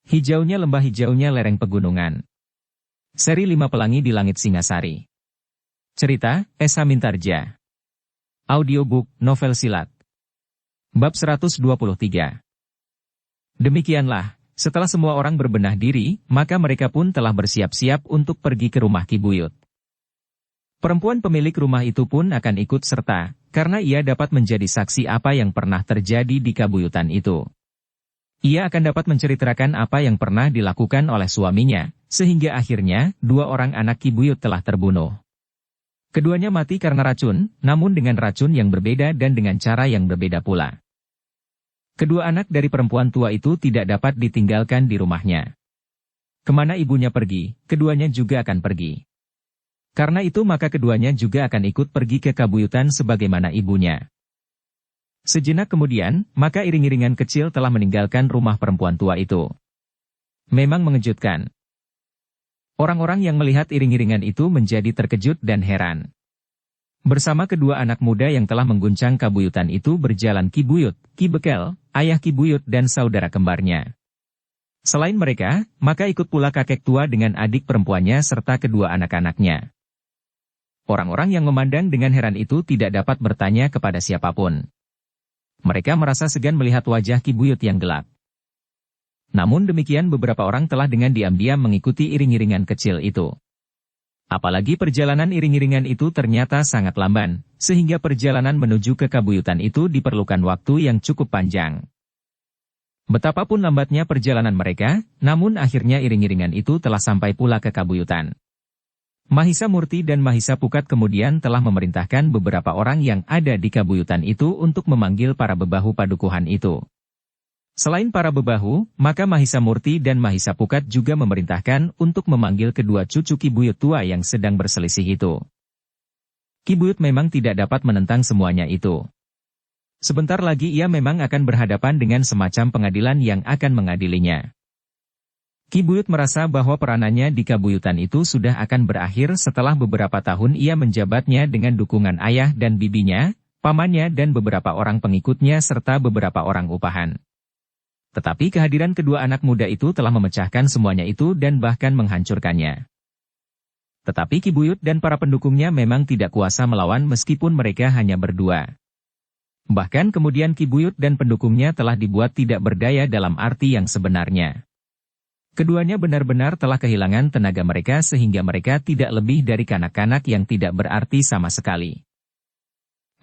Hijaunya lembah, hijaunya lereng pegunungan. Seri 5 Pelangi di Langit Singasari. Cerita, S. Hamintarja. Audiobook, novel silat. Bab 123. Demikianlah, setelah semua orang berbenah diri, maka mereka pun telah bersiap-siap untuk pergi ke rumah Ki Buyut. Perempuan pemilik rumah itu pun akan ikut serta, karena ia dapat menjadi saksi apa yang pernah terjadi di kabuyutan itu. Ia akan dapat menceritakan apa yang pernah dilakukan oleh suaminya, sehingga akhirnya, 2 orang anak Ki Buyut telah terbunuh. Keduanya mati karena racun, namun dengan racun yang berbeda dan dengan cara yang berbeda pula. Kedua anak dari perempuan tua itu tidak dapat ditinggalkan di rumahnya. Kemana ibunya pergi, keduanya juga akan pergi. Karena itu maka keduanya juga akan ikut pergi ke kabuyutan sebagaimana ibunya. Sejenak kemudian, maka iring-iringan kecil telah meninggalkan rumah perempuan tua itu. Memang mengejutkan. Orang-orang yang melihat iring-iringan itu menjadi terkejut dan heran. Bersama kedua anak muda yang telah mengguncang kabuyutan itu berjalan Ki Buyut, Ki Bekel, ayah Ki Buyut dan saudara kembarnya. Selain mereka, maka ikut pula kakek tua dengan adik perempuannya serta kedua anak-anaknya. Orang-orang yang memandang dengan heran itu tidak dapat bertanya kepada siapapun. Mereka merasa segan melihat wajah Ki Buyut yang gelap. Namun demikian beberapa orang telah dengan diam-diam mengikuti iring-iringan kecil itu. Apalagi perjalanan iring-iringan itu ternyata sangat lamban, sehingga perjalanan menuju ke kabuyutan itu diperlukan waktu yang cukup panjang. Betapapun lambatnya perjalanan mereka, namun akhirnya iring-iringan itu telah sampai pula ke kabuyutan. Mahisa Murti dan Mahisa Pukat kemudian telah memerintahkan beberapa orang yang ada di kabuyutan itu untuk memanggil para bebahu padukuhan itu. Selain para bebahu, maka Mahisa Murti dan Mahisa Pukat juga memerintahkan untuk memanggil kedua cucu Ki Buyut tua yang sedang berselisih itu. Ki Buyut memang tidak dapat menentang semuanya itu. Sebentar lagi ia memang akan berhadapan dengan semacam pengadilan yang akan mengadilinya. Ki Buyut merasa bahwa peranannya di kabuyutan itu sudah akan berakhir setelah beberapa tahun ia menjabatnya dengan dukungan ayah dan bibinya, pamannya dan beberapa orang pengikutnya serta beberapa orang upahan. Tetapi kehadiran kedua anak muda itu telah memecahkan semuanya itu dan bahkan menghancurkannya. Tetapi Ki Buyut dan para pendukungnya memang tidak kuasa melawan meskipun mereka hanya berdua. Bahkan kemudian Ki Buyut dan pendukungnya telah dibuat tidak berdaya dalam arti yang sebenarnya. Keduanya benar-benar telah kehilangan tenaga mereka sehingga mereka tidak lebih dari kanak-kanak yang tidak berarti sama sekali.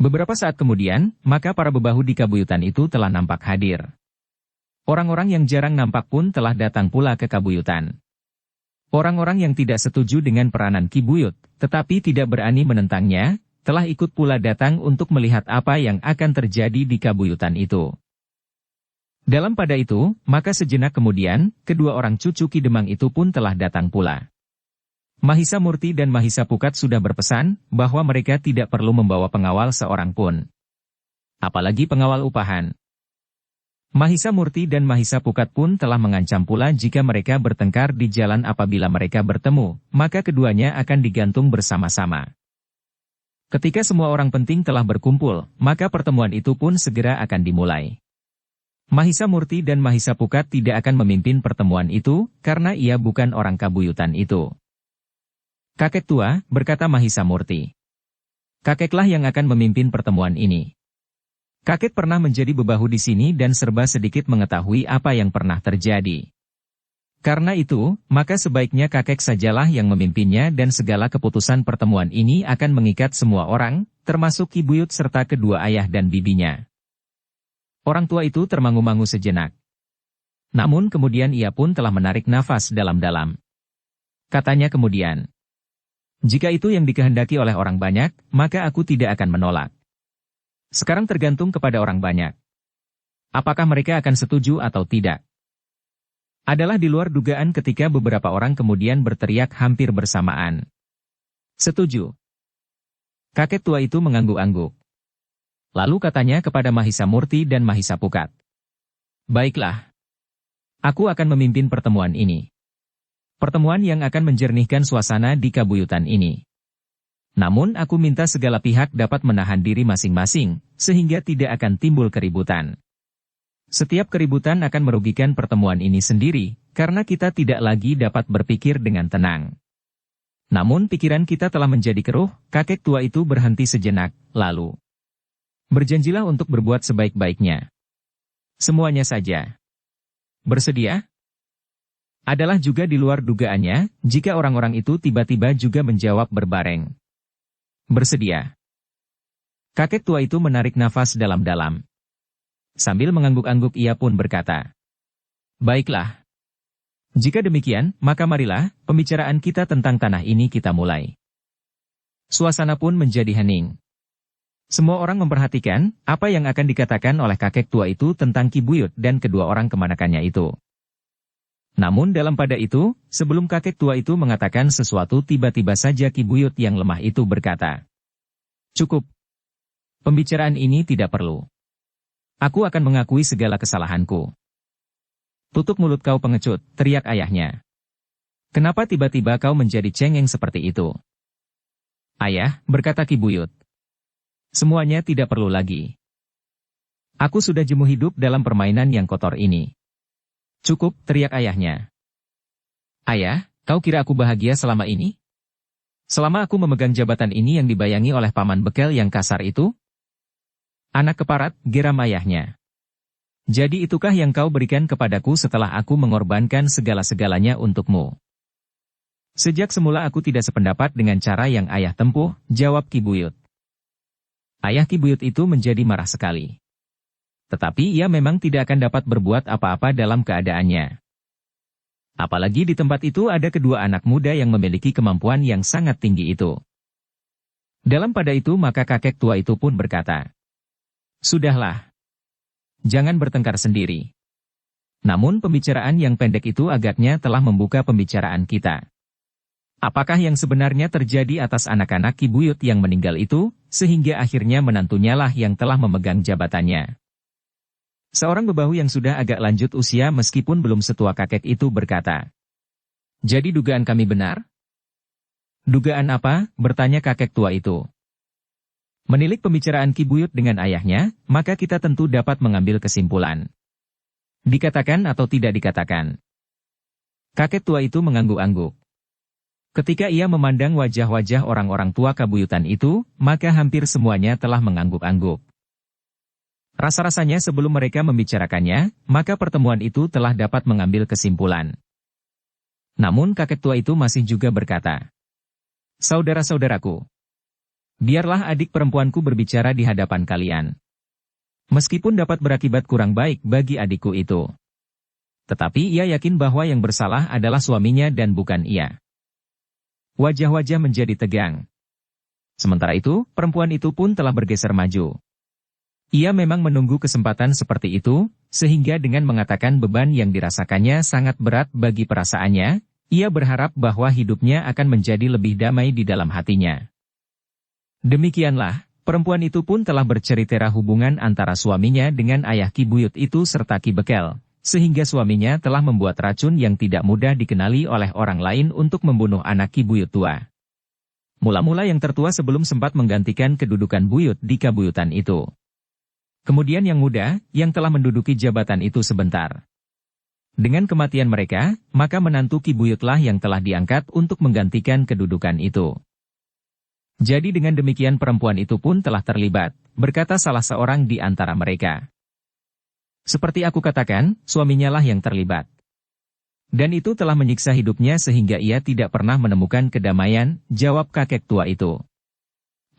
Beberapa saat kemudian, maka para bebahu di kabuyutan itu telah nampak hadir. Orang-orang yang jarang nampak pun telah datang pula ke kabuyutan. Orang-orang yang tidak setuju dengan peranan Ki Buyut, tetapi tidak berani menentangnya, telah ikut pula datang untuk melihat apa yang akan terjadi di kabuyutan itu. Dalam pada itu, maka sejenak kemudian, kedua orang cucu Ki Demang itu pun telah datang pula. Mahisa Murti dan Mahisa Pukat sudah berpesan, bahwa mereka tidak perlu membawa pengawal seorang pun. Apalagi pengawal upahan. Mahisa Murti dan Mahisa Pukat pun telah mengancam pula jika mereka bertengkar di jalan apabila mereka bertemu, maka keduanya akan digantung bersama-sama. Ketika semua orang penting telah berkumpul, maka pertemuan itu pun segera akan dimulai. Mahisa Murti dan Mahisa Pukat tidak akan memimpin pertemuan itu, karena ia bukan orang kabuyutan itu. Kakek tua, berkata Mahisa Murti. Kakeklah yang akan memimpin pertemuan ini. Kakek pernah menjadi bebahu di sini dan serba sedikit mengetahui apa yang pernah terjadi. Karena itu, maka sebaiknya kakek sajalah yang memimpinnya dan segala keputusan pertemuan ini akan mengikat semua orang, termasuk Ki Buyut serta kedua ayah dan bibinya. Orang tua itu termangu-mangu sejenak. Namun kemudian ia pun telah menarik nafas dalam-dalam. Katanya kemudian, jika itu yang dikehendaki oleh orang banyak, maka aku tidak akan menolak. Sekarang tergantung kepada orang banyak. Apakah mereka akan setuju atau tidak? Adalah di luar dugaan ketika beberapa orang kemudian berteriak hampir bersamaan. Setuju. Kakek tua itu mengangguk-angguk. Lalu katanya kepada Mahisa Murti dan Mahisa Pukat. Baiklah. Aku akan memimpin pertemuan ini. Pertemuan yang akan menjernihkan suasana di kabuyutan ini. Namun aku minta segala pihak dapat menahan diri masing-masing, sehingga tidak akan timbul keributan. Setiap keributan akan merugikan pertemuan ini sendiri, karena kita tidak lagi dapat berpikir dengan tenang. Namun pikiran kita telah menjadi keruh, kakek tua itu berhenti sejenak, lalu berjanjilah untuk berbuat sebaik-baiknya. Semuanya saja. Bersedia? Adalah juga di luar dugaannya, jika orang-orang itu tiba-tiba juga menjawab berbareng. Bersedia. Kakek tua itu menarik nafas dalam-dalam. Sambil mengangguk-angguk ia pun berkata, "Baiklah. Jika demikian, maka marilah, pembicaraan kita tentang tanah ini kita mulai." Suasana pun menjadi hening. Semua orang memperhatikan, apa yang akan dikatakan oleh kakek tua itu tentang Ki Buyut dan kedua orang kemanakannya itu. Namun dalam pada itu, sebelum kakek tua itu mengatakan sesuatu tiba-tiba saja Ki Buyut yang lemah itu berkata, "Cukup. Pembicaraan ini tidak perlu. Aku akan mengakui segala kesalahanku." "Tutup mulut kau pengecut," teriak ayahnya. "Kenapa tiba-tiba kau menjadi cengeng seperti itu?" "Ayah," berkata Ki Buyut, "semuanya tidak perlu lagi. Aku sudah jemu hidup dalam permainan yang kotor ini." "Cukup," teriak ayahnya. "Ayah, kau kira aku bahagia selama ini? Selama aku memegang jabatan ini yang dibayangi oleh paman bekel yang kasar itu?" "Anak keparat," geram ayahnya. "Jadi itukah yang kau berikan kepadaku setelah aku mengorbankan segala-segalanya untukmu?" "Sejak semula aku tidak sependapat dengan cara yang ayah tempuh," jawab Ki Buyut. Ayah Ki Buyut itu menjadi marah sekali. Tetapi ia memang tidak akan dapat berbuat apa-apa dalam keadaannya. Apalagi di tempat itu ada kedua anak muda yang memiliki kemampuan yang sangat tinggi itu. Dalam pada itu maka kakek tua itu pun berkata, "Sudahlah. Jangan bertengkar sendiri." Namun pembicaraan yang pendek itu agaknya telah membuka pembicaraan kita. Apakah yang sebenarnya terjadi atas anak-anak Ki Buyut yang meninggal itu, sehingga akhirnya menantunya lah yang telah memegang jabatannya? Seorang bebahu yang sudah agak lanjut usia meskipun belum setua kakek itu berkata, "Jadi dugaan kami benar?" "Dugaan apa?" bertanya kakek tua itu. Menilik pembicaraan Ki Buyut dengan ayahnya, maka kita tentu dapat mengambil kesimpulan. Dikatakan atau tidak dikatakan. Kakek tua itu mengangguk-angguk. Ketika ia memandang wajah-wajah orang-orang tua Kabuyutan itu, maka hampir semuanya telah mengangguk-angguk. Rasa-rasanya sebelum mereka membicarakannya, maka pertemuan itu telah dapat mengambil kesimpulan. Namun kakek tua itu masih juga berkata, "Saudara-saudaraku, biarlah adik perempuanku berbicara di hadapan kalian. Meskipun dapat berakibat kurang baik bagi adikku itu. Tetapi ia yakin bahwa yang bersalah adalah suaminya dan bukan ia." Wajah-wajah menjadi tegang. Sementara itu, perempuan itu pun telah bergeser maju. Ia memang menunggu kesempatan seperti itu, sehingga dengan mengatakan beban yang dirasakannya sangat berat bagi perasaannya, ia berharap bahwa hidupnya akan menjadi lebih damai di dalam hatinya. Demikianlah, perempuan itu pun telah bercerita hubungan antara suaminya dengan ayah Ki Buyut itu serta Ki Bekel, sehingga suaminya telah membuat racun yang tidak mudah dikenali oleh orang lain untuk membunuh anak Ki Buyut tua. Mula-mula yang tertua sebelum sempat menggantikan kedudukan Buyut di Kabuyutan itu. Kemudian yang muda, yang telah menduduki jabatan itu sebentar. Dengan kematian mereka, maka menantu Ki Buyutlah yang telah diangkat untuk menggantikan kedudukan itu. Jadi dengan demikian perempuan itu pun telah terlibat, berkata salah seorang di antara mereka. Seperti aku katakan, suaminya lah yang terlibat. Dan itu telah menyiksa hidupnya sehingga ia tidak pernah menemukan kedamaian, jawab kakek tua itu.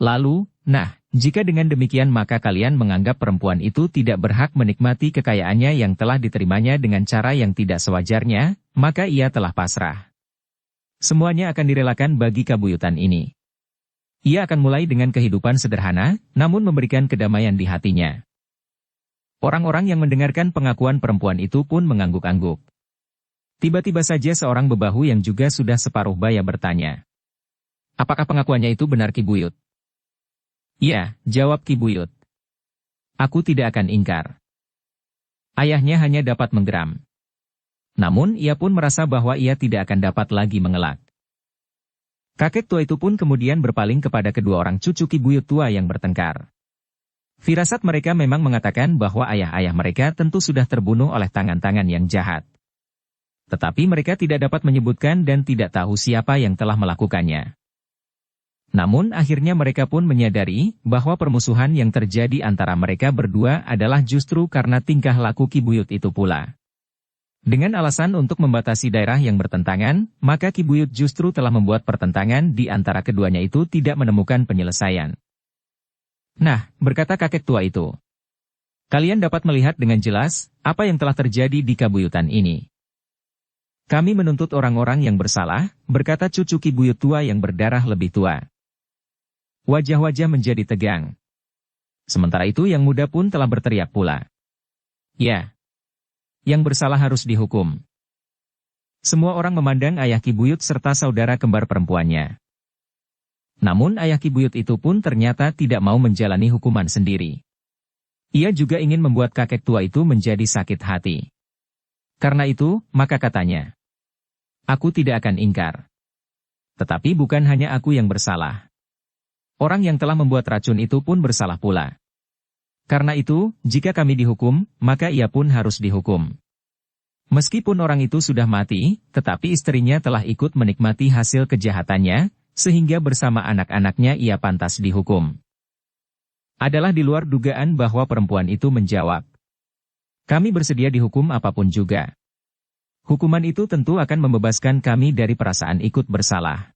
Lalu, nah, jika dengan demikian maka kalian menganggap perempuan itu tidak berhak menikmati kekayaannya yang telah diterimanya dengan cara yang tidak sewajarnya, maka ia telah pasrah. Semuanya akan direlakan bagi Kabuyutan ini. Ia akan mulai dengan kehidupan sederhana, namun memberikan kedamaian di hatinya. Orang-orang yang mendengarkan pengakuan perempuan itu pun mengangguk-angguk. Tiba-tiba saja seorang bebahu yang juga sudah separuh baya bertanya. "Apakah pengakuannya itu benar Ki Buyut?" "Iya," jawab Ki Buyut. "Aku tidak akan ingkar." Ayahnya hanya dapat menggeram. Namun ia pun merasa bahwa ia tidak akan dapat lagi mengelak. Kakek tua itu pun kemudian berpaling kepada kedua orang cucu Ki Buyut tua yang bertengkar. Firasat mereka memang mengatakan bahwa ayah-ayah mereka tentu sudah terbunuh oleh tangan-tangan yang jahat. Tetapi mereka tidak dapat menyebutkan dan tidak tahu siapa yang telah melakukannya. Namun akhirnya mereka pun menyadari bahwa permusuhan yang terjadi antara mereka berdua adalah justru karena tingkah laku Ki Buyut itu pula. Dengan alasan untuk membatasi daerah yang bertentangan, maka Ki Buyut justru telah membuat pertentangan di antara keduanya itu tidak menemukan penyelesaian. Nah, berkata kakek tua itu, kalian dapat melihat dengan jelas apa yang telah terjadi di Kabuyutan ini. Kami menuntut orang-orang yang bersalah, berkata cucu Ki Buyut tua yang berdarah lebih tua. Wajah-wajah menjadi tegang. Sementara itu yang muda pun telah berteriak pula. Ya, yang bersalah harus dihukum. Semua orang memandang ayah Ki Buyut serta saudara kembar perempuannya. Namun ayah Ki Buyut itu pun ternyata tidak mau menjalani hukuman sendiri. Ia juga ingin membuat kakek tua itu menjadi sakit hati. Karena itu, maka katanya, aku tidak akan ingkar. Tetapi bukan hanya aku yang bersalah. Orang yang telah membuat racun itu pun bersalah pula. Karena itu, jika kami dihukum, maka ia pun harus dihukum. Meskipun orang itu sudah mati, tetapi istrinya telah ikut menikmati hasil kejahatannya, sehingga bersama anak-anaknya ia pantas dihukum. Adalah di luar dugaan bahwa perempuan itu menjawab, kami bersedia dihukum apapun juga. Hukuman itu tentu akan membebaskan kami dari perasaan ikut bersalah.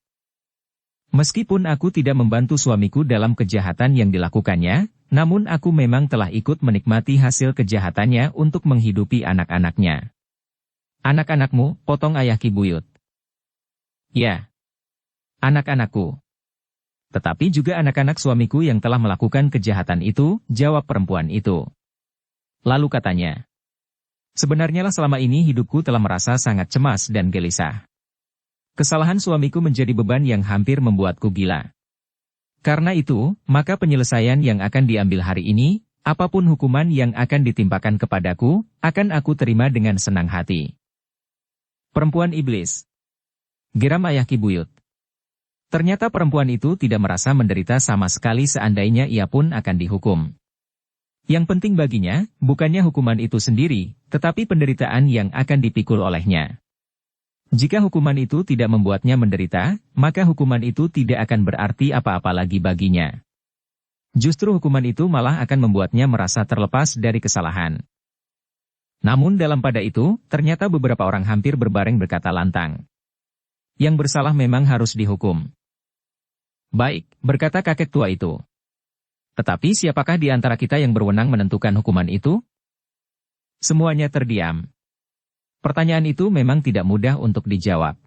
Meskipun aku tidak membantu suamiku dalam kejahatan yang dilakukannya, namun aku memang telah ikut menikmati hasil kejahatannya untuk menghidupi anak-anaknya. Anak-anakmu, potong ayah Ki Buyut. Ya, anak-anakku. Tetapi juga anak-anak suamiku yang telah melakukan kejahatan itu, jawab perempuan itu. Lalu katanya, sebenarnya lah selama ini hidupku telah merasa sangat cemas dan gelisah. Kesalahan suamiku menjadi beban yang hampir membuatku gila. Karena itu, maka penyelesaian yang akan diambil hari ini, apapun hukuman yang akan ditimpakan kepadaku, akan aku terima dengan senang hati. Perempuan iblis. Geram ayah Ki Buyut. Ternyata perempuan itu tidak merasa menderita sama sekali seandainya ia pun akan dihukum. Yang penting baginya, bukannya hukuman itu sendiri, tetapi penderitaan yang akan dipikul olehnya. Jika hukuman itu tidak membuatnya menderita, maka hukuman itu tidak akan berarti apa-apa lagi baginya. Justru hukuman itu malah akan membuatnya merasa terlepas dari kesalahan. Namun dalam pada itu, ternyata beberapa orang hampir berbareng berkata lantang. Yang bersalah memang harus dihukum. Baik, berkata kakek tua itu. Tetapi siapakah di antara kita yang berwenang menentukan hukuman itu? Semuanya terdiam. Pertanyaan itu memang tidak mudah untuk dijawab.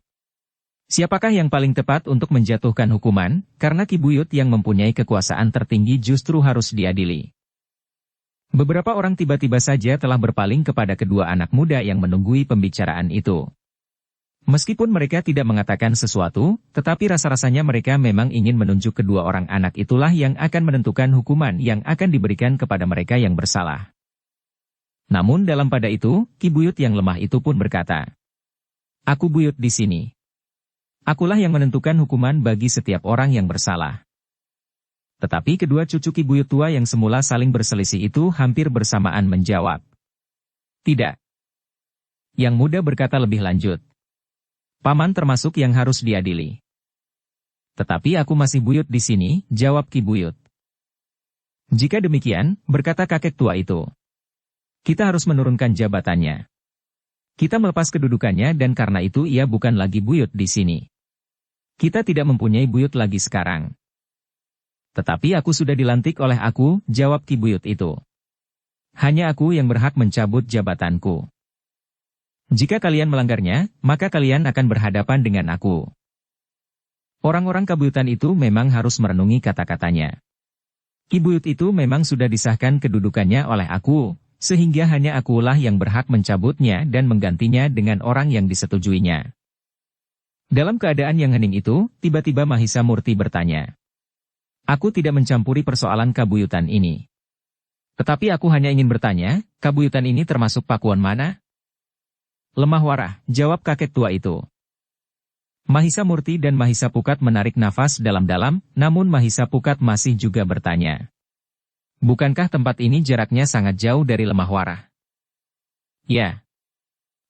Siapakah yang paling tepat untuk menjatuhkan hukuman, karena Ki Buyut yang mempunyai kekuasaan tertinggi justru harus diadili. Beberapa orang tiba-tiba saja telah berpaling kepada kedua anak muda yang menunggui pembicaraan itu. Meskipun mereka tidak mengatakan sesuatu, tetapi rasa-rasanya mereka memang ingin menunjuk kedua orang anak itulah yang akan menentukan hukuman yang akan diberikan kepada mereka yang bersalah. Namun dalam pada itu, Ki Buyut yang lemah itu pun berkata, aku Buyut di sini. Akulah yang menentukan hukuman bagi setiap orang yang bersalah. Tetapi kedua cucu Ki Buyut tua yang semula saling berselisih itu hampir bersamaan menjawab. Tidak. Yang muda berkata lebih lanjut. Paman termasuk yang harus diadili. Tetapi aku masih Buyut di sini, jawab Ki Buyut. Jika demikian, berkata kakek tua itu, kita harus menurunkan jabatannya. Kita melepas kedudukannya dan karena itu ia bukan lagi Buyut di sini. Kita tidak mempunyai Buyut lagi sekarang. Tetapi aku sudah dilantik oleh aku, jawab Ki Buyut itu. Hanya aku yang berhak mencabut jabatanku. Jika kalian melanggarnya, maka kalian akan berhadapan dengan aku. Orang-orang Kabuyutan itu memang harus merenungi kata-katanya. Ki Buyut itu memang sudah disahkan kedudukannya oleh aku, sehingga hanya akulah yang berhak mencabutnya dan menggantinya dengan orang yang disetujuinya. Dalam keadaan yang hening itu, tiba-tiba Mahisa Murti bertanya. Aku tidak mencampuri persoalan Kabuyutan ini. Tetapi aku hanya ingin bertanya, Kabuyutan ini termasuk pakuan mana? Lemah Warah, jawab kakek tua itu. Mahisa Murti dan Mahisa Pukat menarik nafas dalam-dalam, namun Mahisa Pukat masih juga bertanya. Bukankah tempat ini jaraknya sangat jauh dari Lemah Warah? Ya.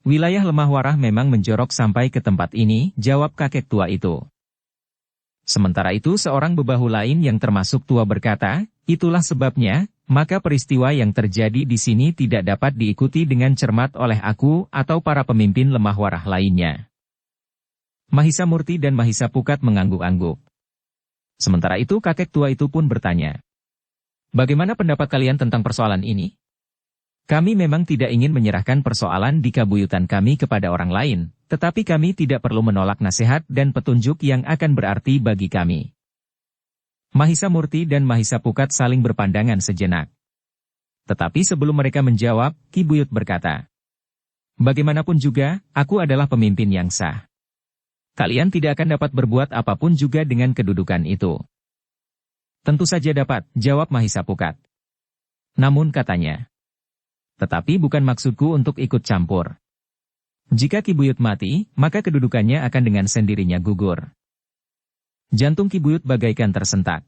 Wilayah Lemah Warah memang menjorok sampai ke tempat ini, jawab kakek tua itu. Sementara itu seorang bebahu lain yang termasuk tua berkata, itulah sebabnya, maka peristiwa yang terjadi di sini tidak dapat diikuti dengan cermat oleh aku atau para pemimpin Lemah Warah lainnya. Mahisa Murti dan Mahisa Pukat mengangguk-angguk. Sementara itu kakek tua itu pun bertanya, bagaimana pendapat kalian tentang persoalan ini? Kami memang tidak ingin menyerahkan persoalan di kabuyutan kami kepada orang lain, tetapi kami tidak perlu menolak nasihat dan petunjuk yang akan berarti bagi kami. Mahisa Murti dan Mahisa Pukat saling berpandangan sejenak. Tetapi sebelum mereka menjawab, Ki Buyut berkata, bagaimanapun juga, aku adalah pemimpin yang sah. Kalian tidak akan dapat berbuat apapun juga dengan kedudukan itu. Tentu saja dapat, jawab Mahisa Pukat. Namun katanya, tetapi bukan maksudku untuk ikut campur. Jika Ki Buyut mati, maka kedudukannya akan dengan sendirinya gugur. Jantung Ki Buyut bagaikan tersentak.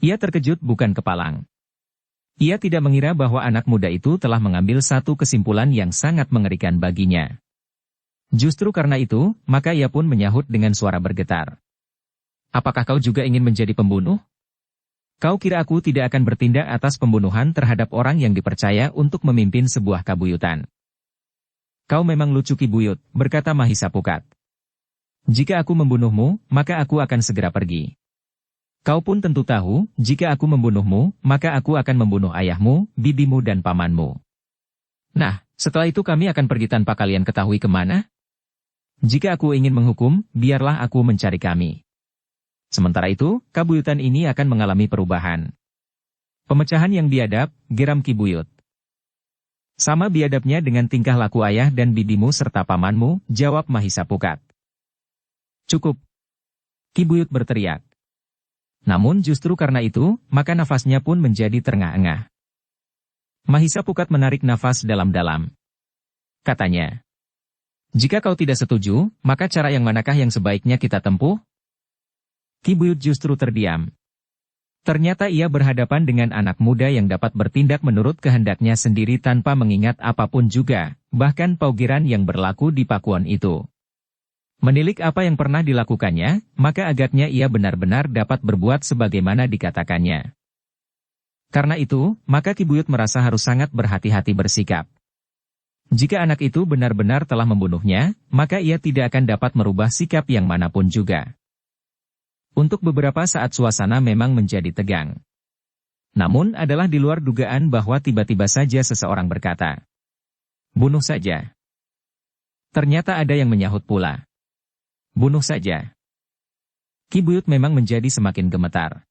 Ia terkejut bukan kepalang. Ia tidak mengira bahwa anak muda itu telah mengambil satu kesimpulan yang sangat mengerikan baginya. Justru karena itu, maka ia pun menyahut dengan suara bergetar. Apakah kau juga ingin menjadi pembunuh? Kau kira aku tidak akan bertindak atas pembunuhan terhadap orang yang dipercaya untuk memimpin sebuah kabuyutan? Kau memang lucu Ki Buyut, berkata Mahisa Pukat. Jika aku membunuhmu, maka aku akan segera pergi. Kau pun tentu tahu, jika aku membunuhmu, maka aku akan membunuh ayahmu, bibimu dan pamanmu. Nah, setelah itu kami akan pergi tanpa kalian ketahui kemana? Jika aku ingin menghukum, biarlah aku mencari kami. Sementara itu, kabuyutan ini akan mengalami perubahan. Pemecahan yang biadab, geram Ki Buyut. Sama biadabnya dengan tingkah laku ayah dan bibimu serta pamanmu, jawab Mahisa Pukat. Cukup. Ki Buyut berteriak. Namun justru karena itu, maka nafasnya pun menjadi terengah-engah. Mahisa Pukat menarik nafas dalam-dalam. Katanya, jika kau tidak setuju, maka cara yang manakah yang sebaiknya kita tempuh? Ki Buyut justru terdiam. Ternyata ia berhadapan dengan anak muda yang dapat bertindak menurut kehendaknya sendiri tanpa mengingat apapun juga, bahkan paugiran yang berlaku di Pakuan itu. Menilik apa yang pernah dilakukannya, maka agaknya ia benar-benar dapat berbuat sebagaimana dikatakannya. Karena itu, maka Ki Buyut merasa harus sangat berhati-hati bersikap. Jika anak itu benar-benar telah membunuhnya, maka ia tidak akan dapat merubah sikap yang manapun juga. Untuk beberapa saat suasana memang menjadi tegang. Namun adalah di luar dugaan bahwa tiba-tiba saja seseorang berkata, bunuh saja. Ternyata ada yang menyahut pula. Bunuh saja. Ki Buyut memang menjadi semakin gemetar.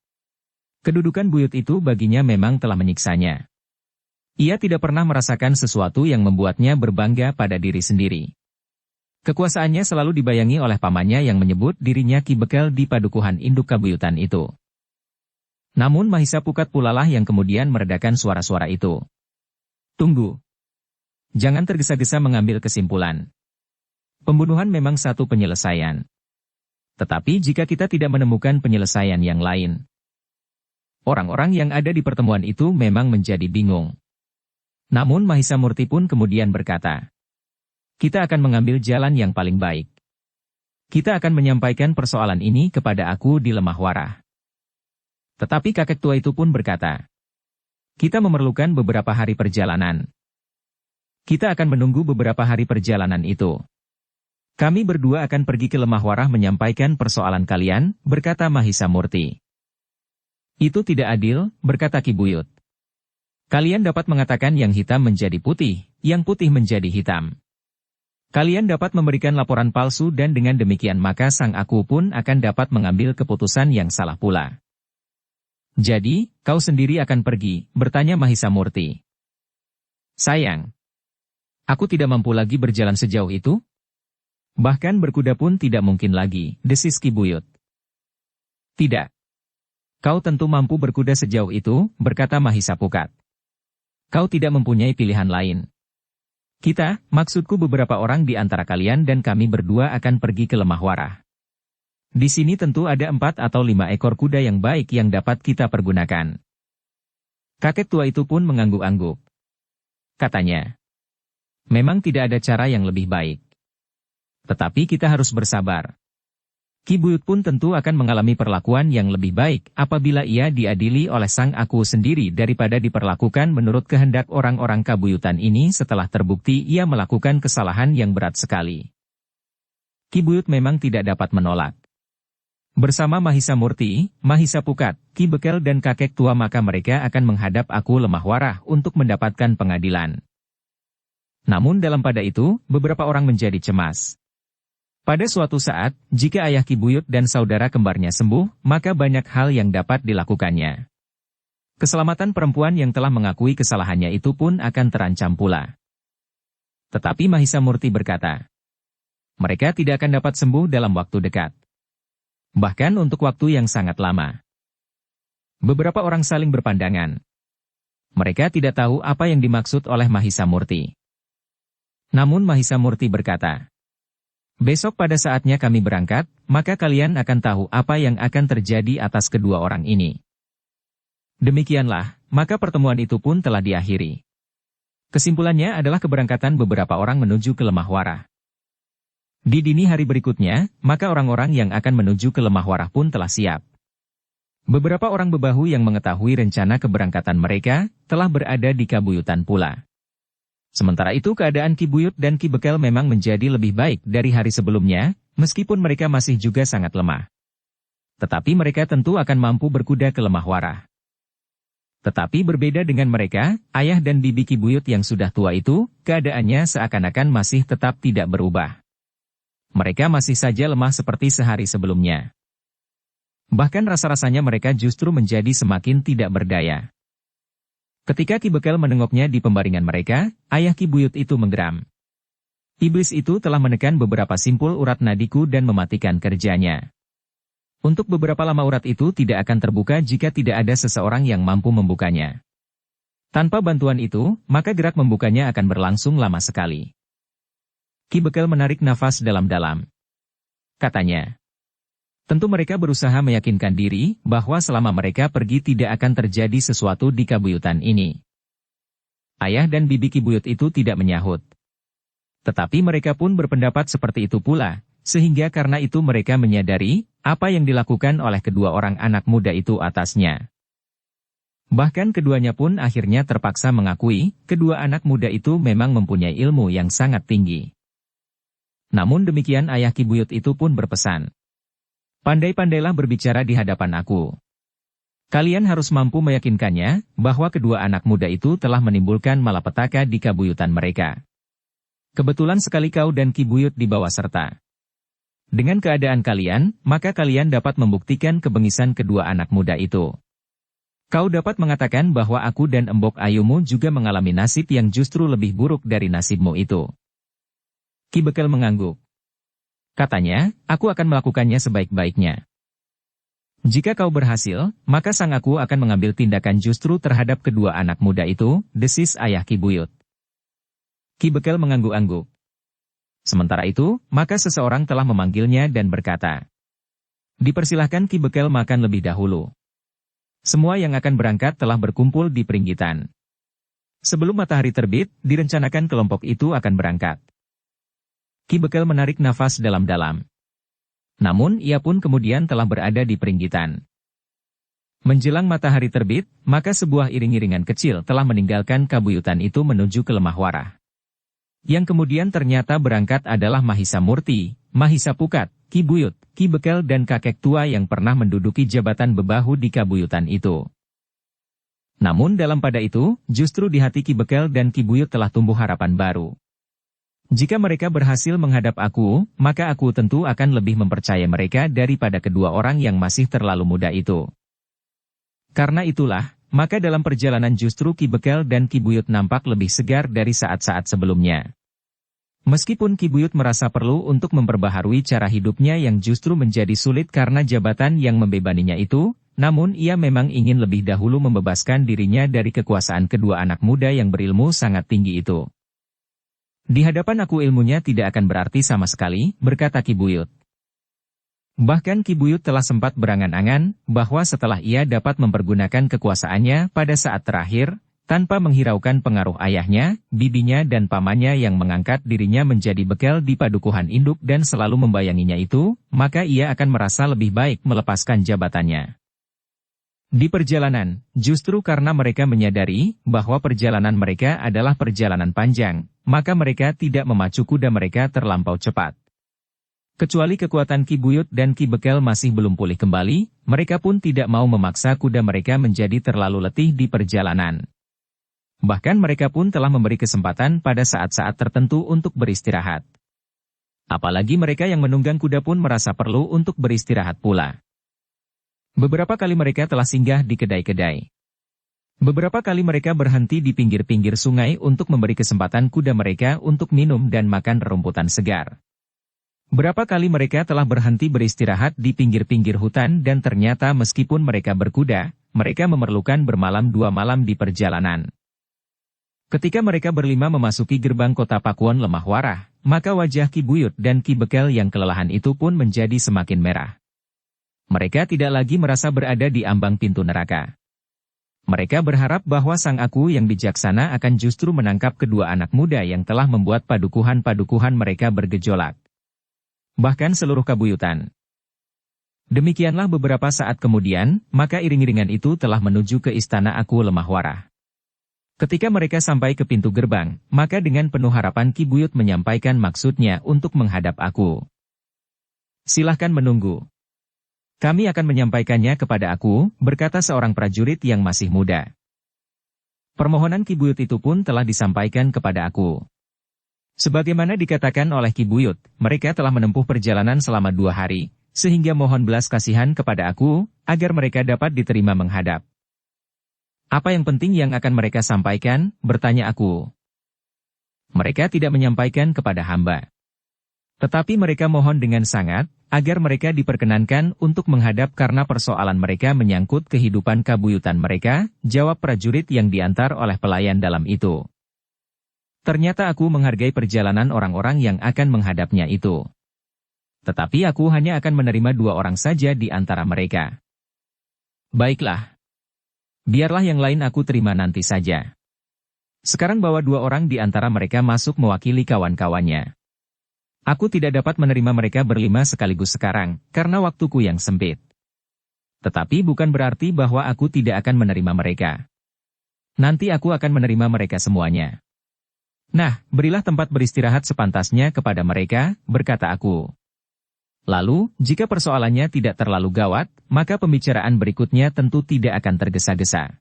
Kedudukan Buyut itu baginya memang telah menyiksanya. Ia tidak pernah merasakan sesuatu yang membuatnya berbangga pada diri sendiri. Kekuasaannya selalu dibayangi oleh pamannya yang menyebut dirinya Ki Bekel di padukuhan induk kabuyutan itu. Namun Mahisa Pukat pulalah yang kemudian meredakan suara-suara itu. Tunggu. Jangan tergesa-gesa mengambil kesimpulan. Pembunuhan memang satu penyelesaian. Tetapi jika kita tidak menemukan penyelesaian yang lain, orang-orang yang ada di pertemuan itu memang menjadi bingung. Namun Mahisa Murti pun kemudian berkata, kita akan mengambil jalan yang paling baik. Kita akan menyampaikan persoalan ini kepada aku di Lemah Warah. Tetapi kakek tua itu pun berkata, kita memerlukan beberapa hari perjalanan. Kita akan menunggu beberapa hari perjalanan itu. Kami berdua akan pergi ke Lemah Warah menyampaikan persoalan kalian, berkata Mahisa Murti. Itu tidak adil, berkata Ki Buyut. Kalian dapat mengatakan yang hitam menjadi putih, yang putih menjadi hitam. Kalian dapat memberikan laporan palsu dan dengan demikian maka sang aku pun akan dapat mengambil keputusan yang salah pula. Jadi, kau sendiri akan pergi, bertanya Mahisa Murti. Sayang. Aku tidak mampu lagi berjalan sejauh itu? Bahkan berkuda pun tidak mungkin lagi, desis Ki Buyut. Tidak. Kau tentu mampu berkuda sejauh itu, berkata Mahisa Pukat. Kau tidak mempunyai pilihan lain. Kita, maksudku beberapa orang di antara kalian dan kami berdua akan pergi ke Lemah Warah. Di sini tentu ada 4 atau 5 ekor kuda yang baik yang dapat kita pergunakan. Kakek tua itu pun mengangguk-angguk. Katanya, Memang tidak ada cara yang lebih baik. Tetapi kita harus bersabar. Ki Buyut pun tentu akan mengalami perlakuan yang lebih baik apabila ia diadili oleh Sang Aku sendiri daripada diperlakukan menurut kehendak orang-orang kabuyutan ini setelah terbukti ia melakukan kesalahan yang berat sekali. Ki Buyut memang tidak dapat menolak. Bersama Mahisa Murti, Mahisa Pukat, Ki Bekel dan kakek tua maka mereka akan menghadap Aku Lemah Warah untuk mendapatkan pengadilan. Namun dalam pada itu, beberapa orang menjadi cemas. Pada suatu saat, jika ayah Ki Buyut dan saudara kembarnya sembuh, maka banyak hal yang dapat dilakukannya. Keselamatan perempuan yang telah mengakui kesalahannya itu pun akan terancam pula. Tetapi Mahisa Murti berkata, mereka tidak akan dapat sembuh dalam waktu dekat. Bahkan untuk waktu yang sangat lama. Beberapa orang saling berpandangan. Mereka tidak tahu apa yang dimaksud oleh Mahisa Murti. Namun Mahisa Murti berkata, besok pada saatnya kami berangkat, maka kalian akan tahu apa yang akan terjadi atas kedua orang ini. Demikianlah, maka pertemuan itu pun telah diakhiri. Kesimpulannya adalah keberangkatan beberapa orang menuju ke Lemah Warah. Di dini hari berikutnya, maka orang-orang yang akan menuju ke Lemah Warah pun telah siap. Beberapa orang bebahu yang mengetahui rencana keberangkatan mereka, telah berada di kabuyutan pula. Sementara itu keadaan Ki Buyut dan Ki Bekel memang menjadi lebih baik dari hari sebelumnya, meskipun mereka masih juga sangat lemah. Tetapi mereka tentu akan mampu berkuda ke Lemah Warah. Tetapi berbeda dengan mereka, ayah dan bibi Ki Buyut yang sudah tua itu, keadaannya seakan-akan masih tetap tidak berubah. Mereka masih saja lemah seperti sehari sebelumnya. Bahkan rasa-rasanya mereka justru menjadi semakin tidak berdaya. Ketika Ki Bekel menengoknya di pembaringan mereka, ayah Ki Buyut itu menggeram. Iblis itu telah menekan beberapa simpul urat nadiku dan mematikan kerjanya. Untuk beberapa lama urat itu tidak akan terbuka jika tidak ada seseorang yang mampu membukanya. Tanpa bantuan itu, maka gerak membukanya akan berlangsung lama sekali. Ki Bekel menarik nafas dalam-dalam. Katanya, tentu mereka berusaha meyakinkan diri bahwa selama mereka pergi tidak akan terjadi sesuatu di kabuyutan ini. Ayah dan bibi Ki Buyut itu tidak menyahut. Tetapi mereka pun berpendapat seperti itu pula, sehingga karena itu mereka menyadari apa yang dilakukan oleh kedua orang anak muda itu atasnya. Bahkan keduanya pun akhirnya terpaksa mengakui kedua anak muda itu memang mempunyai ilmu yang sangat tinggi. Namun demikian ayah Ki Buyut itu pun berpesan, pandai-pandailah berbicara di hadapan aku. Kalian harus mampu meyakinkannya bahwa kedua anak muda itu telah menimbulkan malapetaka di kabuyutan mereka. Kebetulan sekali kau dan Ki Buyut dibawa serta. Dengan keadaan kalian, maka kalian dapat membuktikan kebengisan kedua anak muda itu. Kau dapat mengatakan bahwa aku dan embok ayumu juga mengalami nasib yang justru lebih buruk dari nasibmu itu. Ki Bekel mengangguk. Katanya, aku akan melakukannya sebaik-baiknya. Jika kau berhasil, maka sang aku akan mengambil tindakan justru terhadap kedua anak muda itu, desis ayah Ki Buyut. Ki Bekel mengangguk-angguk. Sementara itu, maka seseorang telah memanggilnya dan berkata, dipersilahkan Ki Bekel makan lebih dahulu. Semua yang akan berangkat telah berkumpul di Pringgitan. Sebelum matahari terbit, direncanakan kelompok itu akan berangkat. Ki Bekel menarik nafas dalam-dalam. Namun ia pun kemudian telah berada di Pringgitan. Menjelang matahari terbit, maka sebuah iring-iringan kecil telah meninggalkan kabuyutan itu menuju ke Lemah Warah. Yang kemudian ternyata berangkat adalah Mahisa Murti, Mahisa Pukat, Ki Buyut, Ki Bekel dan kakek tua yang pernah menduduki jabatan bebahu di kabuyutan itu. Namun dalam pada itu, justru di hati Ki Bekel dan Ki Buyut telah tumbuh harapan baru. Jika mereka berhasil menghadap aku, maka aku tentu akan lebih mempercayai mereka daripada kedua orang yang masih terlalu muda itu. Karena itulah, maka dalam perjalanan justru Ki Bekel dan Ki Buyut nampak lebih segar dari saat-saat sebelumnya. Meskipun Ki Buyut merasa perlu untuk memperbaharui cara hidupnya yang justru menjadi sulit karena jabatan yang membebaninya itu, namun ia memang ingin lebih dahulu membebaskan dirinya dari kekuasaan kedua anak muda yang berilmu sangat tinggi itu. Di hadapan aku ilmunya tidak akan berarti sama sekali, berkata Ki Buyut. Bahkan Ki Buyut telah sempat berangan-angan bahwa setelah ia dapat mempergunakan kekuasaannya pada saat terakhir, Tanpa menghiraukan pengaruh ayahnya, bibinya dan pamannya yang mengangkat dirinya menjadi bekel di padukuhan induk dan selalu membayanginya itu, maka ia akan merasa lebih baik melepaskan jabatannya. Di perjalanan, justru karena mereka menyadari bahwa perjalanan mereka adalah perjalanan panjang, maka mereka tidak memacu kuda mereka terlampau cepat. Kecuali kekuatan Ki Buyut dan Ki Bekel masih belum pulih kembali, mereka pun tidak mau memaksa kuda mereka menjadi terlalu letih di perjalanan. Bahkan mereka pun telah memberi kesempatan pada saat-saat tertentu untuk beristirahat. Apalagi mereka yang menunggang kuda pun merasa perlu untuk beristirahat pula. Beberapa kali mereka telah singgah di kedai-kedai. Beberapa kali mereka berhenti di pinggir-pinggir sungai untuk memberi kesempatan kuda mereka untuk minum dan makan rerumputan segar. Berapa kali mereka telah berhenti beristirahat di pinggir-pinggir hutan dan ternyata meskipun mereka berkuda, mereka memerlukan bermalam 2 malam di perjalanan. Ketika mereka berlima memasuki gerbang kota Pakuwon Lemah Warah, maka wajah Ki Buyut dan Ki Bekel yang kelelahan itu pun menjadi semakin merah. Mereka tidak lagi merasa berada di ambang pintu neraka. Mereka berharap bahwa Sang Aku yang bijaksana akan justru menangkap kedua anak muda yang telah membuat padukuhan-padukuhan mereka bergejolak. Bahkan seluruh kabuyutan. Demikianlah beberapa saat kemudian, maka iring-iringan itu telah menuju ke istana Aku Lemah Warah. Ketika mereka sampai ke pintu gerbang, maka dengan penuh harapan Ki Buyut menyampaikan maksudnya untuk menghadap aku. Silahkan menunggu. Kami akan menyampaikannya kepada aku, berkata seorang prajurit yang masih muda. Permohonan Ki Buyut itu pun telah disampaikan kepada aku. Sebagaimana dikatakan oleh Ki Buyut, mereka telah menempuh perjalanan selama 2 hari, sehingga mohon belas kasihan kepada aku, agar mereka dapat diterima menghadap. Apa yang penting yang akan mereka sampaikan, bertanya aku. Mereka tidak menyampaikan kepada hamba. Tetapi mereka mohon dengan sangat, agar mereka diperkenankan untuk menghadap karena persoalan mereka menyangkut kehidupan kabuyutan mereka, jawab prajurit yang diantar oleh pelayan dalam itu. Ternyata aku menghargai perjalanan orang-orang yang akan menghadapnya itu. Tetapi aku hanya akan menerima 2 orang saja di antara mereka. Baiklah. Biarlah yang lain aku terima nanti saja. Sekarang bawa 2 orang di antara mereka masuk mewakili kawan-kawannya. Aku tidak dapat menerima mereka berlima sekaligus sekarang, karena waktuku yang sempit. Tetapi bukan berarti bahwa aku tidak akan menerima mereka. Nanti aku akan menerima mereka semuanya. Nah, berilah tempat beristirahat sepantasnya kepada mereka, berkata aku. Lalu, jika persoalannya tidak terlalu gawat, maka pembicaraan berikutnya tentu tidak akan tergesa-gesa.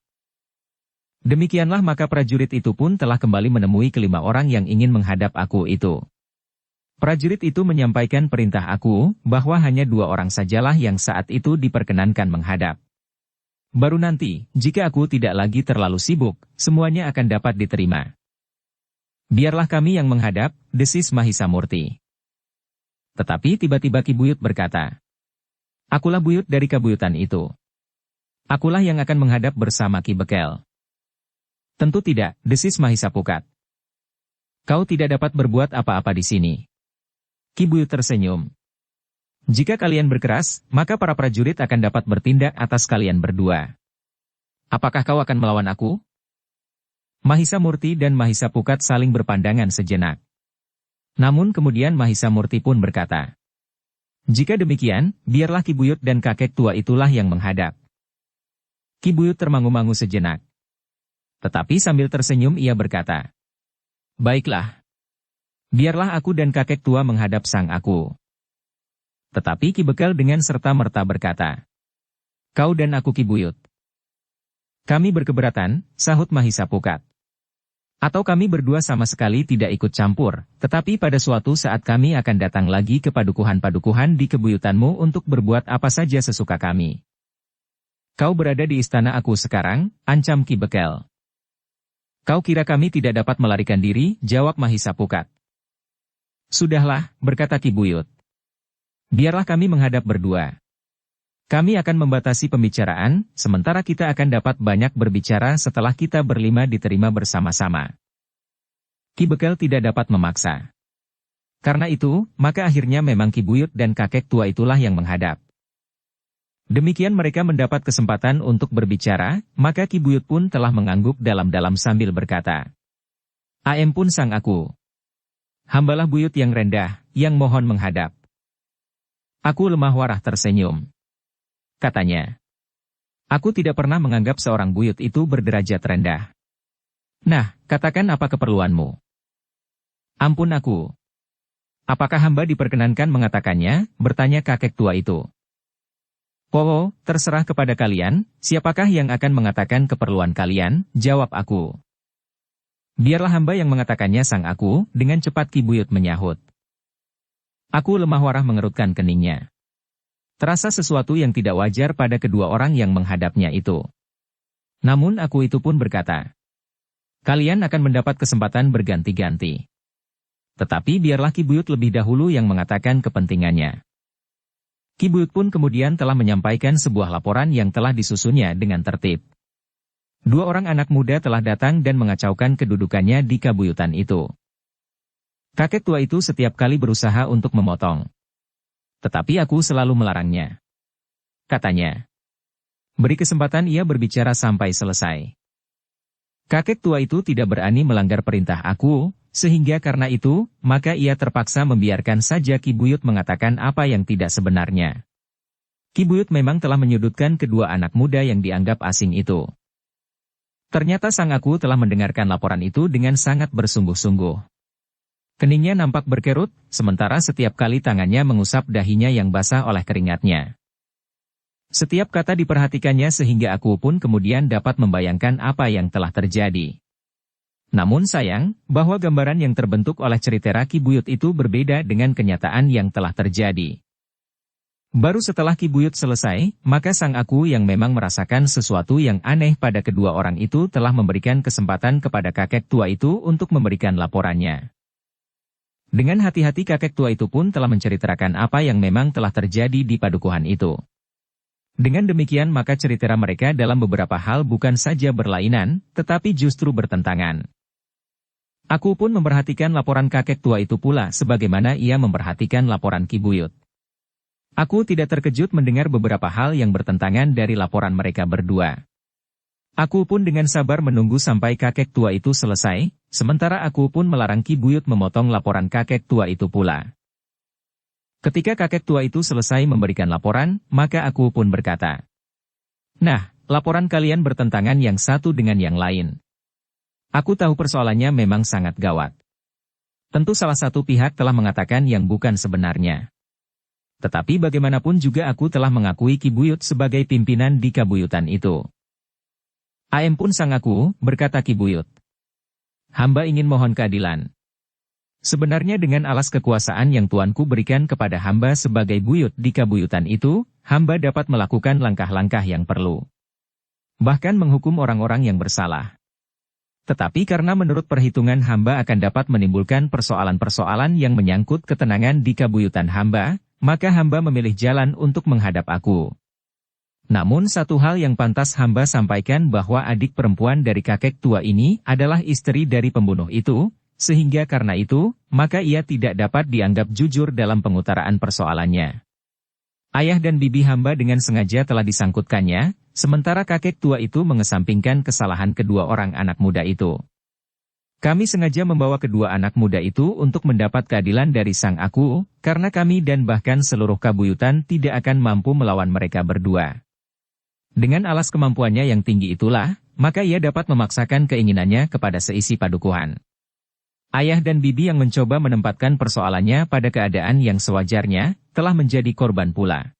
Demikianlah maka prajurit itu pun telah kembali menemui kelima orang yang ingin menghadap aku itu. Prajurit itu menyampaikan perintah aku, bahwa hanya 2 orang sajalah yang saat itu diperkenankan menghadap. Baru nanti, jika aku tidak lagi terlalu sibuk, semuanya akan dapat diterima. Biarlah kami yang menghadap, desis Mahisa Murti. Tetapi tiba-tiba Ki Buyut berkata, akulah Buyut dari kabuyutan itu. Akulah yang akan menghadap bersama Ki Bekel. Tentu tidak, desis Mahisa Pukat. Kau tidak dapat berbuat apa-apa di sini. Ki Buyut tersenyum. Jika kalian berkeras, maka para prajurit akan dapat bertindak atas kalian berdua. Apakah kau akan melawan aku? Mahisa Murti dan Mahisa Pukat saling berpandangan sejenak. Namun kemudian Mahisa Murti pun berkata, jika demikian, biarlah Ki Buyut dan kakek tua itulah yang menghadap. Ki Buyut termangu-mangu sejenak. Tetapi sambil tersenyum ia berkata, baiklah. Biarlah aku dan kakek tua menghadap Sang Aku. Tetapi Ki Bekel dengan serta-merta berkata, kau dan aku Ki Buyut. Kami berkeberatan, sahut Mahisa Pukat. Atau kami berdua sama sekali tidak ikut campur, tetapi pada suatu saat kami akan datang lagi ke padukuhan-padukuhan di kebuyutanmu untuk berbuat apa saja sesuka kami. Kau berada di istana aku sekarang, ancam Ki Bekel. Kau kira kami tidak dapat melarikan diri, jawab Mahisa Pukat. Sudahlah, berkata Ki Buyut. Biarlah kami menghadap berdua. Kami akan membatasi pembicaraan, sementara kita akan dapat banyak berbicara setelah kita berlima diterima bersama-sama. Ki Bekel tidak dapat memaksa. Karena itu, maka akhirnya memang Ki Buyut dan kakek tua itulah yang menghadap. Demikian mereka mendapat kesempatan untuk berbicara, maka Ki Buyut pun telah mengangguk dalam-dalam sambil berkata, Ampun sang aku. Hambalah buyut yang rendah, yang mohon menghadap. Aku lemah warah tersenyum. Katanya, aku tidak pernah menganggap seorang buyut itu berderajat rendah. Nah, katakan apa keperluanmu? Ampun aku. Apakah hamba diperkenankan mengatakannya, bertanya kakek tua itu. Oh, terserah kepada kalian, siapakah yang akan mengatakan keperluan kalian, jawab aku. Biarlah hamba yang mengatakannya sang aku, dengan cepat Ki Buyut menyahut. Aku lemah warah mengerutkan keningnya. Terasa sesuatu yang tidak wajar pada kedua orang yang menghadapnya itu. Namun aku itu pun berkata, kalian akan mendapat kesempatan berganti-ganti. Tetapi biarlah Ki Buyut lebih dahulu yang mengatakan kepentingannya. Ki Buyut pun kemudian telah menyampaikan sebuah laporan yang telah disusunnya dengan tertib. Dua orang anak muda telah datang dan mengacaukan kedudukannya di kabuyutan itu. Kakek tua itu setiap kali berusaha untuk memotong. Tetapi aku selalu melarangnya. Katanya, beri kesempatan ia berbicara sampai selesai. Kakek tua itu tidak berani melanggar perintah aku, sehingga karena itu, maka ia terpaksa membiarkan saja Ki Buyut mengatakan apa yang tidak sebenarnya. Ki Buyut memang telah menyudutkan kedua anak muda yang dianggap asing itu. Ternyata sang aku telah mendengarkan laporan itu dengan sangat bersungguh-sungguh. Keningnya nampak berkerut, sementara setiap kali tangannya mengusap dahinya yang basah oleh keringatnya. Setiap kata diperhatikannya sehingga aku pun kemudian dapat membayangkan apa yang telah terjadi. Namun sayang, bahwa gambaran yang terbentuk oleh cerita Ki Buyut itu berbeda dengan kenyataan yang telah terjadi. Baru setelah Ki Buyut selesai, maka sang aku yang memang merasakan sesuatu yang aneh pada kedua orang itu telah memberikan kesempatan kepada kakek tua itu untuk memberikan laporannya. Dengan hati-hati kakek tua itu pun telah menceritakan apa yang memang telah terjadi di padukuhan itu. Dengan demikian maka cerita mereka dalam beberapa hal bukan saja berlainan, tetapi justru bertentangan. Aku pun memperhatikan laporan kakek tua itu pula sebagaimana ia memperhatikan laporan Ki Buyut. Aku tidak terkejut mendengar beberapa hal yang bertentangan dari laporan mereka berdua. Aku pun dengan sabar menunggu sampai kakek tua itu selesai, sementara aku pun melarang Ki Buyut memotong laporan kakek tua itu pula. Ketika kakek tua itu selesai memberikan laporan, maka aku pun berkata, nah, laporan kalian bertentangan yang satu dengan yang lain. Aku tahu persoalannya memang sangat gawat. Tentu salah satu pihak telah mengatakan yang bukan sebenarnya. Tetapi bagaimanapun juga aku telah mengakui Ki Buyut sebagai pimpinan di kabuyutan itu. Ampun sang aku, berkata Ki Buyut. Hamba ingin mohon keadilan. Sebenarnya dengan alas kekuasaan yang tuanku berikan kepada hamba sebagai buyut di kabuyutan itu, hamba dapat melakukan langkah-langkah yang perlu. Bahkan menghukum orang-orang yang bersalah. Tetapi karena menurut perhitungan hamba akan dapat menimbulkan persoalan-persoalan yang menyangkut ketenangan di kabuyutan hamba, maka hamba memilih jalan untuk menghadap aku. Namun satu hal yang pantas hamba sampaikan bahwa adik perempuan dari kakek tua ini adalah istri dari pembunuh itu, sehingga karena itu, maka ia tidak dapat dianggap jujur dalam pengutaraan persoalannya. Ayah dan bibi hamba dengan sengaja telah disangkutkannya, sementara kakek tua itu mengesampingkan kesalahan kedua orang anak muda itu. Kami sengaja membawa kedua anak muda itu untuk mendapat keadilan dari sang aku, karena kami dan bahkan seluruh kabuyutan tidak akan mampu melawan mereka berdua. Dengan alas kemampuannya yang tinggi itulah, maka ia dapat memaksakan keinginannya kepada seisi padukuhan. Ayah dan bibi yang mencoba menempatkan persoalannya pada keadaan yang sewajarnya, telah menjadi korban pula.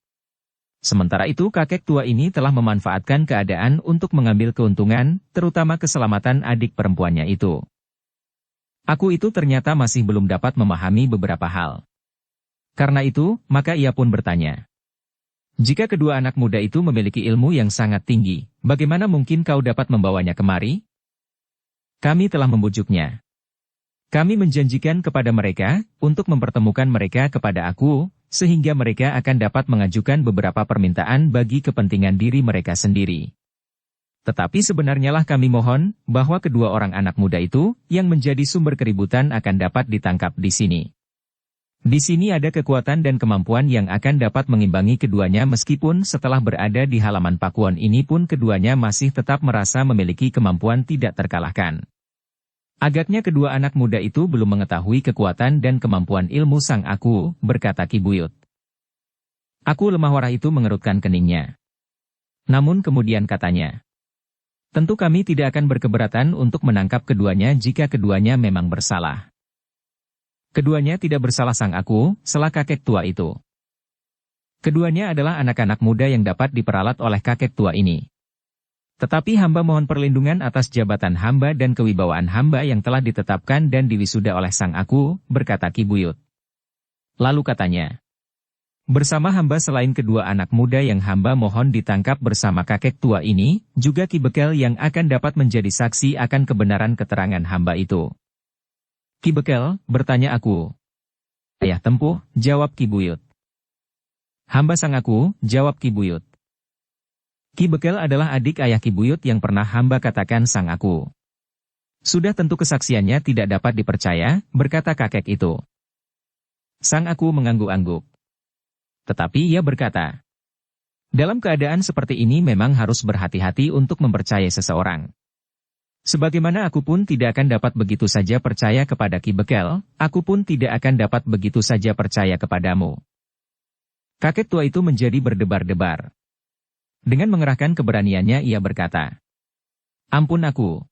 Sementara itu kakek tua ini telah memanfaatkan keadaan untuk mengambil keuntungan, terutama keselamatan adik perempuannya itu. Aku itu ternyata masih belum dapat memahami beberapa hal. Karena itu, maka ia pun bertanya. Jika kedua anak muda itu memiliki ilmu yang sangat tinggi, bagaimana mungkin kau dapat membawanya kemari? Kami telah membujuknya. Kami menjanjikan kepada mereka, untuk mempertemukan mereka kepada aku, sehingga mereka akan dapat mengajukan beberapa permintaan bagi kepentingan diri mereka sendiri. Tetapi sebenarnya lah kami mohon, bahwa kedua orang anak muda itu, yang menjadi sumber keributan akan dapat ditangkap di sini. Di sini ada kekuatan dan kemampuan yang akan dapat mengimbangi keduanya meskipun setelah berada di halaman Pakuwon ini pun keduanya masih tetap merasa memiliki kemampuan tidak terkalahkan. Agaknya kedua anak muda itu belum mengetahui kekuatan dan kemampuan ilmu Sang Aku, berkata Ki Buyut. Aku Lemah Warah itu mengerutkan keningnya. Namun kemudian katanya, tentu kami tidak akan berkeberatan untuk menangkap keduanya jika keduanya memang bersalah. Keduanya tidak bersalah Sang Aku, sela kakek tua itu. Keduanya adalah anak-anak muda yang dapat diperalat oleh kakek tua ini. Tetapi hamba mohon perlindungan atas jabatan hamba dan kewibawaan hamba yang telah ditetapkan dan diwisuda oleh Sang Aku, berkata Ki Buyut. Lalu katanya, bersama hamba selain kedua anak muda yang hamba mohon ditangkap bersama kakek tua ini, juga Ki Bekel yang akan dapat menjadi saksi akan kebenaran keterangan hamba itu. Ki Bekel, bertanya aku. Ayah Tempuh, jawab Ki Buyut. Hamba Sang Aku, jawab Ki Buyut. Ki Bekel adalah adik ayah Ki Buyut yang pernah hamba katakan Sang Aku. Sudah tentu kesaksiannya tidak dapat dipercaya, berkata kakek itu. Sang Aku mengangguk-angguk. Tetapi ia berkata, dalam keadaan seperti ini memang harus berhati-hati untuk mempercayai seseorang. Sebagaimana aku pun tidak akan dapat begitu saja percaya kepada Ki Bekel, aku pun tidak akan dapat begitu saja percaya kepadamu. Kakek tua itu menjadi berdebar-debar. Dengan mengerahkan keberaniannya ia berkata, ampun aku.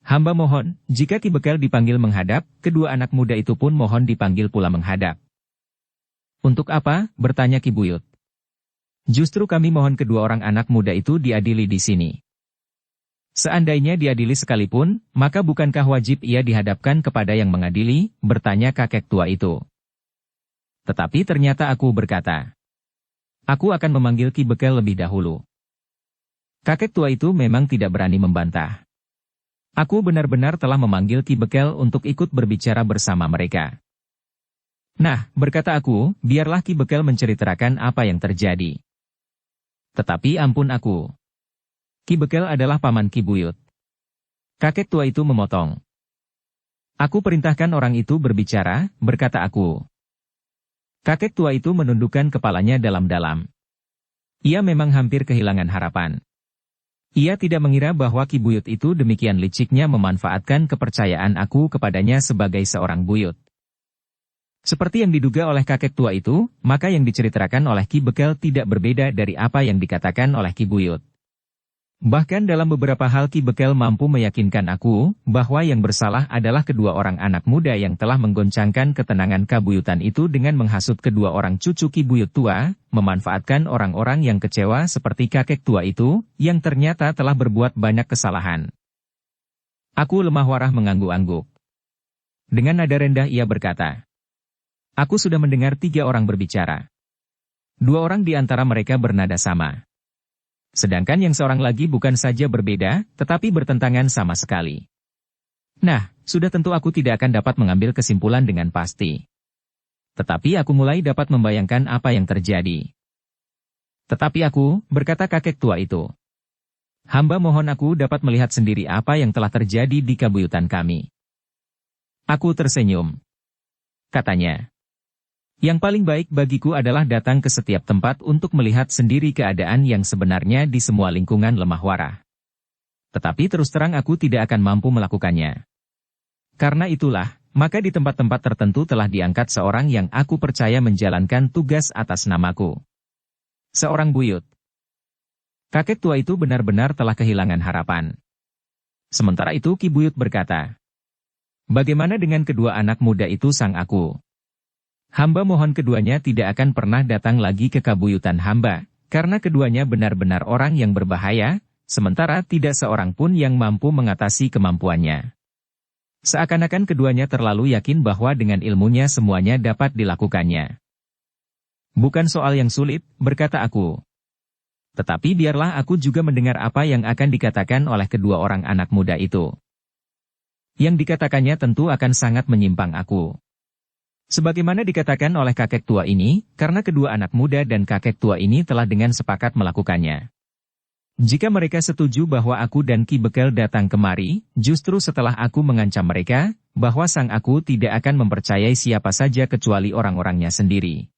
Hamba mohon, jika Ki Bekel dipanggil menghadap, kedua anak muda itu pun mohon dipanggil pula menghadap. Untuk apa? Bertanya Ki Buyut. Justru kami mohon kedua orang anak muda itu diadili di sini. Seandainya diadili sekalipun, maka bukankah wajib ia dihadapkan kepada yang mengadili, bertanya kakek tua itu. Tetapi ternyata aku berkata, aku akan memanggil Ki Bekel lebih dahulu. Kakek tua itu memang tidak berani membantah. Aku benar-benar telah memanggil Ki Bekel untuk ikut berbicara bersama mereka. Nah, berkata aku, biarlah Ki Bekel menceritakan apa yang terjadi. Tetapi ampun aku. Ki Bekel adalah paman Ki Buyut. Kakek tua itu memotong. Aku perintahkan orang itu berbicara, berkata aku. Kakek tua itu menundukkan kepalanya dalam-dalam. Ia memang hampir kehilangan harapan. Ia tidak mengira bahwa Ki Buyut itu demikian liciknya memanfaatkan kepercayaan aku kepadanya sebagai seorang buyut. Seperti yang diduga oleh kakek tua itu, maka yang diceritakan oleh Ki Bekel tidak berbeda dari apa yang dikatakan oleh Ki Buyut. Bahkan dalam beberapa hal Ki Bekel mampu meyakinkan aku, bahwa yang bersalah adalah kedua orang anak muda yang telah menggoncangkan ketenangan kabuyutan itu dengan menghasut kedua orang cucu Ki Buyut tua, memanfaatkan orang-orang yang kecewa seperti kakek tua itu, yang ternyata telah berbuat banyak kesalahan. Aku Lemah Warah mengangguk-angguk. Dengan nada rendah ia berkata, aku sudah mendengar 3 orang berbicara. 2 orang di antara mereka bernada sama. Sedangkan yang seorang lagi bukan saja berbeda, tetapi bertentangan sama sekali. Nah, sudah tentu aku tidak akan dapat mengambil kesimpulan dengan pasti. Tetapi aku mulai dapat membayangkan apa yang terjadi. Tetapi aku, berkata kakek tua itu. Hamba mohon aku dapat melihat sendiri apa yang telah terjadi di kabuyutan kami. Aku tersenyum. Katanya. Yang paling baik bagiku adalah datang ke setiap tempat untuk melihat sendiri keadaan yang sebenarnya di semua lingkungan Lemah Warah. Tetapi terus terang aku tidak akan mampu melakukannya. Karena itulah, maka di tempat-tempat tertentu telah diangkat seorang yang aku percaya menjalankan tugas atas namaku. Seorang buyut. Kakek tua itu benar-benar telah kehilangan harapan. Sementara itu Ki Buyut berkata, bagaimana dengan kedua anak muda itu Sang Aku? Hamba mohon keduanya tidak akan pernah datang lagi ke kabuyutan hamba, karena keduanya benar-benar orang yang berbahaya, sementara tidak seorang pun yang mampu mengatasi kemampuannya. Seakan-akan keduanya terlalu yakin bahwa dengan ilmunya semuanya dapat dilakukannya. Bukan soal yang sulit, berkata aku. Tetapi biarlah aku juga mendengar apa yang akan dikatakan oleh kedua orang anak muda itu. Yang dikatakannya tentu akan sangat menyimpang aku. Sebagaimana dikatakan oleh kakek tua ini, karena kedua anak muda dan kakek tua ini telah dengan sepakat melakukannya. Jika mereka setuju bahwa aku dan Ki Bekel datang kemari, justru setelah aku mengancam mereka, bahwa sang aku tidak akan mempercayai siapa saja kecuali orang-orangnya sendiri.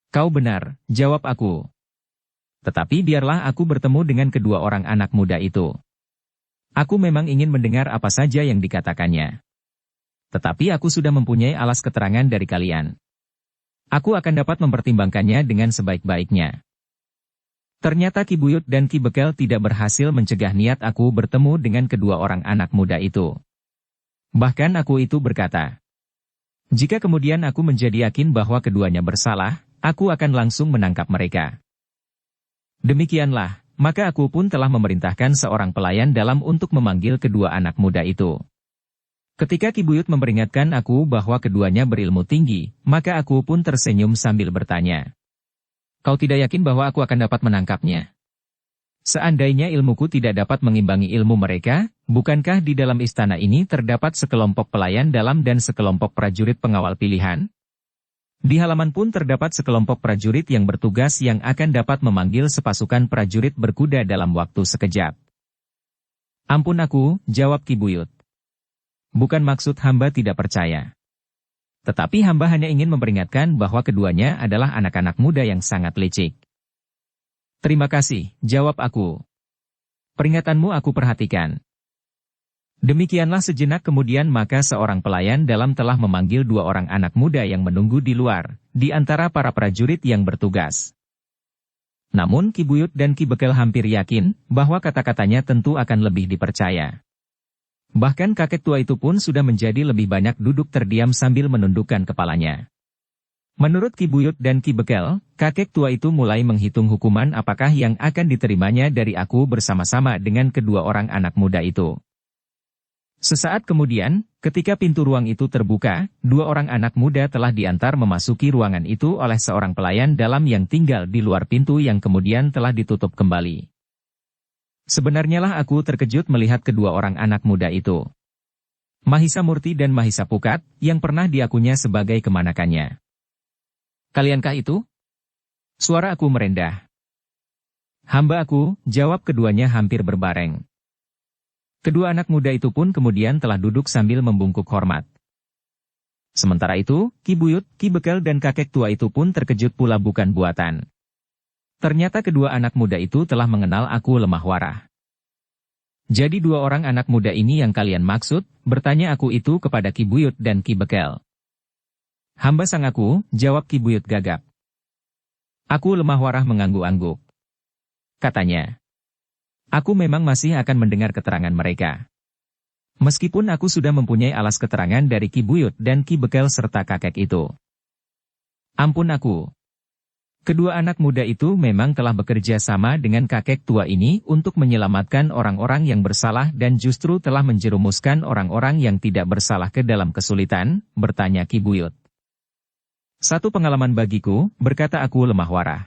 Kau benar, jawab aku. Tetapi biarlah aku bertemu dengan kedua orang anak muda itu. Aku memang ingin mendengar apa saja yang dikatakannya. Tetapi aku sudah mempunyai alas keterangan dari kalian. Aku akan dapat mempertimbangkannya dengan sebaik-baiknya. Ternyata Ki Buyut dan Ki Bekel tidak berhasil mencegah niat aku bertemu dengan kedua orang anak muda itu. Bahkan aku itu berkata, jika kemudian aku menjadi yakin bahwa keduanya bersalah, aku akan langsung menangkap mereka. Demikianlah, maka aku pun telah memerintahkan seorang pelayan dalam untuk memanggil kedua anak muda itu. Ketika Ki Buyut memperingatkan aku bahwa keduanya berilmu tinggi, maka aku pun tersenyum sambil bertanya. Kau tidak yakin bahwa aku akan dapat menangkapnya? Seandainya ilmuku tidak dapat mengimbangi ilmu mereka, bukankah di dalam istana ini terdapat sekelompok pelayan dalam dan sekelompok prajurit pengawal pilihan? Di halaman pun terdapat sekelompok prajurit yang bertugas yang akan dapat memanggil sepasukan prajurit berkuda dalam waktu sekejap. Ampun aku, jawab Ki Buyut. Bukan maksud hamba tidak percaya. Tetapi hamba hanya ingin memperingatkan bahwa keduanya adalah anak-anak muda yang sangat licik. Terima kasih, jawab aku. Peringatanmu aku perhatikan. Demikianlah sejenak kemudian maka seorang pelayan dalam telah memanggil dua orang anak muda yang menunggu di luar, di antara para prajurit yang bertugas. Namun Ki Buyut dan Ki Bekel hampir yakin bahwa kata-katanya tentu akan lebih dipercaya. Bahkan kakek tua itu pun sudah menjadi lebih banyak duduk terdiam sambil menundukkan kepalanya. Menurut Ki Buyut dan Ki Bekel, kakek tua itu mulai menghitung hukuman apakah yang akan diterimanya dari aku bersama-sama dengan kedua orang anak muda itu. Sesaat kemudian, ketika pintu ruang itu terbuka, dua orang anak muda telah diantar memasuki ruangan itu oleh seorang pelayan dalam yang tinggal di luar pintu yang kemudian telah ditutup kembali. Sebenarnya lah aku terkejut melihat kedua orang anak muda itu. Mahisa Murti dan Mahisa Pukat, yang pernah diakunya sebagai kemanakannya. Kaliankah itu? Suara aku merendah. Hamba aku, jawab keduanya hampir berbareng. Kedua anak muda itu pun kemudian telah duduk sambil membungkuk hormat. Sementara itu, Ki Buyut, Ki Bekel dan kakek tua itu pun terkejut pula bukan buatan. Ternyata kedua anak muda itu telah mengenal aku lemah warah. Jadi dua orang anak muda ini yang kalian maksud, bertanya aku itu kepada Ki Buyut dan Ki Bekel. Hamba sang aku, jawab Ki Buyut gagap. Aku lemah warah mengangguk-angguk. Katanya, aku memang masih akan mendengar keterangan mereka. Meskipun aku sudah mempunyai alas keterangan dari Ki Buyut dan Ki Bekel serta kakek itu. Ampun aku. Kedua anak muda itu memang telah bekerja sama dengan kakek tua ini untuk menyelamatkan orang-orang yang bersalah dan justru telah menjerumuskan orang-orang yang tidak bersalah ke dalam kesulitan, bertanya Ki Buyut. Satu pengalaman bagiku, berkata aku lemah warah.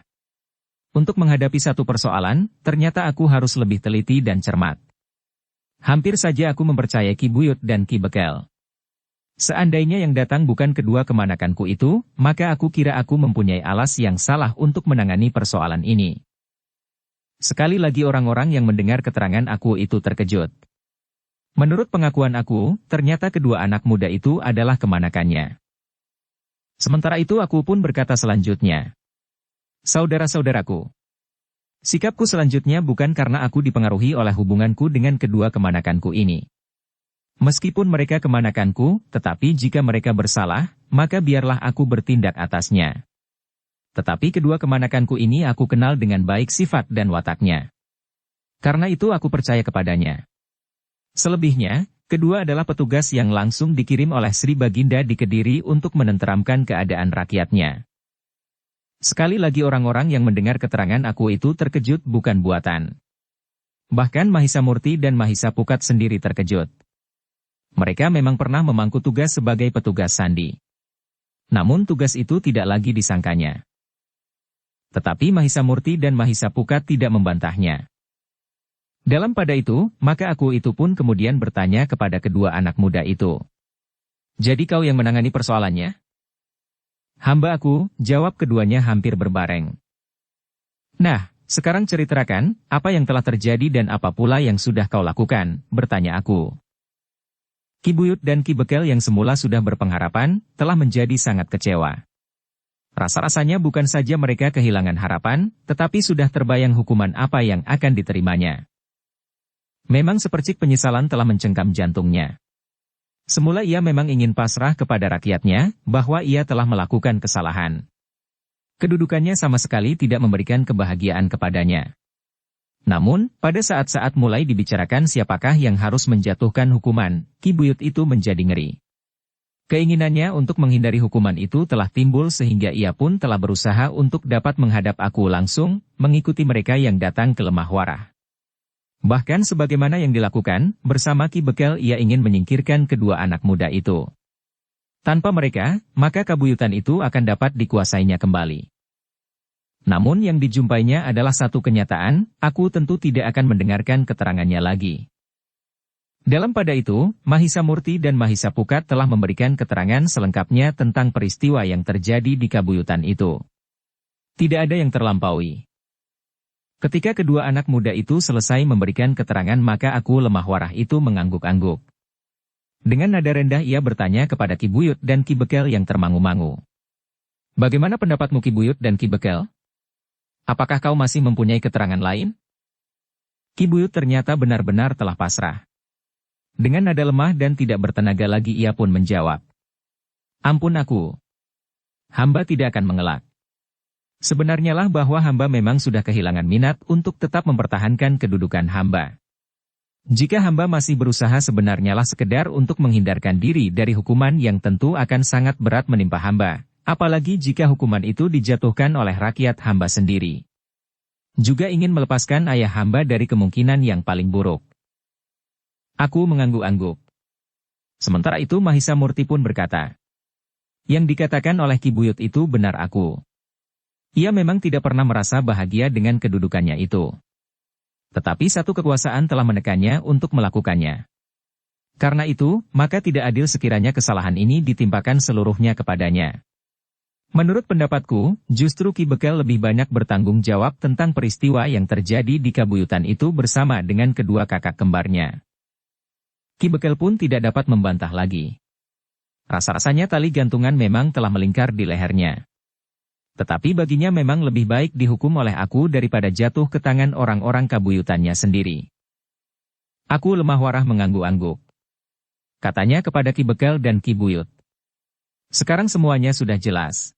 Untuk menghadapi satu persoalan, ternyata aku harus lebih teliti dan cermat. Hampir saja aku mempercayai Ki Buyut dan Ki Bekel. Seandainya yang datang bukan kedua kemanakanku itu, maka aku kira aku mempunyai alas yang salah untuk menangani persoalan ini. Sekali lagi orang-orang yang mendengar keterangan aku itu terkejut. Menurut pengakuan aku, ternyata kedua anak muda itu adalah kemanakannya. Sementara itu aku pun berkata selanjutnya. Saudara-saudaraku. Sikapku selanjutnya bukan karena aku dipengaruhi oleh hubunganku dengan kedua kemanakanku ini. Meskipun mereka kemanakanku, tetapi jika mereka bersalah, maka biarlah aku bertindak atasnya. Tetapi kedua kemanakanku ini aku kenal dengan baik sifat dan wataknya. Karena itu aku percaya kepadanya. Selebihnya, kedua adalah petugas yang langsung dikirim oleh Sri Baginda di Kediri untuk menenteramkan keadaan rakyatnya. Sekali lagi orang-orang yang mendengar keterangan aku itu terkejut bukan buatan. Bahkan Mahisa Murti dan Mahisa Pukat sendiri terkejut. Mereka memang pernah memangku tugas sebagai petugas sandi. Namun tugas itu tidak lagi disangkanya. Tetapi Mahisa Murti dan Mahisa Pukat tidak membantahnya. Dalam pada itu, maka aku itu pun kemudian bertanya kepada kedua anak muda itu. Jadi kau yang menangani persoalannya? Hamba aku, jawab keduanya hampir berbareng. Nah, Sekarang ceritakan, apa yang telah terjadi dan apa pula yang sudah kau lakukan, bertanya aku. Ki Buyut dan Ki Bekel yang semula sudah berpengharapan, telah menjadi sangat kecewa. Rasa-rasanya bukan saja mereka kehilangan harapan, tetapi sudah terbayang hukuman apa yang akan diterimanya. Memang sepercik penyesalan telah mencengkam jantungnya. Semula ia memang ingin pasrah kepada rakyatnya, bahwa ia telah melakukan kesalahan. Kedudukannya sama sekali tidak memberikan kebahagiaan kepadanya. Namun, pada saat-saat mulai dibicarakan siapakah yang harus menjatuhkan hukuman, Ki Buyut itu menjadi ngeri. Keinginannya untuk menghindari hukuman itu telah timbul sehingga ia pun telah berusaha untuk dapat menghadap aku langsung, mengikuti mereka yang datang ke Lemah Warah. Bahkan sebagaimana yang dilakukan, bersama Ki Bekel ia ingin menyingkirkan kedua anak muda itu. Tanpa mereka, maka kabuyutan itu akan dapat dikuasainya kembali. Namun yang dijumpainya adalah satu kenyataan, aku tentu tidak akan mendengarkan keterangannya lagi. Dalam pada itu, Mahisa Murti dan Mahisa Pukat telah memberikan keterangan selengkapnya tentang peristiwa yang terjadi di kabuyutan itu. Tidak ada yang terlampaui. Ketika kedua anak muda itu selesai memberikan keterangan maka aku Lemah Warah itu mengangguk-angguk. Dengan nada rendah ia bertanya kepada Ki Buyut dan Ki Bekel yang termangu-mangu. Bagaimana pendapatmu Ki Buyut dan Ki Bekel? Apakah kau masih mempunyai keterangan lain? Ki Buyut ternyata benar-benar telah pasrah. Dengan nada lemah dan tidak bertenaga lagi ia pun menjawab. Ampun aku. Hamba tidak akan mengelak. Sebenarnya lah bahwa hamba memang sudah kehilangan minat untuk tetap mempertahankan kedudukan hamba. Jika hamba masih berusaha sebenarnya lah sekedar untuk menghindarkan diri dari hukuman yang tentu akan sangat berat menimpa hamba, apalagi jika hukuman itu dijatuhkan oleh rakyat hamba sendiri. Juga ingin melepaskan ayah hamba dari kemungkinan yang paling buruk. Aku mengangguk-angguk. Sementara itu Mahisa Murti pun berkata, yang dikatakan oleh Ki Buyut itu benar aku. Ia memang tidak pernah merasa bahagia dengan kedudukannya itu. Tetapi satu kekuasaan telah menekannya untuk melakukannya. Karena itu, maka tidak adil sekiranya kesalahan ini ditimpakan seluruhnya kepadanya. Menurut pendapatku, justru Ki Bekel lebih banyak bertanggung jawab tentang peristiwa yang terjadi di kabuyutan itu bersama dengan kedua kakak kembarnya. Ki Bekel pun tidak dapat membantah lagi. Rasa-rasanya tali gantungan memang telah melingkar di lehernya. Tetapi baginya memang lebih baik dihukum oleh aku daripada jatuh ke tangan orang-orang kabuyutannya sendiri. Aku Lemah Warah mengangguk-angguk. Katanya kepada Ki Bekel dan Ki Buyut. Sekarang semuanya sudah jelas.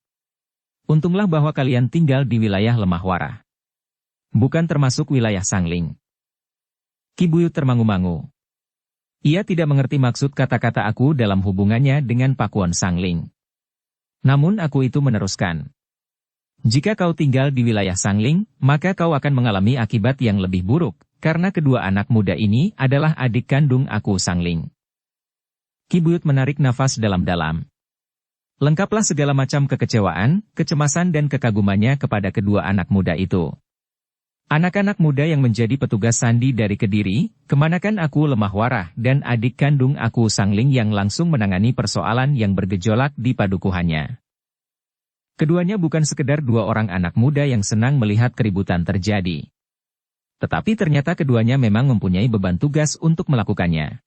Untunglah bahwa kalian tinggal di wilayah Lemah Warah. Bukan termasuk wilayah Sangling. Ki Buyut termangu-mangu. Ia tidak mengerti maksud kata-kata aku dalam hubungannya dengan Pakuan Sangling. Namun aku itu meneruskan. Jika kau tinggal di wilayah Sangling, maka kau akan mengalami akibat yang lebih buruk, karena kedua anak muda ini adalah adik kandung aku Sangling. Ki Buyut menarik nafas dalam-dalam. Lengkaplah segala macam kekecewaan, kecemasan dan kekagumannya kepada kedua anak muda itu. Anak-anak muda yang menjadi petugas sandi dari Kediri, kemanakan aku Lemah Warah dan adik kandung aku Sangling yang langsung menangani persoalan yang bergejolak di padukuhannya. Keduanya bukan sekedar dua orang anak muda yang senang melihat keributan terjadi. Tetapi ternyata keduanya memang mempunyai beban tugas untuk melakukannya.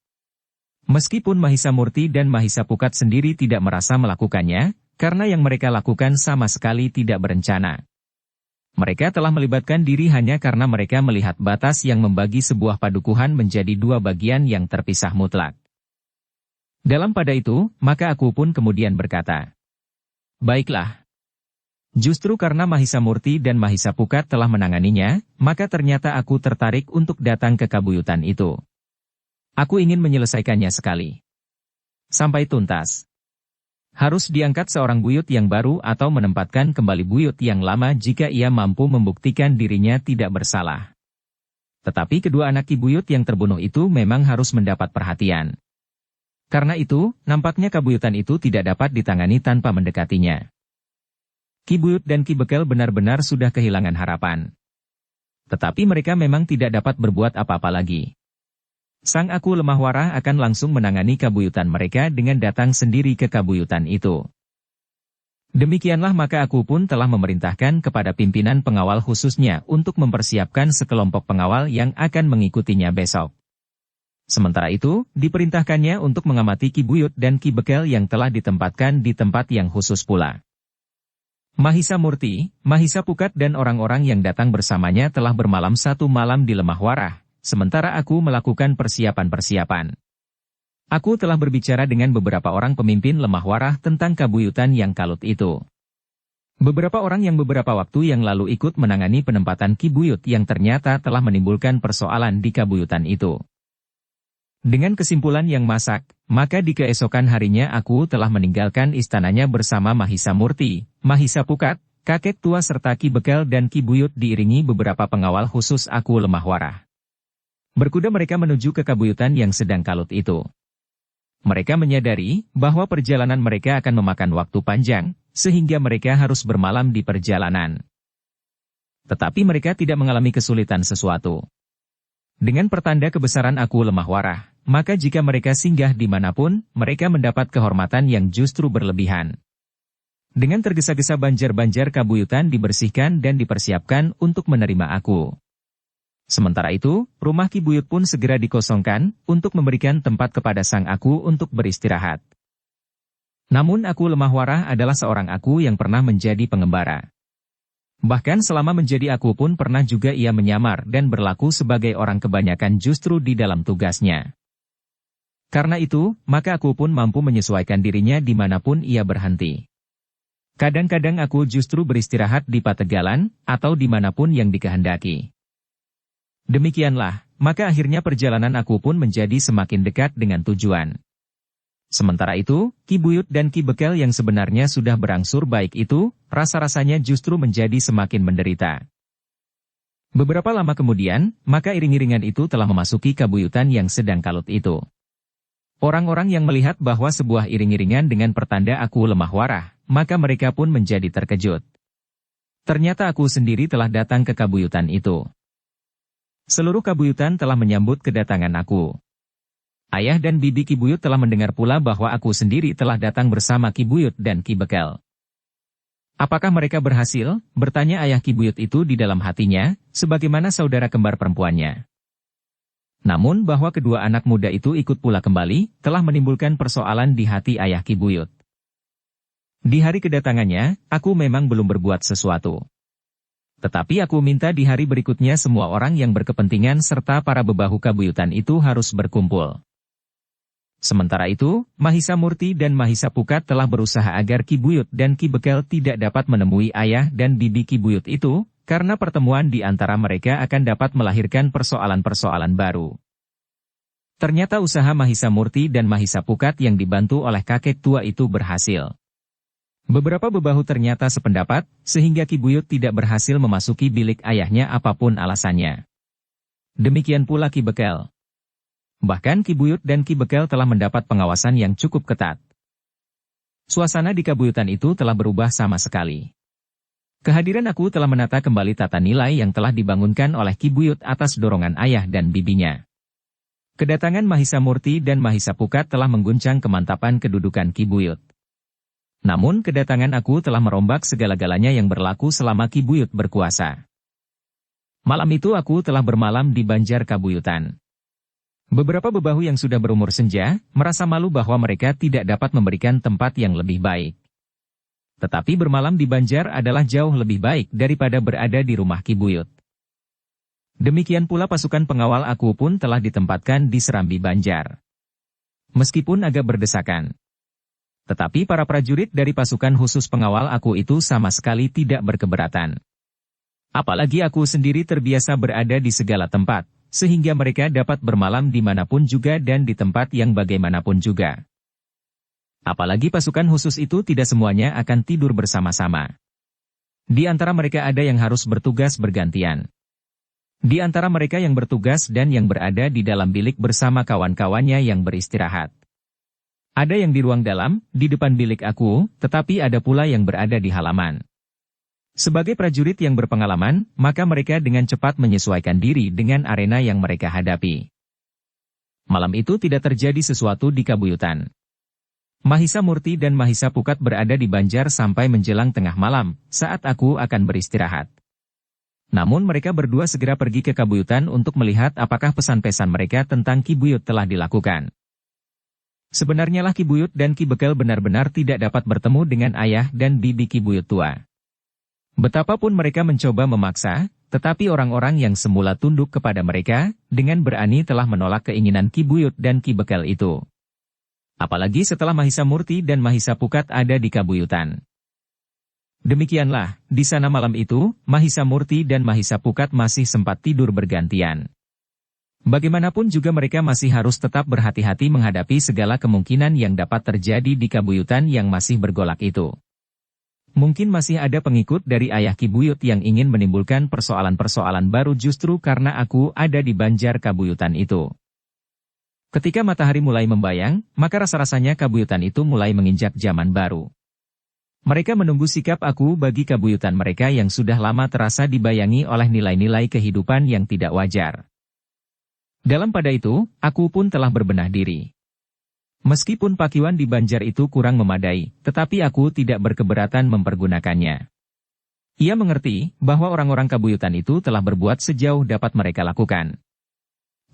Meskipun Mahisa Murti dan Mahisa Pukat sendiri tidak merasa melakukannya, karena yang mereka lakukan sama sekali tidak berencana. Mereka telah melibatkan diri hanya karena mereka melihat batas yang membagi sebuah padukuhan menjadi dua bagian yang terpisah mutlak. Dalam pada itu, maka aku pun kemudian berkata, baiklah. Justru karena Mahisa Murti dan Mahisa Pukat telah menanganinya, maka ternyata aku tertarik untuk datang ke kabuyutan itu. Aku ingin menyelesaikannya sekali. Sampai tuntas. Harus diangkat seorang buyut yang baru atau menempatkan kembali buyut yang lama jika ia mampu membuktikan dirinya tidak bersalah. Tetapi kedua anak Ki Buyut yang terbunuh itu memang harus mendapat perhatian. Karena itu, nampaknya kabuyutan itu tidak dapat ditangani tanpa mendekatinya. Ki Buyut dan Ki Bekel benar-benar sudah kehilangan harapan. Tetapi mereka memang tidak dapat berbuat apa-apa lagi. Sang aku Lemah Warah akan langsung menangani kabuyutan mereka dengan datang sendiri ke kabuyutan itu. Demikianlah maka aku pun telah memerintahkan kepada pimpinan pengawal khususnya untuk mempersiapkan sekelompok pengawal yang akan mengikutinya besok. Sementara itu, diperintahkannya untuk mengamati Ki Buyut dan Ki Bekel yang telah ditempatkan di tempat yang khusus pula. Mahisa Murti, Mahisa Pukat dan orang-orang yang datang bersamanya telah bermalam satu malam di Lemah Warah, sementara aku melakukan persiapan-persiapan. Aku telah berbicara dengan beberapa orang pemimpin Lemah Warah tentang kabuyutan yang kalut itu. Beberapa orang yang beberapa waktu yang lalu ikut menangani penempatan Ki Buyut yang ternyata telah menimbulkan persoalan di kabuyutan itu. Dengan kesimpulan yang masak, maka di keesokan harinya aku telah meninggalkan istananya bersama Mahisa Murti, Mahisa Pukat, kakek tua serta Ki Bekel dan Ki Buyut diiringi beberapa pengawal khusus aku Lemah Warah. Berkuda mereka menuju ke kabuyutan yang sedang kalut itu. Mereka menyadari bahwa perjalanan mereka akan memakan waktu panjang, sehingga mereka harus bermalam di perjalanan. Tetapi mereka tidak mengalami kesulitan sesuatu. Dengan pertanda kebesaran aku Lemah Warah, maka jika mereka singgah dimanapun, mereka mendapat kehormatan yang justru berlebihan. Dengan tergesa-gesa banjar-banjar kabuyutan dibersihkan dan dipersiapkan untuk menerima aku. Sementara itu, rumah Ki Buyut pun segera dikosongkan, untuk memberikan tempat kepada sang aku untuk beristirahat. Namun aku Lemah Warah adalah seorang aku yang pernah menjadi pengembara. Bahkan selama menjadi aku pun pernah juga ia menyamar dan berlaku sebagai orang kebanyakan justru di dalam tugasnya. Karena itu, maka aku pun mampu menyesuaikan dirinya dimanapun ia berhenti. Kadang-kadang aku justru beristirahat di Pategalan, atau dimanapun yang dikehendaki. Demikianlah, maka akhirnya perjalanan aku pun menjadi semakin dekat dengan tujuan. Sementara itu, Ki Buyut dan Ki Bekel yang sebenarnya sudah berangsur baik itu, rasa-rasanya justru menjadi semakin menderita. Beberapa lama kemudian, maka iring-iringan itu telah memasuki kabuyutan yang sedang kalut itu. Orang-orang yang melihat bahwa sebuah iring-iringan dengan pertanda aku Lemah Warah, maka mereka pun menjadi terkejut. Ternyata aku sendiri telah datang ke kabuyutan itu. Seluruh kabuyutan telah menyambut kedatangan aku. Ayah dan bibi Ki Buyut telah mendengar pula bahwa aku sendiri telah datang bersama Ki Buyut dan Ki Bekel. Apakah mereka berhasil? Bertanya ayah Ki Buyut itu di dalam hatinya, sebagaimana saudara kembar perempuannya. Namun bahwa kedua anak muda itu ikut pula kembali, telah menimbulkan persoalan di hati ayah Ki Buyut. Di hari kedatangannya, aku memang belum berbuat sesuatu. Tetapi aku minta di hari berikutnya semua orang yang berkepentingan serta para bebahu kabuyutan itu harus berkumpul. Sementara itu, Mahisa Murti dan Mahisa Pukat telah berusaha agar Ki Buyut dan Ki Bekel tidak dapat menemui ayah dan bibi Ki Buyut itu, karena pertemuan di antara mereka akan dapat melahirkan persoalan-persoalan baru. Ternyata usaha Mahisa Murti dan Mahisa Pukat yang dibantu oleh kakek tua itu berhasil. Beberapa bebahu ternyata sependapat, sehingga Ki Buyut tidak berhasil memasuki bilik ayahnya apapun alasannya. Demikian pula Ki Bekel. Bahkan Ki Buyut dan Ki Bekel telah mendapat pengawasan yang cukup ketat. Suasana di kabuyutan itu telah berubah sama sekali. Kehadiran aku telah menata kembali tata nilai yang telah dibangunkan oleh Ki Buyut atas dorongan ayah dan bibinya. Kedatangan Mahisa Murti dan Mahisa Pukat telah mengguncang kemantapan kedudukan Ki Buyut. Namun kedatangan aku telah merombak segala-galanya yang berlaku selama Ki Buyut berkuasa. Malam itu aku telah bermalam di Banjar Kabuyutan. Beberapa bebahu yang sudah berumur senja, merasa malu bahwa mereka tidak dapat memberikan tempat yang lebih baik. Tetapi bermalam di Banjar adalah jauh lebih baik daripada berada di rumah Ki Buyut. Demikian pula pasukan pengawal aku pun telah ditempatkan di Serambi Banjar. Meskipun agak berdesakan. Tetapi para prajurit dari pasukan khusus pengawal aku itu sama sekali tidak berkeberatan. Apalagi aku sendiri terbiasa berada di segala tempat, sehingga mereka dapat bermalam dimanapun juga dan di tempat yang bagaimanapun juga. Apalagi pasukan khusus itu tidak semuanya akan tidur bersama-sama. Di antara mereka ada yang harus bertugas bergantian. Di antara mereka yang bertugas dan yang berada di dalam bilik bersama kawan-kawannya yang beristirahat. Ada yang di ruang dalam, di depan bilik aku, tetapi ada pula yang berada di halaman. Sebagai prajurit yang berpengalaman, maka mereka dengan cepat menyesuaikan diri dengan arena yang mereka hadapi. Malam itu tidak terjadi sesuatu di kabuyutan. Mahisa Murti dan Mahisa Pukat berada di Banjar sampai menjelang tengah malam, saat aku akan beristirahat. Namun mereka berdua segera pergi ke Kabuyutan untuk melihat apakah pesan-pesan mereka tentang Ki Buyut telah dilakukan. Sebenarnya lah Ki Buyut dan Ki Bekel benar-benar tidak dapat bertemu dengan ayah dan bibi Ki Buyut tua. Betapapun mereka mencoba memaksa, tetapi orang-orang yang semula tunduk kepada mereka, dengan berani telah menolak keinginan Ki Buyut dan Ki Bekel itu. Apalagi setelah Mahisa Murti dan Mahisa Pukat ada di Kabuyutan. Demikianlah, di sana malam itu, Mahisa Murti dan Mahisa Pukat masih sempat tidur bergantian. Bagaimanapun juga mereka masih harus tetap berhati-hati menghadapi segala kemungkinan yang dapat terjadi di Kabuyutan yang masih bergolak itu. Mungkin masih ada pengikut dari ayah Ki Buyut yang ingin menimbulkan persoalan-persoalan baru justru karena aku ada di Banjar Kabuyutan itu. Ketika matahari mulai membayang, maka rasa-rasanya Kabuyutan itu mulai menginjak zaman baru. Mereka menunggu sikap aku bagi Kabuyutan mereka yang sudah lama terasa dibayangi oleh nilai-nilai kehidupan yang tidak wajar. Dalam pada itu, aku pun telah berbenah diri. Meskipun pakiwan di Banjar itu kurang memadai, tetapi aku tidak berkeberatan mempergunakannya. Ia mengerti bahwa orang-orang Kabuyutan itu telah berbuat sejauh dapat mereka lakukan.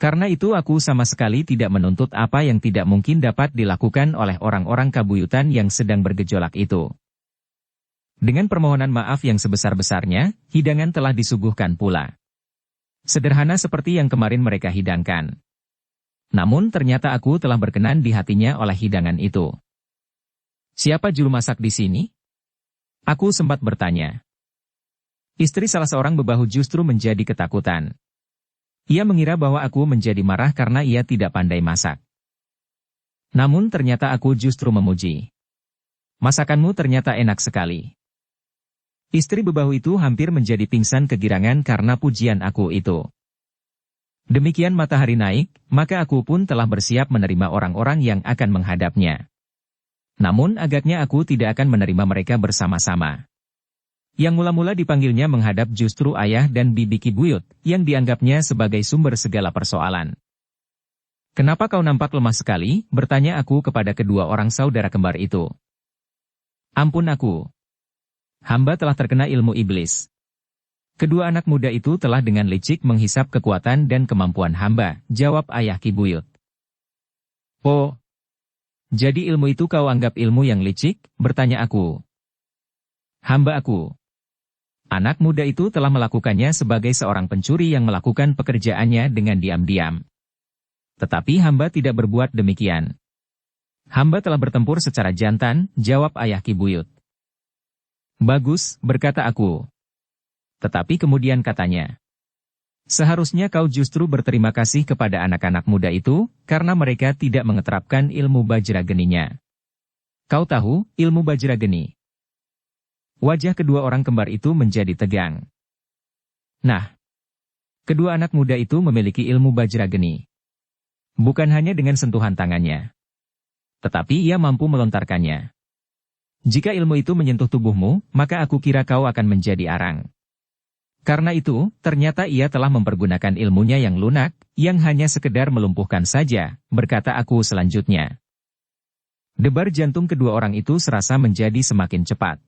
Karena itu aku sama sekali tidak menuntut apa yang tidak mungkin dapat dilakukan oleh orang-orang Kabuyutan yang sedang bergejolak itu. Dengan permohonan maaf yang sebesar-besarnya, hidangan telah disuguhkan pula. Sederhana seperti yang kemarin mereka hidangkan. Namun ternyata aku telah berkenan di hatinya oleh hidangan itu. Siapa juru masak di sini? Aku sempat bertanya. Istri salah seorang bebahu justru menjadi ketakutan. Ia mengira bahwa aku menjadi marah karena ia tidak pandai masak. Namun ternyata aku justru memuji. Masakanmu ternyata enak sekali. Istri bebahu itu hampir menjadi pingsan kegirangan karena pujian aku itu. Demikian matahari naik, maka aku pun telah bersiap menerima orang-orang yang akan menghadapnya. Namun agaknya aku tidak akan menerima mereka bersama-sama. Yang mula-mula dipanggilnya menghadap justru ayah dan bibi Ki Buyut, yang dianggapnya sebagai sumber segala persoalan. Kenapa kau nampak lemah sekali? Bertanya aku kepada kedua orang saudara kembar itu. Ampun aku. Hamba telah terkena ilmu iblis. Kedua anak muda itu telah dengan licik menghisap kekuatan dan kemampuan hamba, jawab ayah Ki Buyut. Oh, jadi ilmu itu kau anggap ilmu yang licik? Bertanya aku. Hamba aku. Anak muda itu telah melakukannya sebagai seorang pencuri yang melakukan pekerjaannya dengan diam-diam. Tetapi hamba tidak berbuat demikian. Hamba telah bertempur secara jantan, jawab ayah Ki Buyut. Bagus, berkata aku. Tetapi kemudian katanya. Seharusnya kau justru berterima kasih kepada anak-anak muda itu, karena mereka tidak mengeterapkan ilmu Bajrageninya. Kau tahu, ilmu Bajrageni. Wajah kedua orang kembar itu menjadi tegang. Nah, kedua anak muda itu memiliki ilmu Bajrageni. Bukan hanya dengan sentuhan tangannya. Tetapi ia mampu melontarkannya. Jika ilmu itu menyentuh tubuhmu, maka aku kira kau akan menjadi arang. Karena itu, ternyata ia telah mempergunakan ilmunya yang lunak, yang hanya sekedar melumpuhkan saja, berkata aku selanjutnya. Debar jantung kedua orang itu serasa menjadi semakin cepat.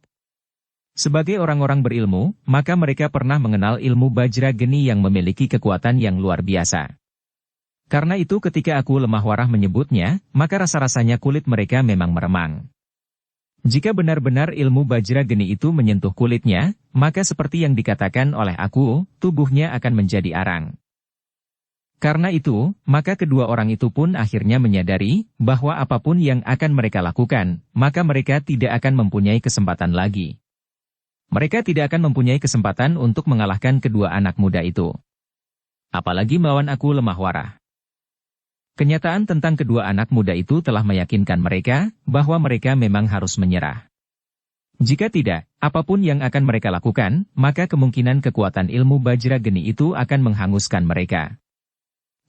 Sebagai orang-orang berilmu, maka mereka pernah mengenal ilmu Bajrageni yang memiliki kekuatan yang luar biasa. Karena itu ketika aku lemah warah menyebutnya, maka rasa-rasanya kulit mereka memang meremang. Jika benar-benar ilmu Bajrageni itu menyentuh kulitnya, maka seperti yang dikatakan oleh aku, tubuhnya akan menjadi arang. Karena itu, maka kedua orang itu pun akhirnya menyadari, bahwa apapun yang akan mereka lakukan, maka mereka tidak akan mempunyai kesempatan lagi. Mereka tidak akan mempunyai kesempatan untuk mengalahkan kedua anak muda itu. Apalagi melawan aku lemah warah. Kenyataan tentang kedua anak muda itu telah meyakinkan mereka, bahwa mereka memang harus menyerah. Jika tidak, apapun yang akan mereka lakukan, maka kemungkinan kekuatan ilmu Bajrageni itu akan menghanguskan mereka.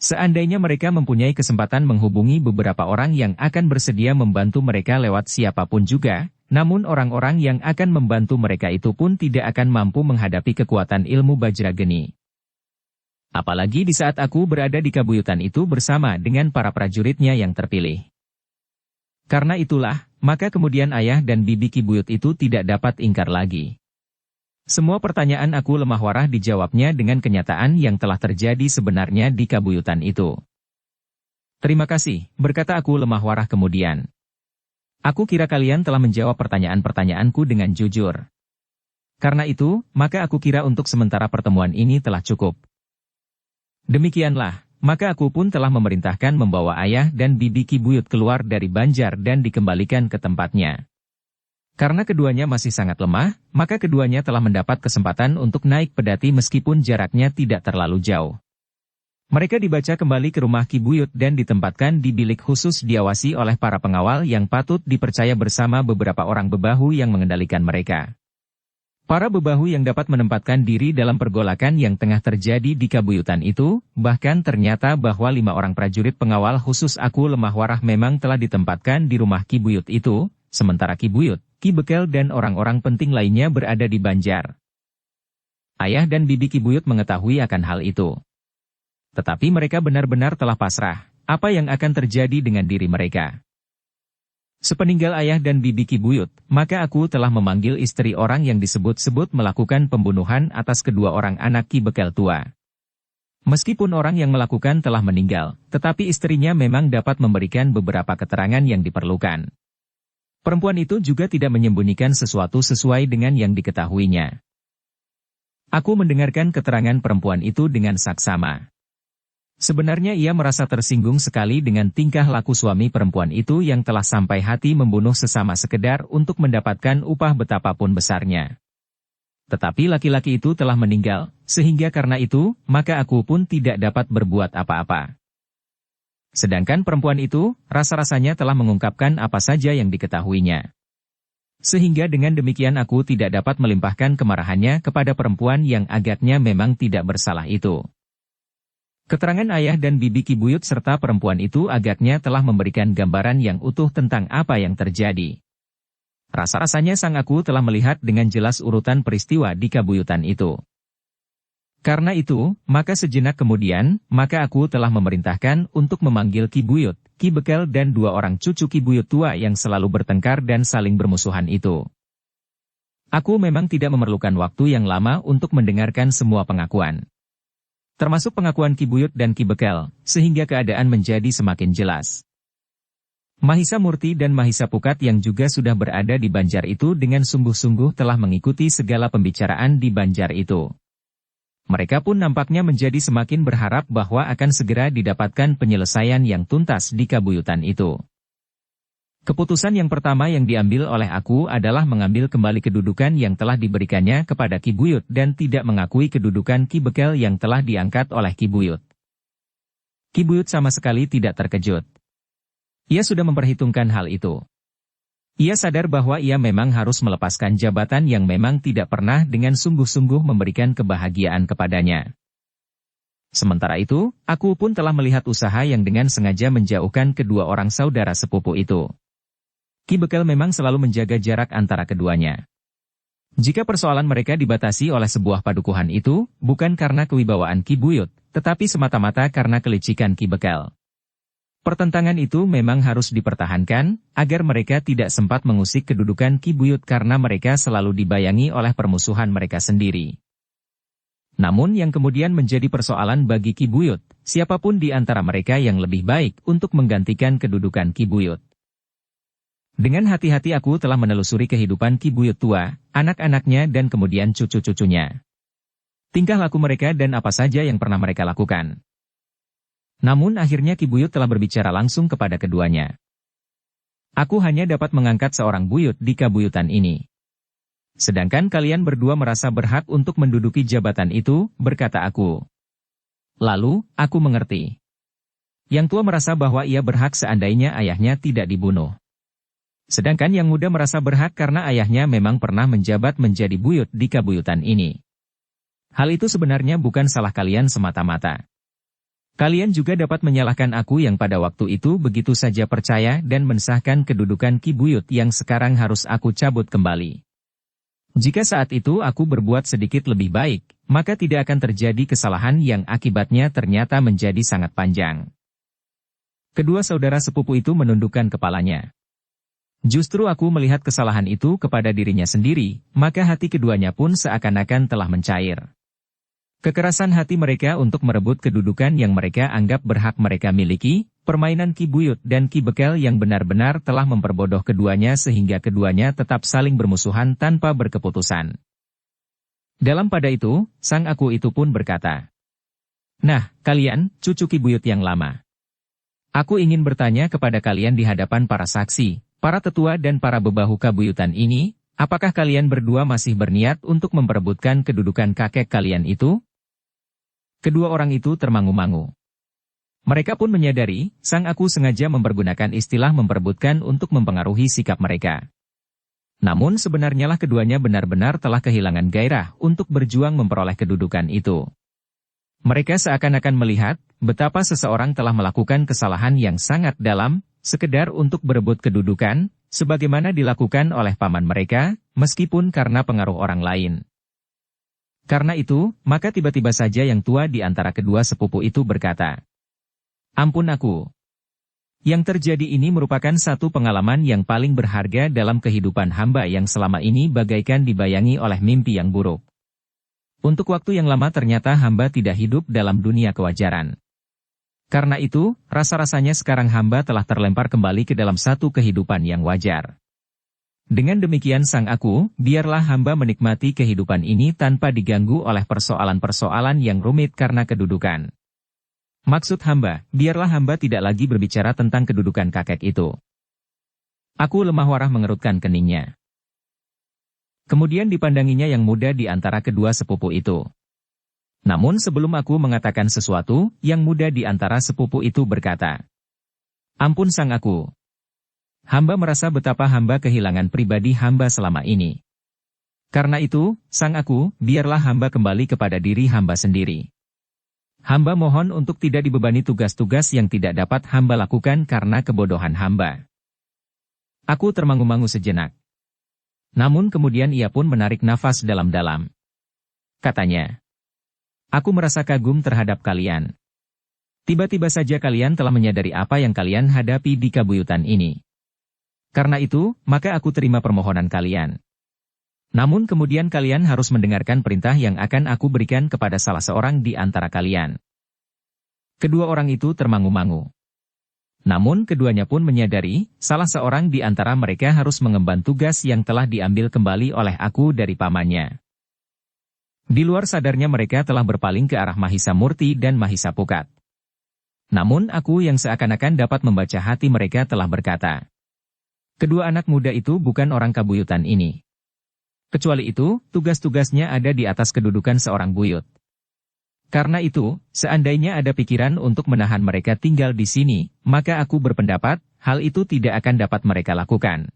Seandainya mereka mempunyai kesempatan menghubungi beberapa orang yang akan bersedia membantu mereka lewat siapapun juga, namun orang-orang yang akan membantu mereka itu pun tidak akan mampu menghadapi kekuatan ilmu Bajrageni. Apalagi di saat aku berada di Kabuyutan itu bersama dengan para prajuritnya yang terpilih. Karena itulah, maka kemudian ayah dan bibi Ki Buyut itu tidak dapat ingkar lagi. Semua pertanyaan aku lemah warah dijawabnya dengan kenyataan yang telah terjadi sebenarnya di kabuyutan itu. Terima kasih, berkata aku lemah warah kemudian. Aku kira kalian telah menjawab pertanyaan-pertanyaanku dengan jujur. Karena itu, maka aku kira untuk sementara pertemuan ini telah cukup. Demikianlah, maka aku pun telah memerintahkan membawa ayah dan bibi Ki Buyut keluar dari Banjar dan dikembalikan ke tempatnya. Karena keduanya masih sangat lemah, maka keduanya telah mendapat kesempatan untuk naik pedati meskipun jaraknya tidak terlalu jauh. Mereka dibaca kembali ke rumah Ki Buyut dan ditempatkan di bilik khusus diawasi oleh para pengawal yang patut dipercaya bersama beberapa orang bebahu yang mengendalikan mereka. Para bebahu yang dapat menempatkan diri dalam pergolakan yang tengah terjadi di kabuyutan itu, bahkan ternyata bahwa 5 orang prajurit pengawal khusus aku lemah warah memang telah ditempatkan di rumah Ki Buyut itu, sementara Ki Buyut, Ki Bekel dan orang-orang penting lainnya berada di Banjar. Ayah dan bibi Ki Buyut mengetahui akan hal itu. Tetapi mereka benar-benar telah pasrah, apa yang akan terjadi dengan diri mereka. Sepeninggal ayah dan bibi Ki Buyut, maka aku telah memanggil istri orang yang disebut-sebut melakukan pembunuhan atas kedua orang anak Ki Bekel tua. Meskipun orang yang melakukan telah meninggal, tetapi istrinya memang dapat memberikan beberapa keterangan yang diperlukan. Perempuan itu juga tidak menyembunyikan sesuatu sesuai dengan yang diketahuinya. Aku mendengarkan keterangan perempuan itu dengan saksama. Sebenarnya ia merasa tersinggung sekali dengan tingkah laku suami perempuan itu yang telah sampai hati membunuh sesama sekedar untuk mendapatkan upah betapapun besarnya. Tetapi laki-laki itu telah meninggal, sehingga karena itu, maka aku pun tidak dapat berbuat apa-apa. Sedangkan perempuan itu, rasa-rasanya telah mengungkapkan apa saja yang diketahuinya. Sehingga dengan demikian aku tidak dapat melimpahkan kemarahannya kepada perempuan yang agaknya memang tidak bersalah itu. Keterangan ayah dan bibi Ki Buyut serta perempuan itu agaknya telah memberikan gambaran yang utuh tentang apa yang terjadi. Rasa-rasanya sang aku telah melihat dengan jelas urutan peristiwa di kabuyutan itu. Karena itu, maka sejenak kemudian, maka aku telah memerintahkan untuk memanggil Ki Buyut, Ki Bekel dan 2 orang cucu Ki Buyut tua yang selalu bertengkar dan saling bermusuhan itu. Aku memang tidak memerlukan waktu yang lama untuk mendengarkan semua pengakuan. Termasuk pengakuan Ki Buyut dan Ki Bekel, sehingga keadaan menjadi semakin jelas. Mahisa Murti dan Mahisa Pukat yang juga sudah berada di Banjar itu dengan sungguh-sungguh telah mengikuti segala pembicaraan di Banjar itu. Mereka pun nampaknya menjadi semakin berharap bahwa akan segera didapatkan penyelesaian yang tuntas di kabuyutan itu. Keputusan yang pertama yang diambil oleh aku adalah mengambil kembali kedudukan yang telah diberikannya kepada Ki Buyut dan tidak mengakui kedudukan Ki Bekel yang telah diangkat oleh Ki Buyut. Ki Buyut sama sekali tidak terkejut. Ia sudah memperhitungkan hal itu. Ia sadar bahwa ia memang harus melepaskan jabatan yang memang tidak pernah dengan sungguh-sungguh memberikan kebahagiaan kepadanya. Sementara itu, aku pun telah melihat usaha yang dengan sengaja menjauhkan kedua orang saudara sepupu itu. Ki Bekel memang selalu menjaga jarak antara keduanya. Jika persoalan mereka dibatasi oleh sebuah padukuhan itu, bukan karena kewibawaan Ki Buyut, tetapi semata-mata karena kelicikan Ki Bekel. Pertentangan itu memang harus dipertahankan, agar mereka tidak sempat mengusik kedudukan Ki Buyut karena mereka selalu dibayangi oleh permusuhan mereka sendiri. Namun yang kemudian menjadi persoalan bagi Ki Buyut, siapapun di antara mereka yang lebih baik untuk menggantikan kedudukan Ki Buyut. Dengan hati-hati aku telah menelusuri kehidupan Ki Buyut tua, anak-anaknya dan kemudian cucu-cucunya. Tingkah laku mereka dan apa saja yang pernah mereka lakukan. Namun akhirnya Ki Buyut telah berbicara langsung kepada keduanya. Aku hanya dapat mengangkat seorang buyut di kabuyutan ini. Sedangkan kalian berdua merasa berhak untuk menduduki jabatan itu, berkata aku. Lalu, aku mengerti. Yang tua merasa bahwa ia berhak seandainya ayahnya tidak dibunuh. Sedangkan yang muda merasa berhak karena ayahnya memang pernah menjabat menjadi buyut di kabuyutan ini. Hal itu sebenarnya bukan salah kalian semata-mata. Kalian juga dapat menyalahkan aku yang pada waktu itu begitu saja percaya dan mensahkan kedudukan Ki Buyut yang sekarang harus aku cabut kembali. Jika saat itu aku berbuat sedikit lebih baik, maka tidak akan terjadi kesalahan yang akibatnya ternyata menjadi sangat panjang. Kedua saudara sepupu itu menundukkan kepalanya. Justru aku melihat kesalahan itu kepada dirinya sendiri, maka hati keduanya pun seakan-akan telah mencair. Kekerasan hati mereka untuk merebut kedudukan yang mereka anggap berhak mereka miliki, permainan Ki Buyut dan Ki Bekel yang benar-benar telah memperbodoh keduanya sehingga keduanya tetap saling bermusuhan tanpa berkeputusan. Dalam pada itu, sang aku itu pun berkata, "Nah, kalian, cucu Ki Buyut yang lama. Aku ingin bertanya kepada kalian di hadapan para saksi, para tetua dan para bebahu kabuyutan ini, apakah kalian berdua masih berniat untuk memperebutkan kedudukan kakek kalian itu?" Kedua orang itu termangu-mangu. Mereka pun menyadari, sang aku sengaja mempergunakan istilah memperebutkan untuk mempengaruhi sikap mereka. Namun sebenarnya lah keduanya benar-benar telah kehilangan gairah untuk berjuang memperoleh kedudukan itu. Mereka seakan-akan melihat, betapa seseorang telah melakukan kesalahan yang sangat dalam, sekedar untuk berebut kedudukan, sebagaimana dilakukan oleh paman mereka, meskipun karena pengaruh orang lain. Karena itu, maka tiba-tiba saja yang tua di antara kedua sepupu itu berkata, "Ampun aku. Yang terjadi ini merupakan satu pengalaman yang paling berharga dalam kehidupan hamba yang selama ini bagaikan dibayangi oleh mimpi yang buruk. Untuk waktu yang lama ternyata hamba tidak hidup dalam dunia kewajaran. Karena itu, rasa-rasanya sekarang hamba telah terlempar kembali ke dalam satu kehidupan yang wajar. Dengan demikian sang aku, biarlah hamba menikmati kehidupan ini tanpa diganggu oleh persoalan-persoalan yang rumit karena kedudukan. Maksud hamba, biarlah hamba tidak lagi berbicara tentang kedudukan kakek itu." Aku lemah warah mengerutkan keningnya. Kemudian dipandanginya yang muda di antara kedua sepupu itu. Namun sebelum aku mengatakan sesuatu, yang muda di antara sepupu itu berkata, "Ampun sang aku. Hamba merasa betapa hamba kehilangan pribadi hamba selama ini. Karena itu, sang aku, biarlah hamba kembali kepada diri hamba sendiri. Hamba mohon untuk tidak dibebani tugas-tugas yang tidak dapat hamba lakukan karena kebodohan hamba." Aku termangu-mangu sejenak. Namun kemudian ia pun menarik nafas dalam-dalam. Katanya, "Aku merasa kagum terhadap kalian. Tiba-tiba saja kalian telah menyadari apa yang kalian hadapi di kabuyutan ini. Karena itu, maka aku terima permohonan kalian. Namun kemudian kalian harus mendengarkan perintah yang akan aku berikan kepada salah seorang di antara kalian." Kedua orang itu termangu-mangu. Namun keduanya pun menyadari, salah seorang di antara mereka harus mengemban tugas yang telah diambil kembali oleh aku dari pamannya. Di luar sadarnya mereka telah berpaling ke arah Mahisa Murti dan Mahisa Pukat. Namun aku yang seakan-akan dapat membaca hati mereka telah berkata, "Kedua anak muda itu bukan orang kabuyutan ini. Kecuali itu, tugas-tugasnya ada di atas kedudukan seorang buyut. Karena itu, seandainya ada pikiran untuk menahan mereka tinggal di sini, maka aku berpendapat, hal itu tidak akan dapat mereka lakukan."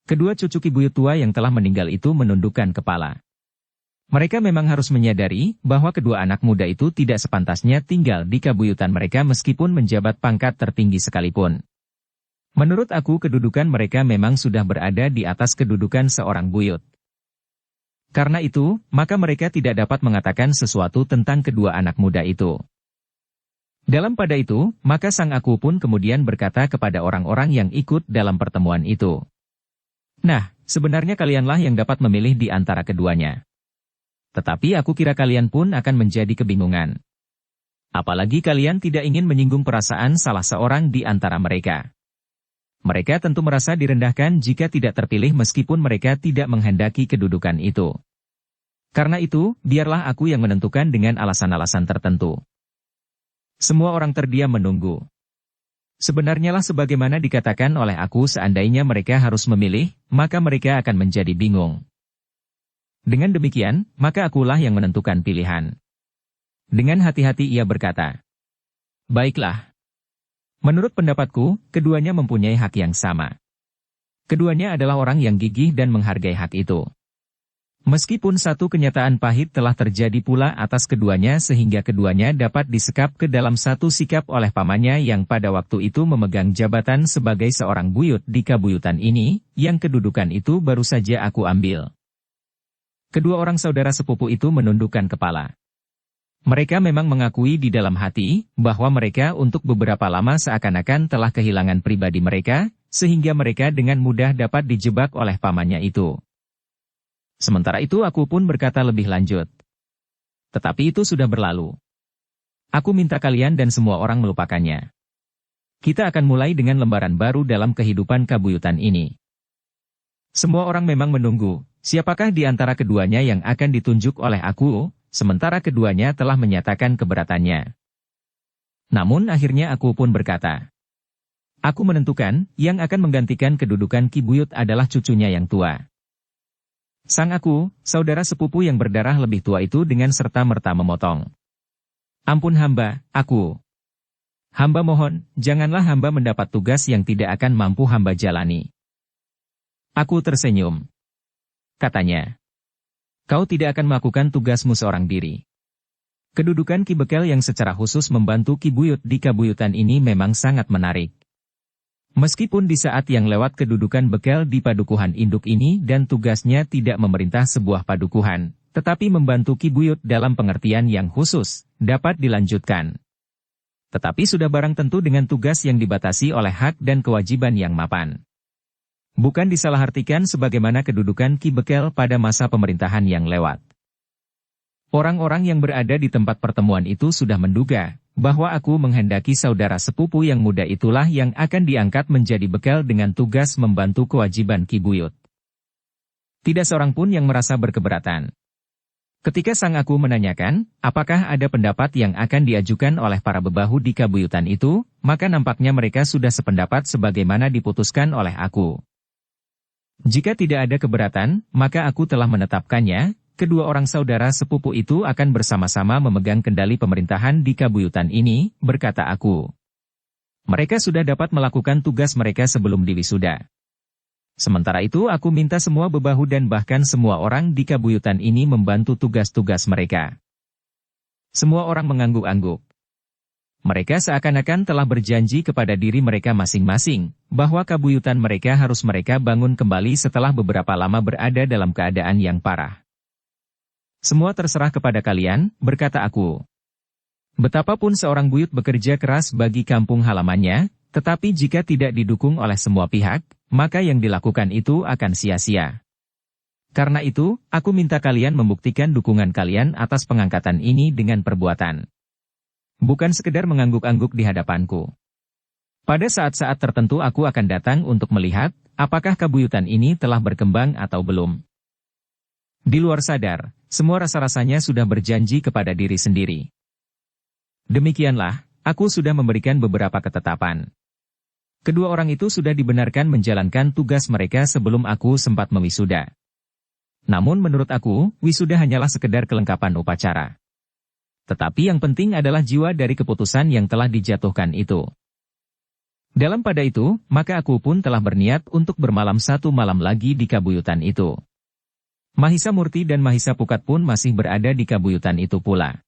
Kedua cucu Ki Buyut tua yang telah meninggal itu menundukkan kepala. Mereka memang harus menyadari bahwa kedua anak muda itu tidak sepantasnya tinggal di kabuyutan mereka meskipun menjabat pangkat tertinggi sekalipun. Menurut aku kedudukan mereka memang sudah berada di atas kedudukan seorang buyut. Karena itu, maka mereka tidak dapat mengatakan sesuatu tentang kedua anak muda itu. Dalam pada itu, maka sang aku pun kemudian berkata kepada orang-orang yang ikut dalam pertemuan itu, "Nah, sebenarnya kalianlah yang dapat memilih di antara keduanya. Tetapi aku kira kalian pun akan menjadi kebingungan. Apalagi kalian tidak ingin menyinggung perasaan salah seorang di antara mereka. Mereka tentu merasa direndahkan jika tidak terpilih meskipun mereka tidak menghendaki kedudukan itu. Karena itu, biarlah aku yang menentukan dengan alasan-alasan tertentu." Semua orang terdiam menunggu. Sebenarnya lah sebagaimana dikatakan oleh aku, seandainya mereka harus memilih, maka mereka akan menjadi bingung. Dengan demikian, maka akulah yang menentukan pilihan. Dengan hati-hati ia berkata, "Baiklah. Menurut pendapatku, keduanya mempunyai hak yang sama. Keduanya adalah orang yang gigih dan menghargai hak itu. Meskipun satu kenyataan pahit telah terjadi pula atas keduanya sehingga keduanya dapat disekap ke dalam satu sikap oleh pamannya yang pada waktu itu memegang jabatan sebagai seorang buyut di kabuyutan ini, yang kedudukan itu baru saja aku ambil." Kedua orang saudara sepupu itu menundukkan kepala. Mereka memang mengakui di dalam hati, bahwa mereka untuk beberapa lama seakan-akan telah kehilangan pribadi mereka, sehingga mereka dengan mudah dapat dijebak oleh pamannya itu. Sementara itu aku pun berkata lebih lanjut. Tetapi itu sudah berlalu. Aku minta kalian dan semua orang melupakannya. Kita akan mulai dengan lembaran baru dalam kehidupan kabuyutan ini. Semua orang memang menunggu, siapakah di antara keduanya yang akan ditunjuk oleh aku, sementara keduanya telah menyatakan keberatannya. Namun akhirnya aku pun berkata, aku menentukan, yang akan menggantikan kedudukan Ki Buyut adalah cucunya yang tua. Sang aku, saudara sepupu yang berdarah lebih tua itu dengan serta-merta memotong. Ampun hamba, aku. Hamba mohon, janganlah hamba mendapat tugas yang tidak akan mampu hamba jalani. Aku tersenyum. Katanya, kau tidak akan melakukan tugasmu seorang diri. Kedudukan Ki Bekel yang secara khusus membantu Ki Buyut di kabuyutan ini memang sangat menarik. Meskipun di saat yang lewat kedudukan Bekel di padukuhan induk ini dan tugasnya tidak memerintah sebuah padukuhan, tetapi membantu Ki Buyut dalam pengertian yang khusus, dapat dilanjutkan. Tetapi sudah barang tentu dengan tugas yang dibatasi oleh hak dan kewajiban yang mapan. Bukan disalahartikan sebagaimana kedudukan Ki Bekel pada masa pemerintahan yang lewat. Orang-orang yang berada di tempat pertemuan itu sudah menduga bahwa aku menghendaki saudara sepupu yang muda itulah yang akan diangkat menjadi bekal dengan tugas membantu kewajiban Ki Buyut. Tidak seorang pun yang merasa berkeberatan. Ketika sang aku menanyakan, apakah ada pendapat yang akan diajukan oleh para bebahu di kabuyutan itu, maka nampaknya mereka sudah sependapat sebagaimana diputuskan oleh aku. Jika tidak ada keberatan, maka aku telah menetapkannya. Kedua orang saudara sepupu itu akan bersama-sama memegang kendali pemerintahan di kabuyutan ini, berkata aku. Mereka sudah dapat melakukan tugas mereka sebelum diwisuda. Sementara itu aku minta semua bebahu dan bahkan semua orang di kabuyutan ini membantu tugas-tugas mereka. Semua orang mengangguk-angguk. Mereka seakan-akan telah berjanji kepada diri mereka masing-masing, bahwa kabuyutan mereka harus mereka bangun kembali setelah beberapa lama berada dalam keadaan yang parah. Semua terserah kepada kalian, berkata aku. Betapapun seorang buyut bekerja keras bagi kampung halamannya, tetapi jika tidak didukung oleh semua pihak, maka yang dilakukan itu akan sia-sia. Karena itu, aku minta kalian membuktikan dukungan kalian atas pengangkatan ini dengan perbuatan. Bukan sekedar mengangguk-angguk di hadapanku. Pada saat-saat tertentu aku akan datang untuk melihat, apakah kabuyutan ini telah berkembang atau belum. Di luar sadar, semua rasa-rasanya sudah berjanji kepada diri sendiri. Demikianlah, aku sudah memberikan beberapa ketetapan. Kedua orang itu sudah dibenarkan menjalankan tugas mereka sebelum aku sempat mewisuda. Namun menurut aku, wisuda hanyalah sekedar kelengkapan upacara. Tetapi yang penting adalah jiwa dari keputusan yang telah dijatuhkan itu. Dalam pada itu, maka aku pun telah berniat untuk bermalam satu malam lagi di kabuyutan itu. Mahisa Murti dan Mahisa Pukat pun masih berada di kabuyutan itu pula.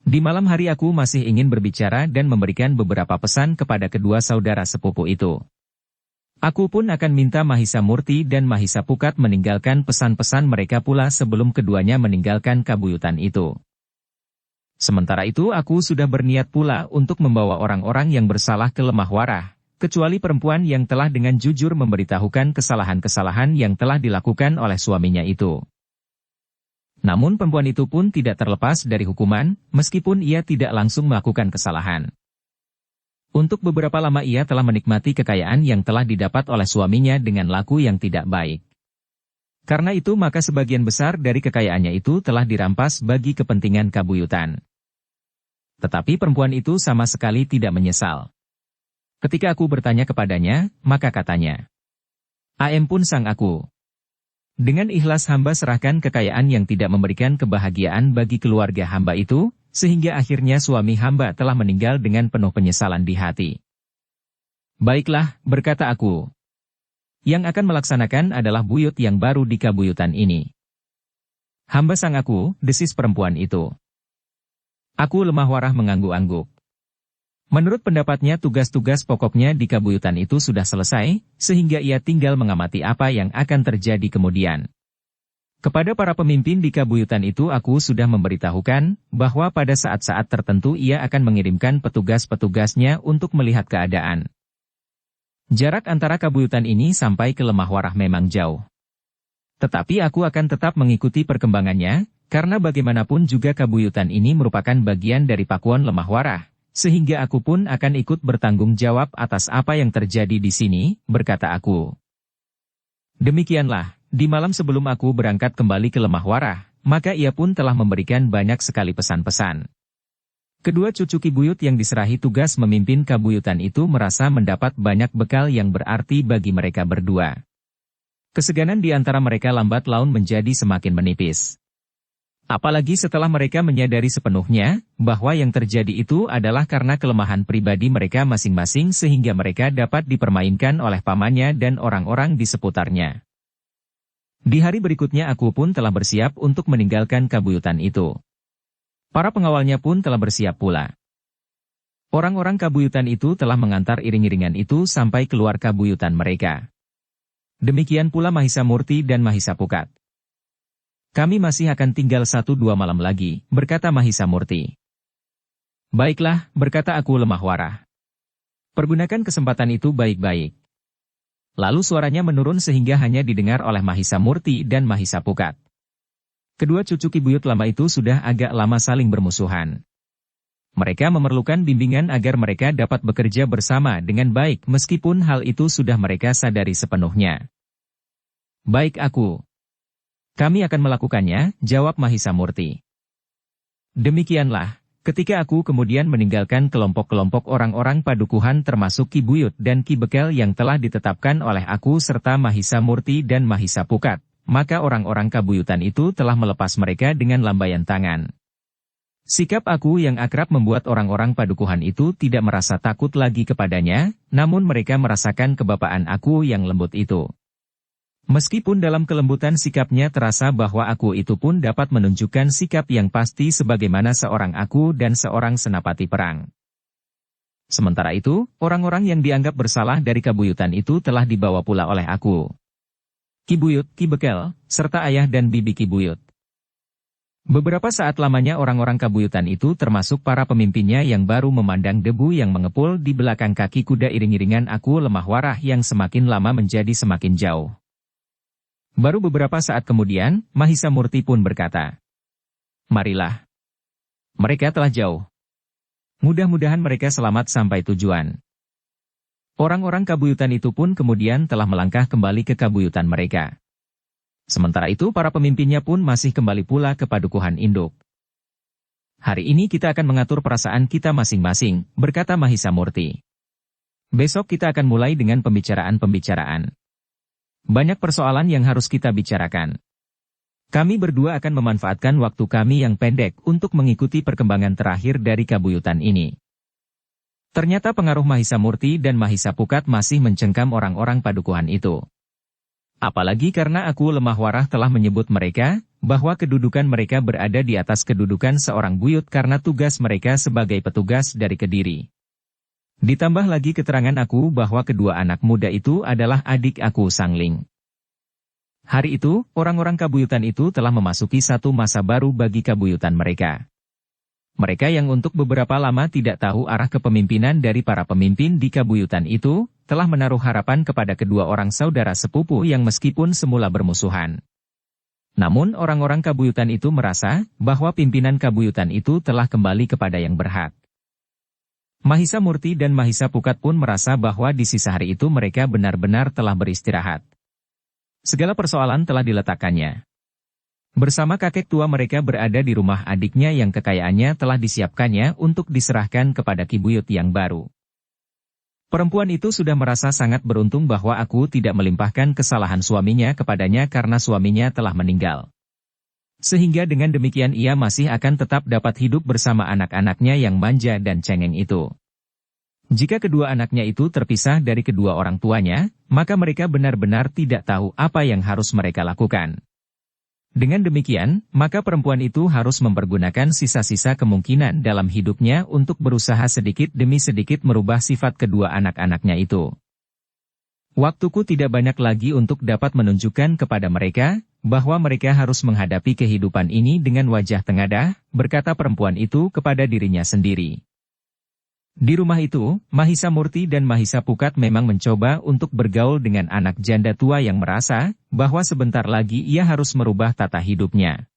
Di malam hari aku masih ingin berbicara dan memberikan beberapa pesan kepada kedua saudara sepupu itu. Aku pun akan minta Mahisa Murti dan Mahisa Pukat meninggalkan pesan-pesan mereka pula sebelum keduanya meninggalkan kabuyutan itu. Sementara itu aku sudah berniat pula untuk membawa orang-orang yang bersalah ke Lemah Warah, kecuali perempuan yang telah dengan jujur memberitahukan kesalahan-kesalahan yang telah dilakukan oleh suaminya itu. Namun perempuan itu pun tidak terlepas dari hukuman, meskipun ia tidak langsung melakukan kesalahan. Untuk beberapa lama ia telah menikmati kekayaan yang telah didapat oleh suaminya dengan laku yang tidak baik. Karena itu maka sebagian besar dari kekayaannya itu telah dirampas bagi kepentingan kabuyutan. Tetapi perempuan itu sama sekali tidak menyesal. Ketika aku bertanya kepadanya, maka katanya, Ampun sang aku. Dengan ikhlas hamba serahkan kekayaan yang tidak memberikan kebahagiaan bagi keluarga hamba itu, sehingga akhirnya suami hamba telah meninggal dengan penuh penyesalan di hati. Baiklah, berkata aku. Yang akan melaksanakan adalah buyut yang baru di kabuyutan ini. Hamba sang aku, desis perempuan itu. Aku Lemah Warah mengangguk-angguk. Menurut pendapatnya tugas-tugas pokoknya di kabuyutan itu sudah selesai, sehingga ia tinggal mengamati apa yang akan terjadi kemudian. Kepada para pemimpin di kabuyutan itu aku sudah memberitahukan, bahwa pada saat-saat tertentu ia akan mengirimkan petugas-petugasnya untuk melihat keadaan. Jarak antara kabuyutan ini sampai ke Lemah Warah memang jauh. Tetapi aku akan tetap mengikuti perkembangannya, karena bagaimanapun juga kabuyutan ini merupakan bagian dari Pakuan Lemah Warah, sehingga aku pun akan ikut bertanggung jawab atas apa yang terjadi di sini, berkata aku. Demikianlah, di malam sebelum aku berangkat kembali ke Lemah Warah, maka ia pun telah memberikan banyak sekali pesan-pesan. Kedua cucu Ki Buyut yang diserahi tugas memimpin kabuyutan itu merasa mendapat banyak bekal yang berarti bagi mereka berdua. Keseganan di antara mereka lambat laun menjadi semakin menipis. Apalagi setelah mereka menyadari sepenuhnya, bahwa yang terjadi itu adalah karena kelemahan pribadi mereka masing-masing sehingga mereka dapat dipermainkan oleh pamannya dan orang-orang di seputarnya. Di hari berikutnya aku pun telah bersiap untuk meninggalkan kabuyutan itu. Para pengawalnya pun telah bersiap pula. Orang-orang kabuyutan itu telah mengantar iring-iringan itu sampai keluar kabuyutan mereka. Demikian pula Mahisa Murti dan Mahisa Pukat. Kami masih akan tinggal 1-2 malam lagi, berkata Mahisa Murti. Baiklah, berkata aku Lemah Warah. Pergunakan kesempatan itu baik-baik. Lalu suaranya menurun sehingga hanya didengar oleh Mahisa Murti dan Mahisa Pukat. Kedua cucu Ki Buyut lama itu sudah agak lama saling bermusuhan. Mereka memerlukan bimbingan agar mereka dapat bekerja bersama dengan baik meskipun hal itu sudah mereka sadari sepenuhnya. Baik aku. Kami akan melakukannya, jawab Mahisa Murti. Demikianlah, ketika aku kemudian meninggalkan kelompok-kelompok orang-orang padukuhan termasuk Ki Buyut dan Ki Bekel yang telah ditetapkan oleh aku serta Mahisa Murti dan Mahisa Pukat, maka orang-orang kabuyutan itu telah melepas mereka dengan lambaian tangan. Sikap aku yang akrab membuat orang-orang padukuhan itu tidak merasa takut lagi kepadanya, namun mereka merasakan kebapaan aku yang lembut itu. Meskipun dalam kelembutan sikapnya terasa bahwa aku itu pun dapat menunjukkan sikap yang pasti sebagaimana seorang aku dan seorang senapati perang. Sementara itu, orang-orang yang dianggap bersalah dari kabuyutan itu telah dibawa pula oleh aku. Ki Buyut, Ki Bekel, serta ayah dan bibi Ki Buyut. Beberapa saat lamanya orang-orang kabuyutan itu termasuk para pemimpinnya yang baru memandang debu yang mengepul di belakang kaki kuda iring-iringan aku Lemah Warah yang semakin lama menjadi semakin jauh. Baru beberapa saat kemudian, Mahisa Murti pun berkata, "Marilah. Mereka telah jauh. Mudah-mudahan mereka selamat sampai tujuan." Orang-orang kabuyutan itu pun kemudian telah melangkah kembali ke kabuyutan mereka. Sementara itu para pemimpinnya pun masih kembali pula ke padukuhan induk. Hari ini kita akan mengatur perasaan kita masing-masing, berkata Mahisa Murti. Besok kita akan mulai dengan pembicaraan-pembicaraan. Banyak persoalan yang harus kita bicarakan. Kami berdua akan memanfaatkan waktu kami yang pendek untuk mengikuti perkembangan terakhir dari kabuyutan ini. Ternyata pengaruh Mahisa Murti dan Mahisa Pukat masih mencengkam orang-orang padukuhan itu. Apalagi karena aku Lemah Warah telah menyebut mereka, bahwa kedudukan mereka berada di atas kedudukan seorang buyut karena tugas mereka sebagai petugas dari Kediri. Ditambah lagi keterangan aku bahwa kedua anak muda itu adalah adik aku Sangling. Hari itu, orang-orang kabuyutan itu telah memasuki satu masa baru bagi kabuyutan mereka. Mereka yang untuk beberapa lama tidak tahu arah kepemimpinan dari para pemimpin di kabuyutan itu, telah menaruh harapan kepada kedua orang saudara sepupu yang meskipun semula bermusuhan. Namun orang-orang kabuyutan itu merasa, bahwa pimpinan kabuyutan itu telah kembali kepada yang berhak. Mahisa Murti dan Mahisa Pukat pun merasa bahwa di sisa hari itu mereka benar-benar telah beristirahat. Segala persoalan telah diletakkannya. Bersama kakek tua mereka berada di rumah adiknya yang kekayaannya telah disiapkannya untuk diserahkan kepada Ki Buyut yang baru. Perempuan itu sudah merasa sangat beruntung bahwa aku tidak melimpahkan kesalahan suaminya kepadanya karena suaminya telah meninggal. Sehingga dengan demikian ia masih akan tetap dapat hidup bersama anak-anaknya yang manja dan cengeng itu. Jika kedua anaknya itu terpisah dari kedua orang tuanya, maka mereka benar-benar tidak tahu apa yang harus mereka lakukan. Dengan demikian, maka perempuan itu harus mempergunakan sisa-sisa kemungkinan dalam hidupnya untuk berusaha sedikit demi sedikit merubah sifat kedua anak-anaknya itu. Waktuku tidak banyak lagi untuk dapat menunjukkan kepada mereka, bahwa mereka harus menghadapi kehidupan ini dengan wajah tengadah, berkata perempuan itu kepada dirinya sendiri. Di rumah itu, Mahisa Murti dan Mahisa Pukat memang mencoba untuk bergaul dengan anak janda tua yang merasa bahwa sebentar lagi ia harus merubah tata hidupnya.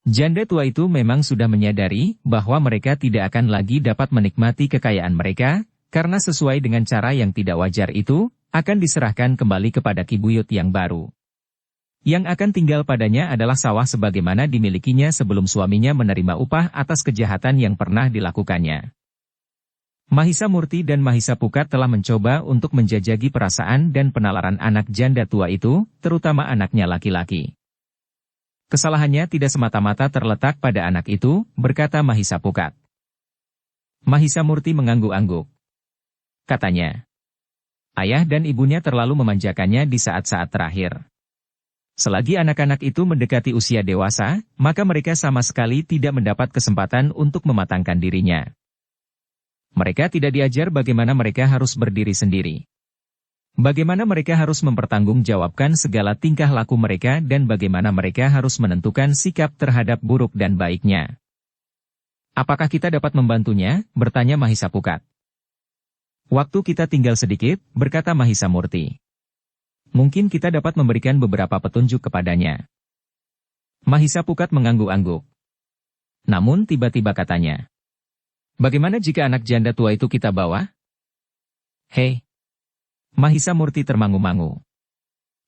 Janda tua itu memang sudah menyadari bahwa mereka tidak akan lagi dapat menikmati kekayaan mereka, karena sesuai dengan cara yang tidak wajar itu, akan diserahkan kembali kepada Kibuyut yang baru. Yang akan tinggal padanya adalah sawah sebagaimana dimilikinya sebelum suaminya menerima upah atas kejahatan yang pernah dilakukannya. Mahisa Murti dan Mahisa Pukat telah mencoba untuk menjajaki perasaan dan penalaran anak janda tua itu, terutama anaknya laki-laki. Kesalahannya tidak semata-mata terletak pada anak itu, berkata Mahisa Pukat. Mahisa Murti mengangguk-angguk. Katanya, ayah dan ibunya terlalu memanjakannya di saat-saat terakhir. Selagi anak-anak itu mendekati usia dewasa, maka mereka sama sekali tidak mendapat kesempatan untuk mematangkan dirinya. Mereka tidak diajar bagaimana mereka harus berdiri sendiri. Bagaimana mereka harus mempertanggungjawabkan segala tingkah laku mereka dan bagaimana mereka harus menentukan sikap terhadap buruk dan baiknya. Apakah kita dapat membantunya? Bertanya Mahisa Pukat. Waktu kita tinggal sedikit, berkata Mahisa Murti. Mungkin kita dapat memberikan beberapa petunjuk kepadanya. Mahisa Pukat mengangguk-angguk. Namun tiba-tiba katanya. Bagaimana jika anak janda tua itu kita bawa? Hei! Mahisa Murti termangu-mangu.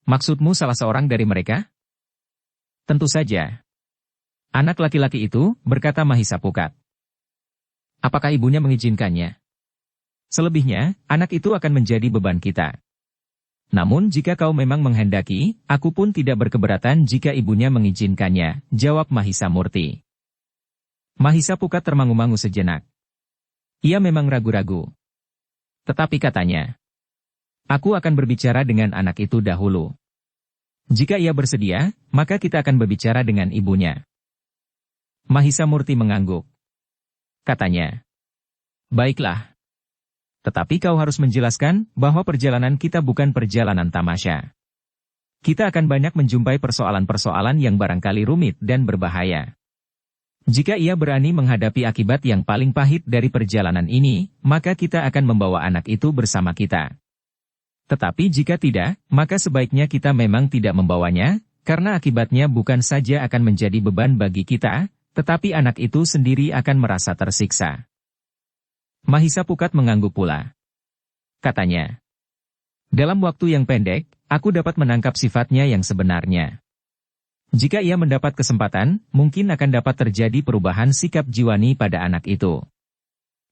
Maksudmu salah seorang dari mereka? Tentu saja. Anak laki-laki itu, berkata Mahisa Pukat. Apakah ibunya mengizinkannya? Selebihnya, anak itu akan menjadi beban kita. Namun jika kau memang menghendaki, aku pun tidak berkeberatan jika ibunya mengizinkannya, jawab Mahisa Murti. Mahisa Pukat termangu-mangu sejenak. Ia memang ragu-ragu. Tetapi katanya, aku akan berbicara dengan anak itu dahulu. Jika ia bersedia, maka kita akan berbicara dengan ibunya. Mahisa Murti mengangguk. Katanya, baiklah. Tetapi kau harus menjelaskan bahwa perjalanan kita bukan perjalanan tamasya. Kita akan banyak menjumpai persoalan-persoalan yang barangkali rumit dan berbahaya. Jika ia berani menghadapi akibat yang paling pahit dari perjalanan ini, maka kita akan membawa anak itu bersama kita. Tetapi jika tidak, maka sebaiknya kita memang tidak membawanya, karena akibatnya bukan saja akan menjadi beban bagi kita, tetapi anak itu sendiri akan merasa tersiksa. Mahisa Pukat mengangguk pula. Katanya, dalam waktu yang pendek, aku dapat menangkap sifatnya yang sebenarnya. Jika ia mendapat kesempatan, mungkin akan dapat terjadi perubahan sikap jiwani pada anak itu.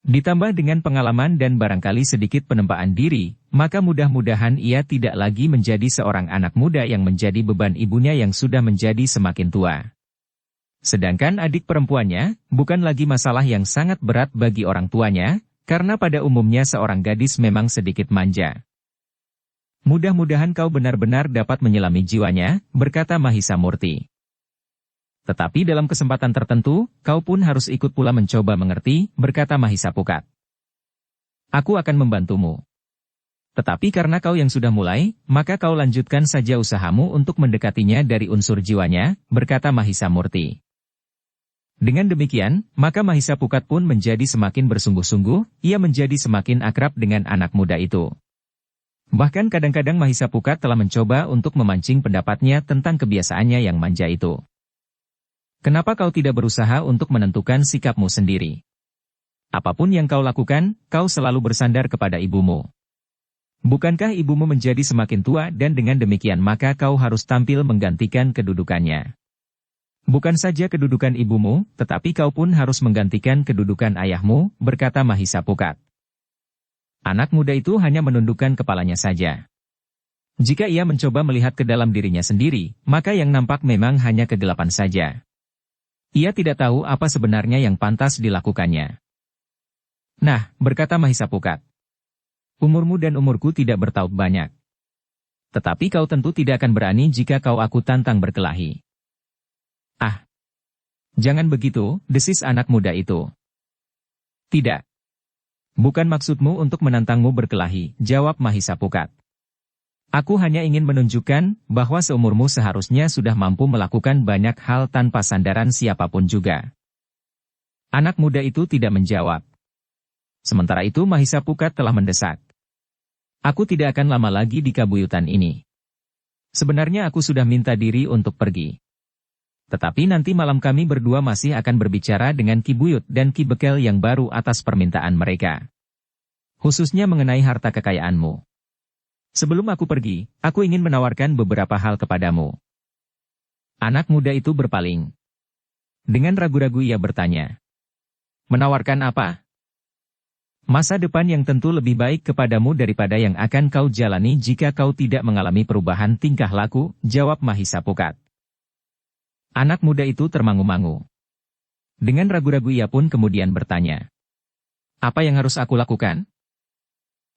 Ditambah dengan pengalaman dan barangkali sedikit penempaan diri, maka mudah-mudahan ia tidak lagi menjadi seorang anak muda yang menjadi beban ibunya yang sudah menjadi semakin tua. Sedangkan adik perempuannya, bukan lagi masalah yang sangat berat bagi orang tuanya, karena pada umumnya seorang gadis memang sedikit manja. Mudah-mudahan kau benar-benar dapat menyelami jiwanya, berkata Mahisa Murti. Tetapi dalam kesempatan tertentu, kau pun harus ikut pula mencoba mengerti, berkata Mahisa Pukat. Aku akan membantumu. Tetapi karena kau yang sudah mulai, maka kau lanjutkan saja usahamu untuk mendekatinya dari unsur jiwanya, berkata Mahisa Murti. Dengan demikian, maka Mahisa Pukat pun menjadi semakin bersungguh-sungguh, ia menjadi semakin akrab dengan anak muda itu. Bahkan kadang-kadang Mahisa Pukat telah mencoba untuk memancing pendapatnya tentang kebiasaannya yang manja itu. Kenapa kau tidak berusaha untuk menentukan sikapmu sendiri? Apapun yang kau lakukan, kau selalu bersandar kepada ibumu. Bukankah ibumu menjadi semakin tua dan dengan demikian maka kau harus tampil menggantikan kedudukannya? Bukan saja kedudukan ibumu, tetapi kau pun harus menggantikan kedudukan ayahmu, berkata Mahisa Pukat. Anak muda itu hanya menundukkan kepalanya saja. Jika ia mencoba melihat ke dalam dirinya sendiri, maka yang nampak memang hanya kegelapan saja. Ia tidak tahu apa sebenarnya yang pantas dilakukannya. Nah, berkata Mahisa Pukat. Umurmu dan umurku tidak bertaut banyak. Tetapi kau tentu tidak akan berani jika kau aku tantang berkelahi. Ah! Jangan begitu, desis anak muda itu. Tidak. Bukan maksudmu untuk menantangmu berkelahi, jawab Mahisa Pukat. Aku hanya ingin menunjukkan bahwa seumurmu seharusnya sudah mampu melakukan banyak hal tanpa sandaran siapapun juga. Anak muda itu tidak menjawab. Sementara itu Mahisa Pukat telah mendesak. Aku tidak akan lama lagi di kabuyutan ini. Sebenarnya aku sudah minta diri untuk pergi. Tetapi nanti malam kami berdua masih akan berbicara dengan Ki Buyut dan Ki Bekel yang baru atas permintaan mereka. Khususnya mengenai harta kekayaanmu. Sebelum aku pergi, aku ingin menawarkan beberapa hal kepadamu. Anak muda itu berpaling. Dengan ragu-ragu ia bertanya. Menawarkan apa? Masa depan yang tentu lebih baik kepadamu daripada yang akan kau jalani jika kau tidak mengalami perubahan tingkah laku, jawab Mahisa Pukat. Anak muda itu termangu-mangu. Dengan ragu-ragu ia pun kemudian bertanya. Apa yang harus aku lakukan?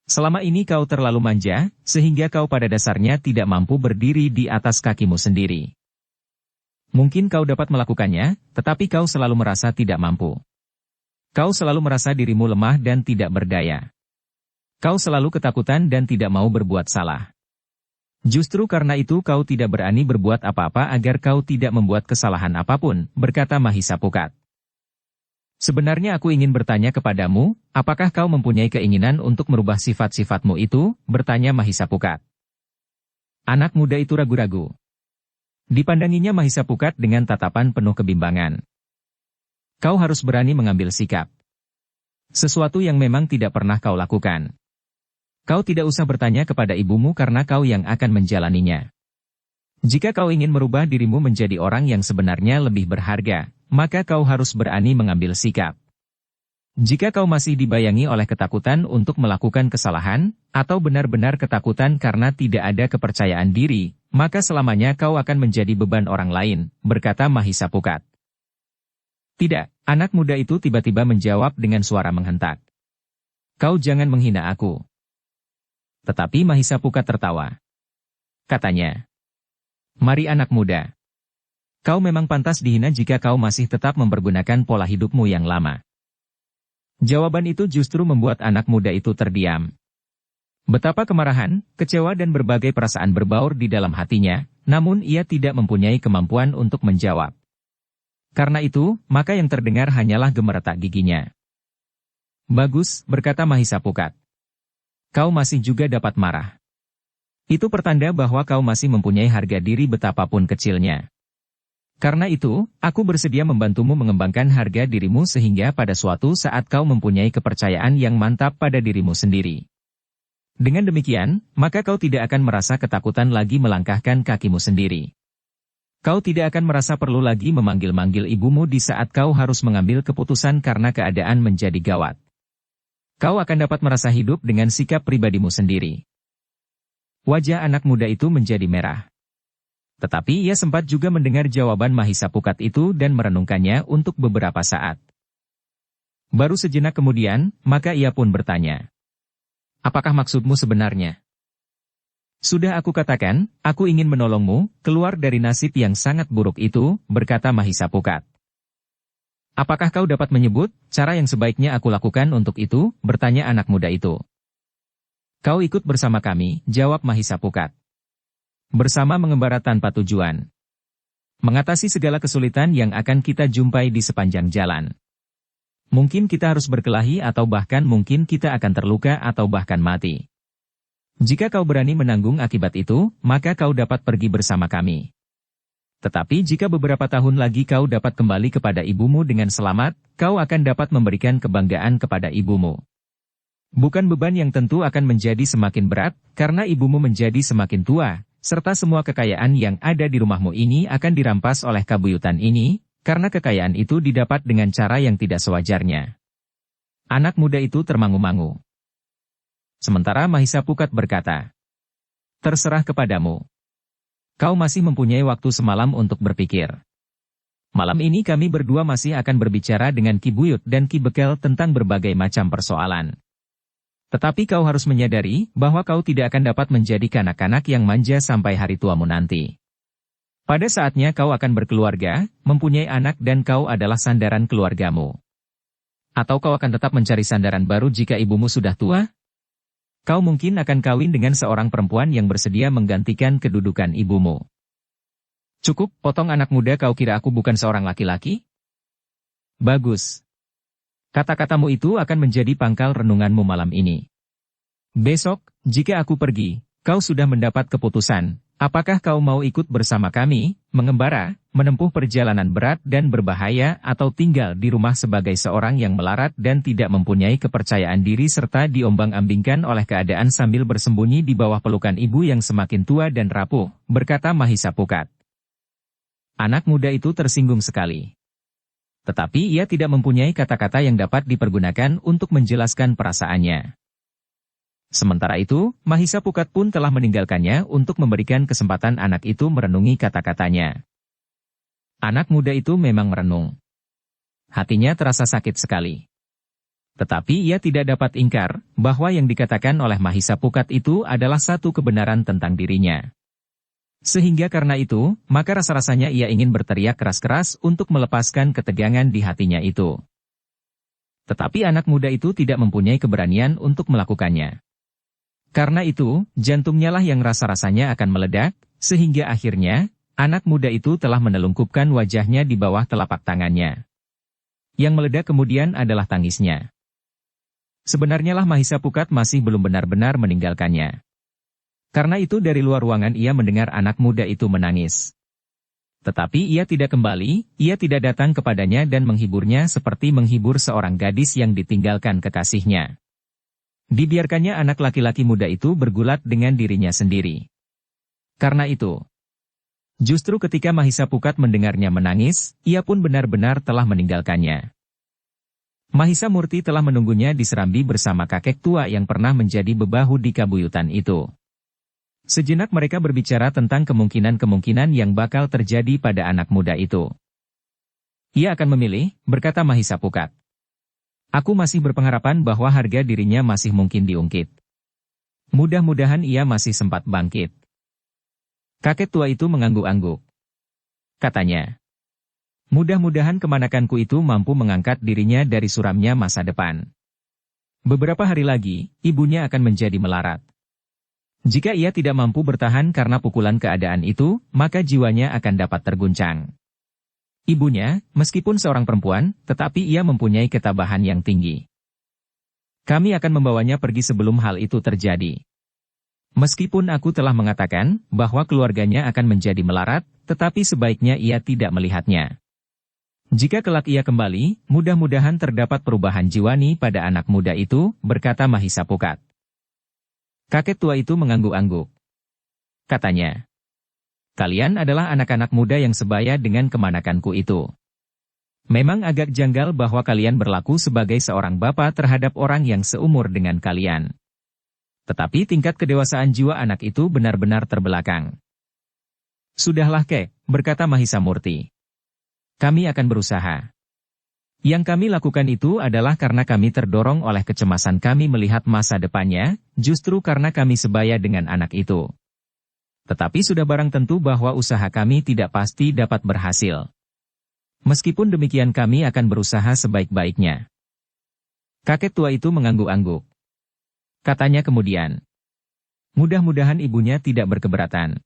Selama ini kau terlalu manja, sehingga kau pada dasarnya tidak mampu berdiri di atas kakimu sendiri. Mungkin kau dapat melakukannya, tetapi kau selalu merasa tidak mampu. Kau selalu merasa dirimu lemah dan tidak berdaya. Kau selalu ketakutan dan tidak mau berbuat salah. Justru karena itu kau tidak berani berbuat apa-apa agar kau tidak membuat kesalahan apapun, berkata Mahisa Pukat. Sebenarnya aku ingin bertanya kepadamu, apakah kau mempunyai keinginan untuk merubah sifat-sifatmu itu, bertanya Mahisa Pukat. Anak muda itu ragu-ragu. Dipandanginya Mahisa Pukat dengan tatapan penuh kebimbangan. Kau harus berani mengambil sikap. Sesuatu yang memang tidak pernah kau lakukan. Kau tidak usah bertanya kepada ibumu karena kau yang akan menjalaninya. Jika kau ingin merubah dirimu menjadi orang yang sebenarnya lebih berharga, maka kau harus berani mengambil sikap. Jika kau masih dibayangi oleh ketakutan untuk melakukan kesalahan, atau benar-benar ketakutan karena tidak ada kepercayaan diri, maka selamanya kau akan menjadi beban orang lain, berkata Mahisa Pukat. Tidak, anak muda itu tiba-tiba menjawab dengan suara menghentak. Kau jangan menghina aku. Tetapi Mahisa Pukat tertawa. Katanya, mari anak muda. Kau memang pantas dihina jika kau masih tetap mempergunakan pola hidupmu yang lama. Jawaban itu justru membuat anak muda itu terdiam. Betapa kemarahan, kecewa dan berbagai perasaan berbaur di dalam hatinya, namun ia tidak mempunyai kemampuan untuk menjawab. Karena itu, maka yang terdengar hanyalah gemeretak giginya. Bagus, berkata Mahisa Pukat. Kau masih juga dapat marah. Itu pertanda bahwa kau masih mempunyai harga diri betapapun kecilnya. Karena itu, aku bersedia membantumu mengembangkan harga dirimu sehingga pada suatu saat kau mempunyai kepercayaan yang mantap pada dirimu sendiri. Dengan demikian, maka kau tidak akan merasa ketakutan lagi melangkahkan kakimu sendiri. Kau tidak akan merasa perlu lagi memanggil-manggil ibumu di saat kau harus mengambil keputusan karena keadaan menjadi gawat. Kau akan dapat merasa hidup dengan sikap pribadimu sendiri. Wajah anak muda itu menjadi merah. Tetapi ia sempat juga mendengar jawaban Mahisa Pukat itu dan merenungkannya untuk beberapa saat. Baru sejenak kemudian, maka ia pun bertanya. Apakah maksudmu sebenarnya? Sudah aku katakan, aku ingin menolongmu, keluar dari nasib yang sangat buruk itu, berkata Mahisa Pukat. Apakah kau dapat menyebut, cara yang sebaiknya aku lakukan untuk itu, bertanya anak muda itu. Kau ikut bersama kami, jawab Mahisa Pukat. Bersama mengembara tanpa tujuan. Mengatasi segala kesulitan yang akan kita jumpai di sepanjang jalan. Mungkin kita harus berkelahi atau bahkan mungkin kita akan terluka atau bahkan mati. Jika kau berani menanggung akibat itu, maka kau dapat pergi bersama kami. Tetapi jika beberapa tahun lagi kau dapat kembali kepada ibumu dengan selamat, kau akan dapat memberikan kebanggaan kepada ibumu. Bukan beban yang tentu akan menjadi semakin berat, karena ibumu menjadi semakin tua, serta semua kekayaan yang ada di rumahmu ini akan dirampas oleh kabuyutan ini, karena kekayaan itu didapat dengan cara yang tidak sewajarnya. Anak muda itu termangu-mangu. Sementara Mahisa Pukat berkata, terserah kepadamu. Kau masih mempunyai waktu semalam untuk berpikir. Malam ini kami berdua masih akan berbicara dengan Ki Buyut dan Ki Bekel tentang berbagai macam persoalan. Tetapi kau harus menyadari bahwa kau tidak akan dapat menjadi kanak-kanak yang manja sampai hari tuamu nanti. Pada saatnya kau akan berkeluarga, mempunyai anak dan kau adalah sandaran keluargamu. Atau kau akan tetap mencari sandaran baru jika ibumu sudah tua? Kau mungkin akan kawin dengan seorang perempuan yang bersedia menggantikan kedudukan ibumu. Cukup, potong anak muda, kau kira aku bukan seorang laki-laki? Bagus. Kata-katamu itu akan menjadi pangkal renunganmu malam ini. Besok, jika aku pergi, kau sudah mendapat keputusan. Apakah kau mau ikut bersama kami, mengembara, menempuh perjalanan berat dan berbahaya atau tinggal di rumah sebagai seorang yang melarat dan tidak mempunyai kepercayaan diri serta diombang-ambingkan oleh keadaan sambil bersembunyi di bawah pelukan ibu yang semakin tua dan rapuh, berkata Mahisa Pukat. Anak muda itu tersinggung sekali. Tetapi ia tidak mempunyai kata-kata yang dapat dipergunakan untuk menjelaskan perasaannya. Sementara itu, Mahisa Pukat pun telah meninggalkannya untuk memberikan kesempatan anak itu merenungi kata-katanya. Anak muda itu memang merenung. Hatinya terasa sakit sekali. Tetapi ia tidak dapat ingkar bahwa yang dikatakan oleh Mahisa Pukat itu adalah satu kebenaran tentang dirinya. Sehingga karena itu, maka rasa-rasanya ia ingin berteriak keras-keras untuk melepaskan ketegangan di hatinya itu. Tetapi anak muda itu tidak mempunyai keberanian untuk melakukannya. Karena itu, jantungnya lah yang rasa-rasanya akan meledak, sehingga akhirnya, anak muda itu telah menelungkupkan wajahnya di bawah telapak tangannya. Yang meledak kemudian adalah tangisnya. Sebenarnya lah Mahisa Pukat masih belum benar-benar meninggalkannya. Karena itu dari luar ruangan ia mendengar anak muda itu menangis. Tetapi ia tidak kembali, ia tidak datang kepadanya dan menghiburnya seperti menghibur seorang gadis yang ditinggalkan kekasihnya. Dibiarkannya anak laki-laki muda itu bergulat dengan dirinya sendiri. Karena itu, justru ketika Mahisa Pukat mendengarnya menangis, ia pun benar-benar telah meninggalkannya. Mahisa Murti telah menunggunya di serambi bersama kakek tua yang pernah menjadi bebahu di kabuyutan itu. Sejenak mereka berbicara tentang kemungkinan-kemungkinan yang bakal terjadi pada anak muda itu. Ia akan memilih, berkata Mahisa Pukat. Aku masih berpengharapan bahwa harga dirinya masih mungkin diungkit. Mudah-mudahan ia masih sempat bangkit. Kakek tua itu mengangguk-angguk. Katanya, mudah-mudahan kemanakanku itu mampu mengangkat dirinya dari suramnya masa depan. Beberapa hari lagi, ibunya akan menjadi melarat. Jika ia tidak mampu bertahan karena pukulan keadaan itu, maka jiwanya akan dapat terguncang. Ibunya, meskipun seorang perempuan, tetapi ia mempunyai ketabahan yang tinggi. Kami akan membawanya pergi sebelum hal itu terjadi. Meskipun aku telah mengatakan bahwa keluarganya akan menjadi melarat, tetapi sebaiknya ia tidak melihatnya. Jika kelak ia kembali, mudah-mudahan terdapat perubahan jiwani pada anak muda itu, berkata Mahisa Pukat. Kakek tua itu mengangguk-angguk. Katanya, kalian adalah anak-anak muda yang sebaya dengan kemanakanku itu. Memang agak janggal bahwa kalian berlaku sebagai seorang bapak terhadap orang yang seumur dengan kalian. Tetapi tingkat kedewasaan jiwa anak itu benar-benar terbelakang. Sudahlah kek, berkata Mahisa Murti. Kami akan berusaha. Yang kami lakukan itu adalah karena kami terdorong oleh kecemasan kami melihat masa depannya, justru karena kami sebaya dengan anak itu. Tetapi sudah barang tentu bahwa usaha kami tidak pasti dapat berhasil. Meskipun demikian kami akan berusaha sebaik-baiknya. Kakek tua itu mengangguk-angguk. Katanya kemudian, mudah-mudahan ibunya tidak berkeberatan.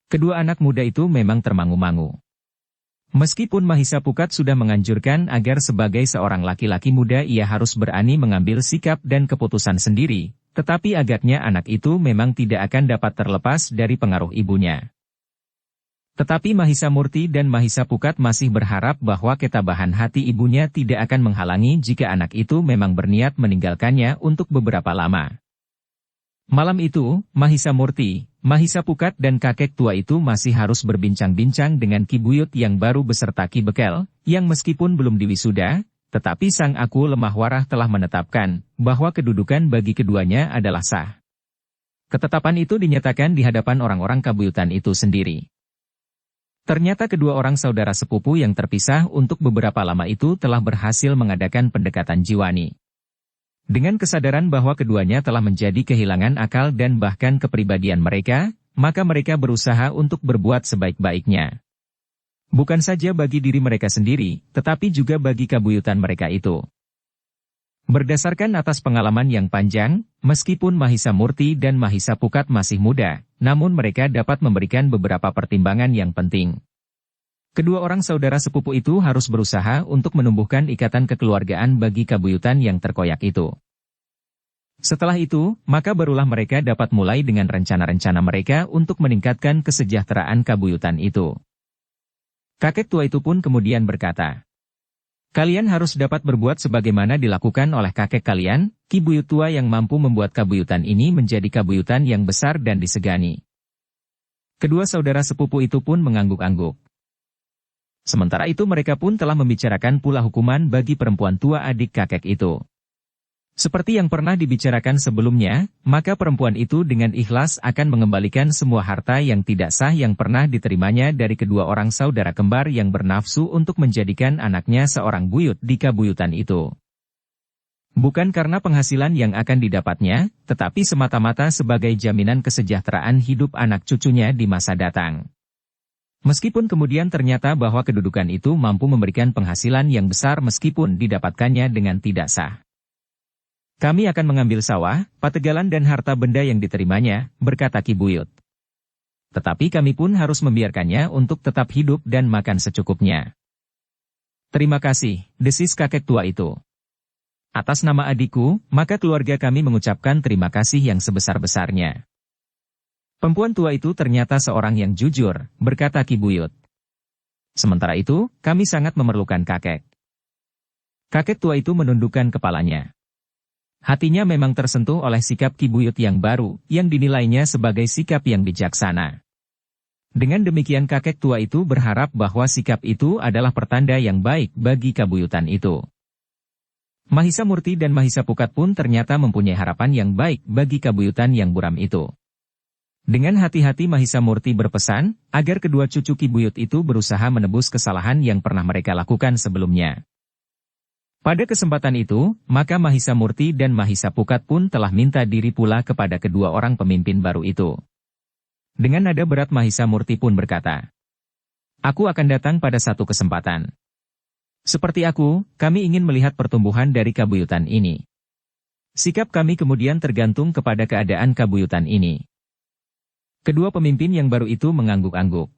Kedua anak muda itu memang termangu-mangu. Meskipun Mahisa Pukat sudah menganjurkan agar sebagai seorang laki-laki muda ia harus berani mengambil sikap dan keputusan sendiri, tetapi agaknya anak itu memang tidak akan dapat terlepas dari pengaruh ibunya. Tetapi Mahisa Murti dan Mahisa Pukat masih berharap bahwa ketabahan hati ibunya tidak akan menghalangi jika anak itu memang berniat meninggalkannya untuk beberapa lama. Malam itu, Mahisa Murti, Mahisa Pukat dan kakek tua itu masih harus berbincang-bincang dengan Ki Buyut yang baru beserta Ki Bekel, yang meskipun belum diwisuda, tetapi Sang Aku Lemah Warah telah menetapkan bahwa kedudukan bagi keduanya adalah sah. Ketetapan itu dinyatakan di hadapan orang-orang kabuyutan itu sendiri. Ternyata kedua orang saudara sepupu yang terpisah untuk beberapa lama itu telah berhasil mengadakan pendekatan jiwani. Dengan kesadaran bahwa keduanya telah menjadi kehilangan akal dan bahkan kepribadian mereka, maka mereka berusaha untuk berbuat sebaik-baiknya. Bukan saja bagi diri mereka sendiri, tetapi juga bagi kabuyutan mereka itu. Berdasarkan atas pengalaman yang panjang, meskipun Mahisa Murti dan Mahisa Pukat masih muda, namun mereka dapat memberikan beberapa pertimbangan yang penting. Kedua orang saudara sepupu itu harus berusaha untuk menumbuhkan ikatan kekeluargaan bagi kabuyutan yang terkoyak itu. Setelah itu, maka barulah mereka dapat mulai dengan rencana-rencana mereka untuk meningkatkan kesejahteraan kabuyutan itu. Kakek tua itu pun kemudian berkata, "Kalian harus dapat berbuat sebagaimana dilakukan oleh kakek kalian, Ki Buyut tua yang mampu membuat kabuyutan ini menjadi kabuyutan yang besar dan disegani." Kedua saudara sepupu itu pun mengangguk-angguk. Sementara itu mereka pun telah membicarakan pula hukuman bagi perempuan tua adik kakek itu. Seperti yang pernah dibicarakan sebelumnya, maka perempuan itu dengan ikhlas akan mengembalikan semua harta yang tidak sah yang pernah diterimanya dari kedua orang saudara kembar yang bernafsu untuk menjadikan anaknya seorang buyut di kabuyutan itu. Bukan karena penghasilan yang akan didapatnya, tetapi semata-mata sebagai jaminan kesejahteraan hidup anak cucunya di masa datang. Meskipun kemudian ternyata bahwa kedudukan itu mampu memberikan penghasilan yang besar meskipun didapatkannya dengan tidak sah. "Kami akan mengambil sawah, pategalan dan harta benda yang diterimanya," berkata Ki Buyut. "Tetapi kami pun harus membiarkannya untuk tetap hidup dan makan secukupnya." "Terima kasih," desis kakek tua itu. "Atas nama adikku, maka keluarga kami mengucapkan terima kasih yang sebesar-besarnya." "Perempuan tua itu ternyata seorang yang jujur," berkata Ki Buyut. "Sementara itu, kami sangat memerlukan kakek." Kakek tua itu menundukkan kepalanya. Hatinya memang tersentuh oleh sikap Ki Buyut yang baru, yang dinilainya sebagai sikap yang bijaksana. Dengan demikian kakek tua itu berharap bahwa sikap itu adalah pertanda yang baik bagi kabuyutan itu. Mahisa Murti dan Mahisa Pukat pun ternyata mempunyai harapan yang baik bagi kabuyutan yang buram itu. Dengan hati-hati Mahisa Murti berpesan, agar kedua cucu Ki Buyut itu berusaha menebus kesalahan yang pernah mereka lakukan sebelumnya. Pada kesempatan itu, maka Mahisa Murti dan Mahisa Pukat pun telah minta diri pula kepada kedua orang pemimpin baru itu. Dengan nada berat Mahisa Murti pun berkata, "Aku akan datang pada satu kesempatan. Seperti aku, kami ingin melihat pertumbuhan dari kabuyutan ini. Sikap kami kemudian tergantung kepada keadaan kabuyutan ini." Kedua pemimpin yang baru itu mengangguk-angguk.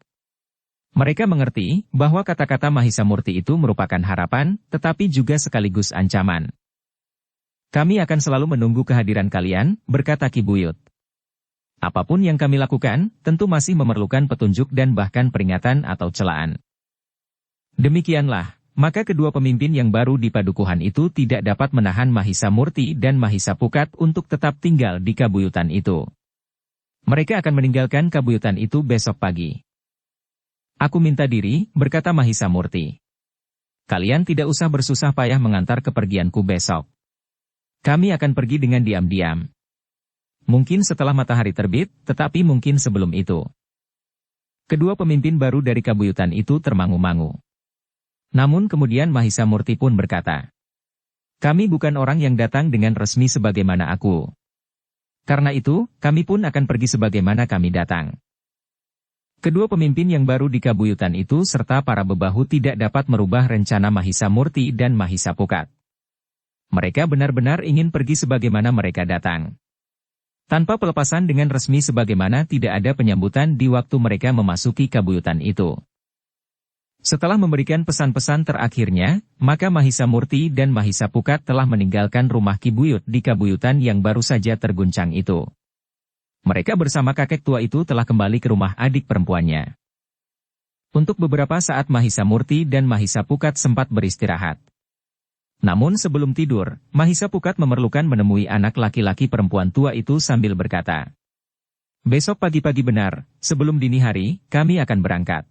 Mereka mengerti bahwa kata-kata Mahisa Murti itu merupakan harapan, tetapi juga sekaligus ancaman. "Kami akan selalu menunggu kehadiran kalian," berkata Ki Buyut. "Apapun yang kami lakukan, tentu masih memerlukan petunjuk dan bahkan peringatan atau celaan." Demikianlah, maka kedua pemimpin yang baru di padukuhan itu tidak dapat menahan Mahisa Murti dan Mahisa Pukat untuk tetap tinggal di kabuyutan itu. Mereka akan meninggalkan kabuyutan itu besok pagi. "Aku minta diri," berkata Mahisa Murti. "Kalian tidak usah bersusah payah mengantar kepergianku besok. Kami akan pergi dengan diam-diam. Mungkin setelah matahari terbit, tetapi mungkin sebelum itu." Kedua pemimpin baru dari kabuyutan itu termangu-mangu. Namun kemudian Mahisa Murti pun berkata, "Kami bukan orang yang datang dengan resmi sebagaimana aku. Karena itu, kami pun akan pergi sebagaimana kami datang." Kedua pemimpin yang baru di kabuyutan itu serta para bebahu tidak dapat merubah rencana Mahisa Murti dan Mahisa Pukat. Mereka benar-benar ingin pergi sebagaimana mereka datang. Tanpa pelepasan dengan resmi sebagaimana tidak ada penyambutan di waktu mereka memasuki kabuyutan itu. Setelah memberikan pesan-pesan terakhirnya, maka Mahisa Murti dan Mahisa Pukat telah meninggalkan rumah Ki Buyut di kabuyutan yang baru saja terguncang itu. Mereka bersama kakek tua itu telah kembali ke rumah adik perempuannya. Untuk beberapa saat Mahisa Murti dan Mahisa Pukat sempat beristirahat. Namun sebelum tidur, Mahisa Pukat memerlukan menemui anak laki-laki perempuan tua itu sambil berkata, "Besok pagi-pagi benar, sebelum dini hari, kami akan berangkat.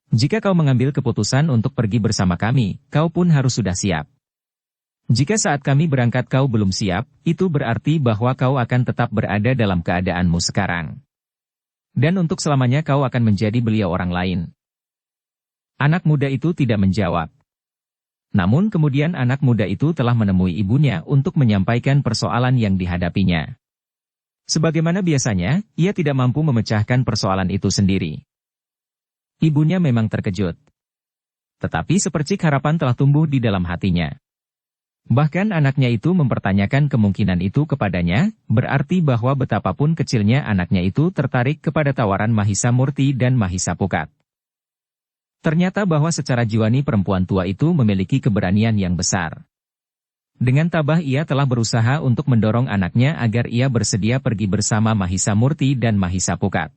Jika kau mengambil keputusan untuk pergi bersama kami, kau pun harus sudah siap. Jika saat kami berangkat kau belum siap, itu berarti bahwa kau akan tetap berada dalam keadaanmu sekarang. Dan untuk selamanya kau akan menjadi beliau orang lain." Anak muda itu tidak menjawab. Namun kemudian anak muda itu telah menemui ibunya untuk menyampaikan persoalan yang dihadapinya. Sebagaimana biasanya, ia tidak mampu memecahkan persoalan itu sendiri. Ibunya memang terkejut. Tetapi sepercik harapan telah tumbuh di dalam hatinya. Bahkan anaknya itu mempertanyakan kemungkinan itu kepadanya, berarti bahwa betapapun kecilnya anaknya itu tertarik kepada tawaran Mahisa Murti dan Mahisa Pukat. Ternyata bahwa secara jiwani perempuan tua itu memiliki keberanian yang besar. Dengan tabah ia telah berusaha untuk mendorong anaknya agar ia bersedia pergi bersama Mahisa Murti dan Mahisa Pukat.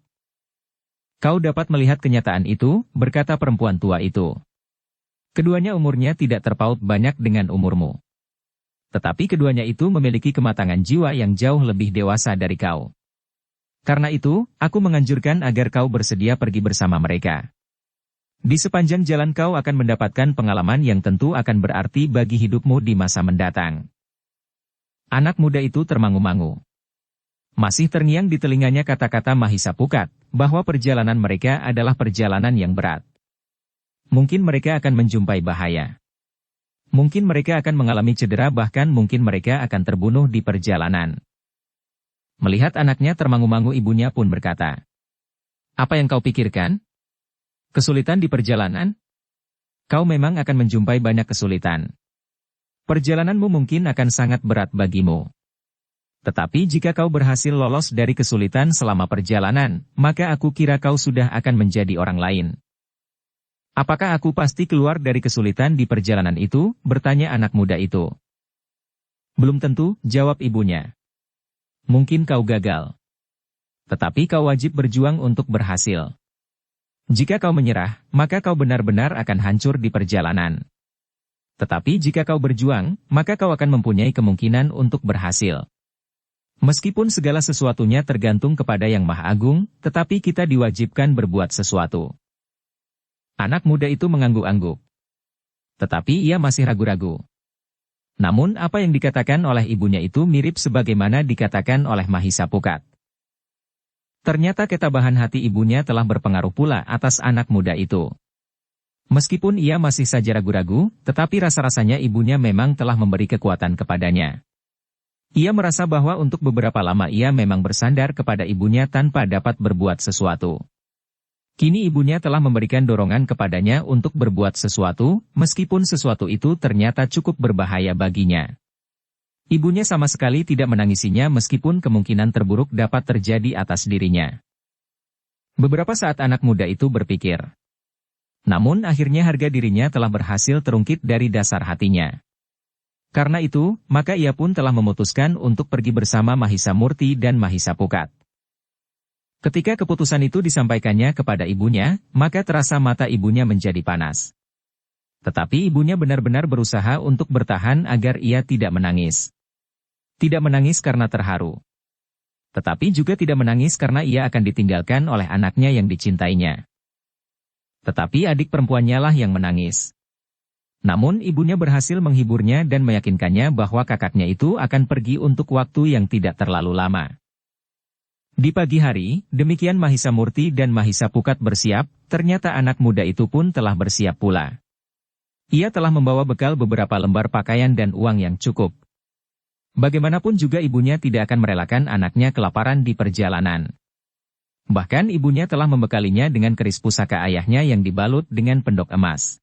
Kau dapat melihat kenyataan itu, berkata perempuan tua itu. Keduanya umurnya tidak terpaut banyak dengan umurmu. Tetapi keduanya itu memiliki kematangan jiwa yang jauh lebih dewasa dari kau. Karena itu, aku menganjurkan agar kau bersedia pergi bersama mereka. Di sepanjang jalan kau akan mendapatkan pengalaman yang tentu akan berarti bagi hidupmu di masa mendatang. Anak muda itu termangu-mangu. Masih terngiang di telinganya kata-kata Mahisa Pukat, bahwa perjalanan mereka adalah perjalanan yang berat. Mungkin mereka akan menjumpai bahaya. Mungkin mereka akan mengalami cedera, bahkan mungkin mereka akan terbunuh di perjalanan. Melihat anaknya termangu-mangu, ibunya pun berkata, "Apa yang kau pikirkan? Kesulitan di perjalanan? Kau memang akan menjumpai banyak kesulitan. Perjalananmu mungkin akan sangat berat bagimu. Tetapi jika kau berhasil lolos dari kesulitan selama perjalanan, maka aku kira kau sudah akan menjadi orang lain." "Apakah aku pasti keluar dari kesulitan di perjalanan itu?" bertanya anak muda itu. "Belum tentu," jawab ibunya. "Mungkin kau gagal. Tetapi kau wajib berjuang untuk berhasil. Jika kau menyerah, maka kau benar-benar akan hancur di perjalanan. Tetapi jika kau berjuang, maka kau akan mempunyai kemungkinan untuk berhasil. Meskipun segala sesuatunya tergantung kepada Yang Maha Agung, tetapi kita diwajibkan berbuat sesuatu." Anak muda itu mengangguk-angguk. Tetapi ia masih ragu-ragu. Namun apa yang dikatakan oleh ibunya itu mirip sebagaimana dikatakan oleh Mahisa Pukat. Ternyata ketabahan hati ibunya telah berpengaruh pula atas anak muda itu. Meskipun ia masih saja ragu-ragu, tetapi rasa-rasanya ibunya memang telah memberi kekuatan kepadanya. Ia merasa bahwa untuk beberapa lama ia memang bersandar kepada ibunya tanpa dapat berbuat sesuatu. Kini ibunya telah memberikan dorongan kepadanya untuk berbuat sesuatu, meskipun sesuatu itu ternyata cukup berbahaya baginya. Ibunya sama sekali tidak menangisinya meskipun kemungkinan terburuk dapat terjadi atas dirinya. Beberapa saat anak muda itu berpikir. Namun akhirnya harga dirinya telah berhasil terungkit dari dasar hatinya. Karena itu, maka ia pun telah memutuskan untuk pergi bersama Mahisa Murti dan Mahisa Pukat. Ketika keputusan itu disampaikannya kepada ibunya, maka terasa mata ibunya menjadi panas. Tetapi ibunya benar-benar berusaha untuk bertahan agar ia tidak menangis. Tidak menangis karena terharu. Tetapi juga tidak menangis karena ia akan ditinggalkan oleh anaknya yang dicintainya. Tetapi adik perempuannya lah yang menangis. Namun ibunya berhasil menghiburnya dan meyakinkannya bahwa kakaknya itu akan pergi untuk waktu yang tidak terlalu lama. Di pagi hari, demikian Mahisa Murti dan Mahisa Pukat bersiap, ternyata anak muda itu pun telah bersiap pula. Ia telah membawa bekal beberapa lembar pakaian dan uang yang cukup. Bagaimanapun juga ibunya tidak akan merelakan anaknya kelaparan di perjalanan. Bahkan ibunya telah membekalinya dengan keris pusaka ayahnya yang dibalut dengan pendok emas.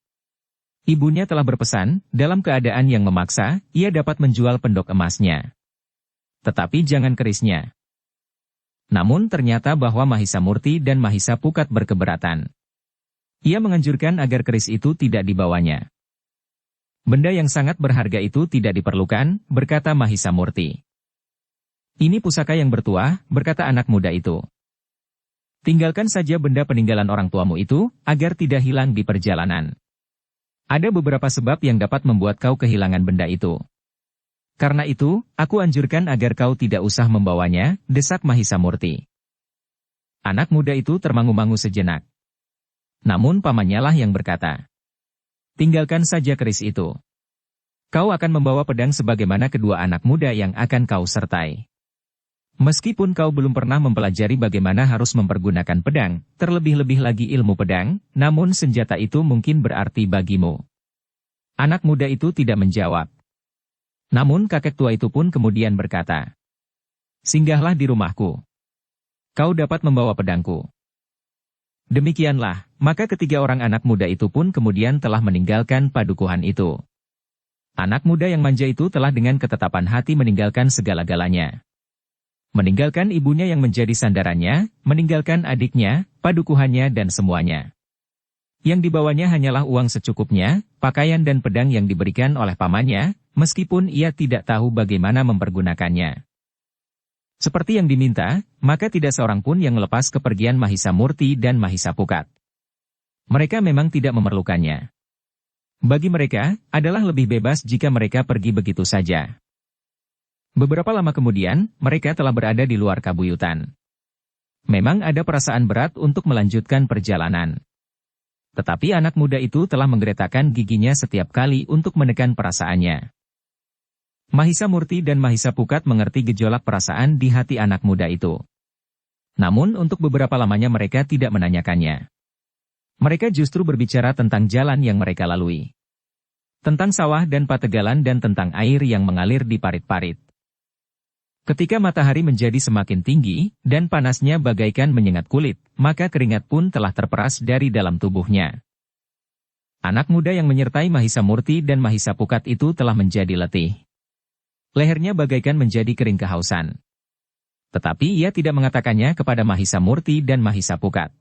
Ibunya telah berpesan, dalam keadaan yang memaksa, ia dapat menjual pendok emasnya. Tetapi jangan kerisnya. Namun ternyata bahwa Mahisa Murti dan Mahisa Pukat berkeberatan. Ia menganjurkan agar keris itu tidak dibawanya. "Benda yang sangat berharga itu tidak diperlukan," berkata Mahisa Murti. "Ini pusaka yang bertuah," berkata anak muda itu. "Tinggalkan saja benda peninggalan orang tuamu itu, agar tidak hilang di perjalanan. Ada beberapa sebab yang dapat membuat kau kehilangan benda itu. Karena itu, aku anjurkan agar kau tidak usah membawanya," desak Mahisa Murti. Anak muda itu termangu-mangu sejenak. Namun pamannya lah yang berkata, "Tinggalkan saja keris itu. Kau akan membawa pedang sebagaimana kedua anak muda yang akan kau sertai. Meskipun kau belum pernah mempelajari bagaimana harus mempergunakan pedang, terlebih-lebih lagi ilmu pedang, namun senjata itu mungkin berarti bagimu." Anak muda itu tidak menjawab. Namun kakek tua itu pun kemudian berkata, "Singgahlah di rumahku. Kau dapat membawa pedangku." Demikianlah, maka ketiga orang anak muda itu pun kemudian telah meninggalkan padukuhan itu. Anak muda yang manja itu telah dengan ketetapan hati meninggalkan segala-galanya. Meninggalkan ibunya yang menjadi sandarannya, meninggalkan adiknya, padukuhannya dan semuanya. Yang dibawanya hanyalah uang secukupnya, pakaian dan pedang yang diberikan oleh pamannya, meskipun ia tidak tahu bagaimana mempergunakannya. Seperti yang diminta, maka tidak seorang pun yang melepas kepergian Mahisa Murti dan Mahisa Pukat. Mereka memang tidak memerlukannya. Bagi mereka, adalah lebih bebas jika mereka pergi begitu saja. Beberapa lama kemudian, mereka telah berada di luar Kabuyutan. Memang ada perasaan berat untuk melanjutkan perjalanan. Tetapi anak muda itu telah menggeretakkan giginya setiap kali untuk menekan perasaannya. Mahisa Murti dan Mahisa Pukat mengerti gejolak perasaan di hati anak muda itu. Namun untuk beberapa lamanya mereka tidak menanyakannya. Mereka justru berbicara tentang jalan yang mereka lalui. Tentang sawah dan pategalan dan tentang air yang mengalir di parit-parit. Ketika matahari menjadi semakin tinggi, dan panasnya bagaikan menyengat kulit, maka keringat pun telah terperas dari dalam tubuhnya. Anak muda yang menyertai Mahisa Murti dan Mahisa Pukat itu telah menjadi letih. Lehernya bagaikan menjadi kering kehausan. Tetapi ia tidak mengatakannya kepada Mahisa Murti dan Mahisa Pukat.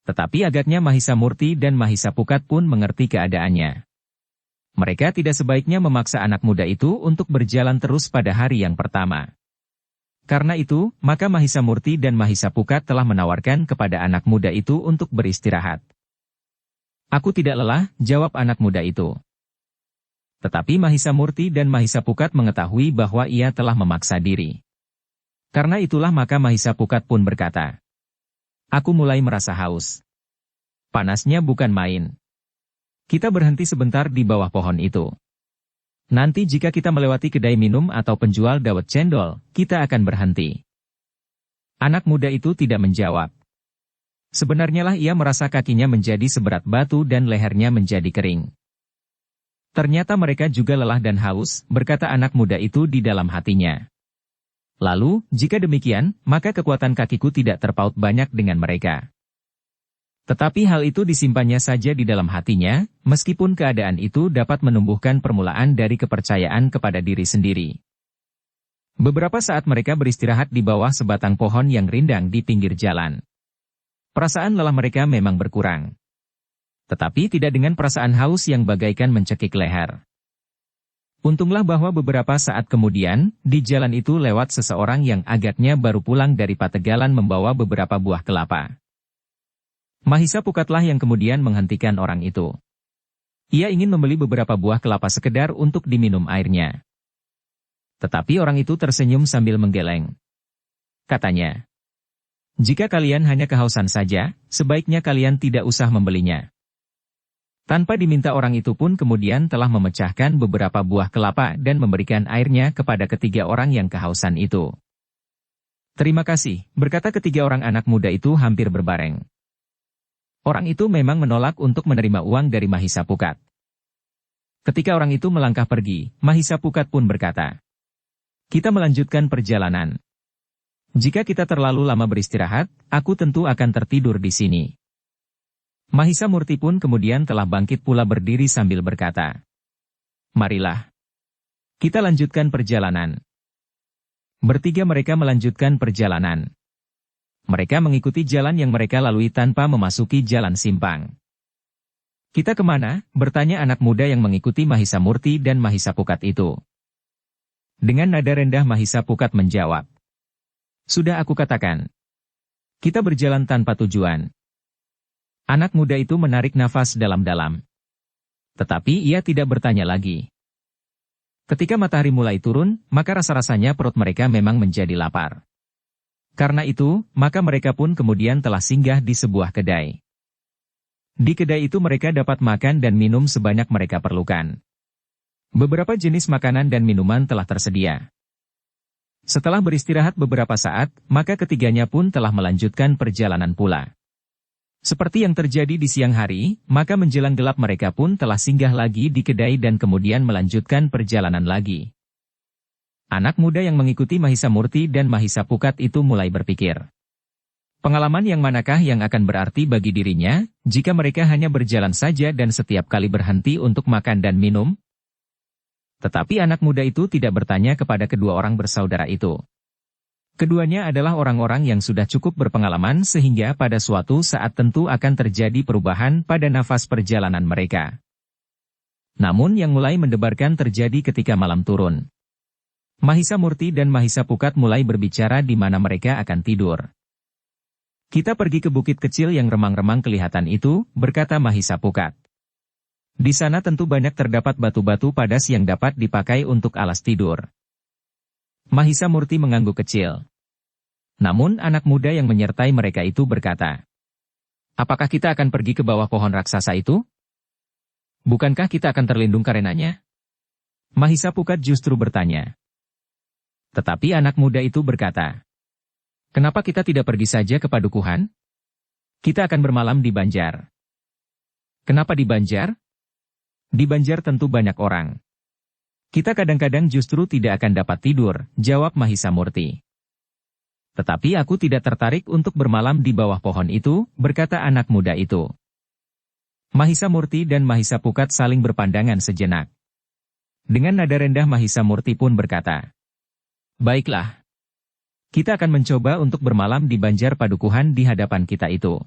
Tetapi agaknya Mahisa Murti dan Mahisa Pukat pun mengerti keadaannya. Mereka tidak sebaiknya memaksa anak muda itu untuk berjalan terus pada hari yang pertama. Karena itu, maka Mahisa Murti dan Mahisa Pukat telah menawarkan kepada anak muda itu untuk beristirahat. Aku tidak lelah, jawab anak muda itu. Tetapi Mahisa Murti dan Mahisa Pukat mengetahui bahwa ia telah memaksa diri. Karena itulah maka Mahisa Pukat pun berkata, aku mulai merasa haus. Panasnya bukan main. Kita berhenti sebentar di bawah pohon itu. Nanti jika kita melewati kedai minum atau penjual dawet cendol, kita akan berhenti. Anak muda itu tidak menjawab. Sebenarnya lah ia merasa kakinya menjadi seberat batu dan lehernya menjadi kering. Ternyata mereka juga lelah dan haus, berkata anak muda itu di dalam hatinya. Lalu, jika demikian, maka kekuatan kakiku tidak terpaut banyak dengan mereka. Tetapi hal itu disimpannya saja di dalam hatinya, meskipun keadaan itu dapat menumbuhkan permulaan dari kepercayaan kepada diri sendiri. Beberapa saat mereka beristirahat di bawah sebatang pohon yang rindang di pinggir jalan. Perasaan lelah mereka memang berkurang. Tetapi tidak dengan perasaan haus yang bagaikan mencekik leher. Untunglah bahwa beberapa saat kemudian, di jalan itu lewat seseorang yang agaknya baru pulang dari Pategalan membawa beberapa buah kelapa. Mahisa Pukatlah yang kemudian menghentikan orang itu. Ia ingin membeli beberapa buah kelapa sekedar untuk diminum airnya. Tetapi orang itu tersenyum sambil menggeleng. Katanya, jika kalian hanya kehausan saja, sebaiknya kalian tidak usah membelinya. Tanpa diminta orang itu pun kemudian telah memecahkan beberapa buah kelapa dan memberikan airnya kepada ketiga orang yang kehausan itu. Terima kasih, berkata ketiga orang anak muda itu hampir berbareng. Orang itu memang menolak untuk menerima uang dari Mahisa Pukat. Ketika orang itu melangkah pergi, Mahisa Pukat pun berkata, kita melanjutkan perjalanan. Jika kita terlalu lama beristirahat, aku tentu akan tertidur di sini. Mahisa Murti pun kemudian telah bangkit pula berdiri sambil berkata, marilah. Kita lanjutkan perjalanan. Bertiga mereka melanjutkan perjalanan. Mereka mengikuti jalan yang mereka lalui tanpa memasuki jalan simpang. Kita kemana? Bertanya anak muda yang mengikuti Mahisa Murti dan Mahisa Pukat itu. Dengan nada rendah Mahisa Pukat menjawab. Sudah aku katakan. Kita berjalan tanpa tujuan. Anak muda itu menarik nafas dalam-dalam. Tetapi ia tidak bertanya lagi. Ketika matahari mulai turun, maka rasa-rasanya perut mereka memang menjadi lapar. Karena itu, maka mereka pun kemudian telah singgah di sebuah kedai. Di kedai itu mereka dapat makan dan minum sebanyak mereka perlukan. Beberapa jenis makanan dan minuman telah tersedia. Setelah beristirahat beberapa saat, maka ketiganya pun telah melanjutkan perjalanan pula. Seperti yang terjadi di siang hari, maka menjelang gelap mereka pun telah singgah lagi di kedai dan kemudian melanjutkan perjalanan lagi. Anak muda yang mengikuti Mahisa Murti dan Mahisa Pukat itu mulai berpikir. Pengalaman yang manakah yang akan berarti bagi dirinya, jika mereka hanya berjalan saja dan setiap kali berhenti untuk makan dan minum? Tetapi anak muda itu tidak bertanya kepada kedua orang bersaudara itu. Keduanya adalah orang-orang yang sudah cukup berpengalaman sehingga pada suatu saat tentu akan terjadi perubahan pada nafas perjalanan mereka. Namun yang mulai mendebarkan terjadi ketika malam turun. Mahisa Murti dan Mahisa Pukat mulai berbicara di mana mereka akan tidur. Kita pergi ke bukit kecil yang remang-remang kelihatan itu, berkata Mahisa Pukat. Di sana tentu banyak terdapat batu-batu padas yang dapat dipakai untuk alas tidur. Mahisa Murti mengangguk kecil. Namun anak muda yang menyertai mereka itu berkata, apakah kita akan pergi ke bawah pohon raksasa itu? Bukankah kita akan terlindung karenanya? Mahisa Pukat justru bertanya. Tetapi anak muda itu berkata, kenapa kita tidak pergi saja ke padukuhan? Kita akan bermalam di Banjar. Kenapa di Banjar? Di Banjar tentu banyak orang. Kita kadang-kadang justru tidak akan dapat tidur, jawab Mahisa Murti. Tetapi aku tidak tertarik untuk bermalam di bawah pohon itu, berkata anak muda itu. Mahisa Murti dan Mahisa Pukat saling berpandangan sejenak. Dengan nada rendah Mahisa Murti pun berkata, baiklah. Kita akan mencoba untuk bermalam di Banjar Padukuhan di hadapan kita itu.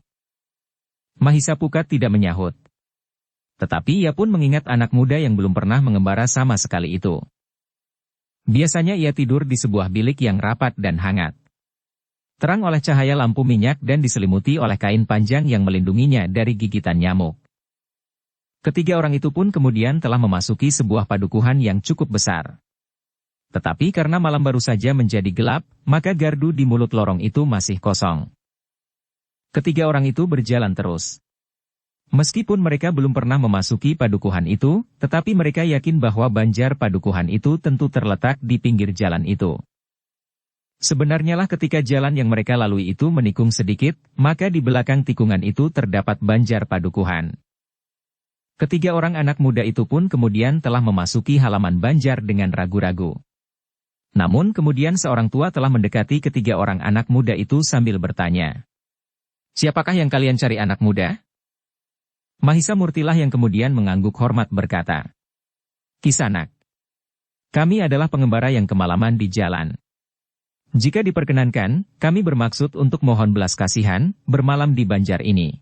Mahisa Pukat tidak menyahut. Tetapi ia pun mengingat anak muda yang belum pernah mengembara sama sekali itu. Biasanya ia tidur di sebuah bilik yang rapat dan hangat. Terang oleh cahaya lampu minyak dan diselimuti oleh kain panjang yang melindunginya dari gigitan nyamuk. Ketiga orang itu pun kemudian telah memasuki sebuah padukuhan yang cukup besar. Tetapi karena malam baru saja menjadi gelap, maka gardu di mulut lorong itu masih kosong. Ketiga orang itu berjalan terus. Meskipun mereka belum pernah memasuki padukuhan itu, tetapi mereka yakin bahwa Banjar Padukuhan itu tentu terletak di pinggir jalan itu. Sebenarnya lah ketika jalan yang mereka lalui itu menikung sedikit, maka di belakang tikungan itu terdapat Banjar Padukuhan. Ketiga orang anak muda itu pun kemudian telah memasuki halaman Banjar dengan ragu-ragu. Namun kemudian seorang tua telah mendekati ketiga orang anak muda itu sambil bertanya. Siapakah yang kalian cari anak muda? Mahisa Murtilah yang kemudian mengangguk hormat berkata. Kisanak. Kami adalah pengembara yang kemalaman di jalan. Jika diperkenankan, kami bermaksud untuk mohon belas kasihan, bermalam di Banjar ini.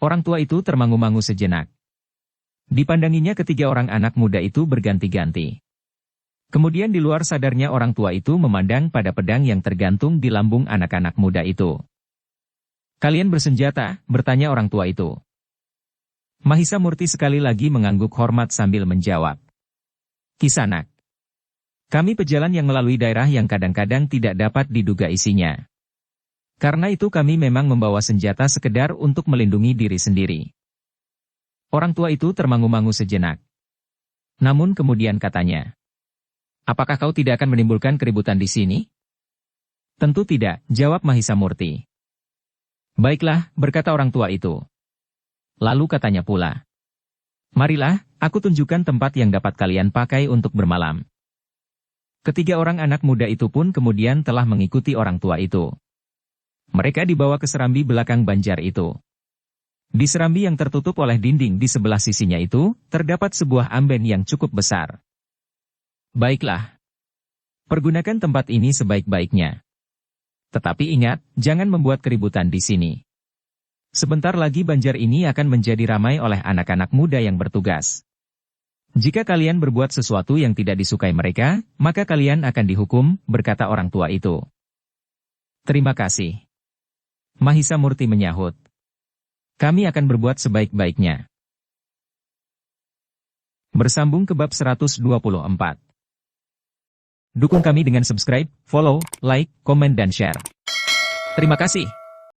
Orang tua itu termangu-mangu sejenak. Dipandanginya ketiga orang anak muda itu berganti-ganti. Kemudian di luar sadarnya orang tua itu memandang pada pedang yang tergantung di lambung anak-anak muda itu. Kalian bersenjata, bertanya orang tua itu. Mahisa Murti sekali lagi mengangguk hormat sambil menjawab. Kisanak. Kami pejalan yang melalui daerah yang kadang-kadang tidak dapat diduga isinya. Karena itu kami memang membawa senjata sekedar untuk melindungi diri sendiri. Orang tua itu termangu-mangu sejenak. Namun kemudian katanya. Apakah kau tidak akan menimbulkan keributan di sini? Tentu tidak, jawab Mahisa Murti. Baiklah, berkata orang tua itu. Lalu katanya pula. Marilah, aku tunjukkan tempat yang dapat kalian pakai untuk bermalam. Ketiga orang anak muda itu pun kemudian telah mengikuti orang tua itu. Mereka dibawa ke serambi belakang Banjar itu. Di serambi yang tertutup oleh dinding di sebelah sisinya itu, terdapat sebuah amben yang cukup besar. Baiklah. Pergunakan tempat ini sebaik-baiknya. Tetapi ingat, jangan membuat keributan di sini. Sebentar lagi Banjar ini akan menjadi ramai oleh anak-anak muda yang bertugas. Jika kalian berbuat sesuatu yang tidak disukai mereka, maka kalian akan dihukum, berkata orang tua itu. Terima kasih. Mahisa Murti menyahut. Kami akan berbuat sebaik-baiknya. Bersambung ke bab 124. Dukung kami dengan subscribe, follow, like, komen dan share. Terima kasih.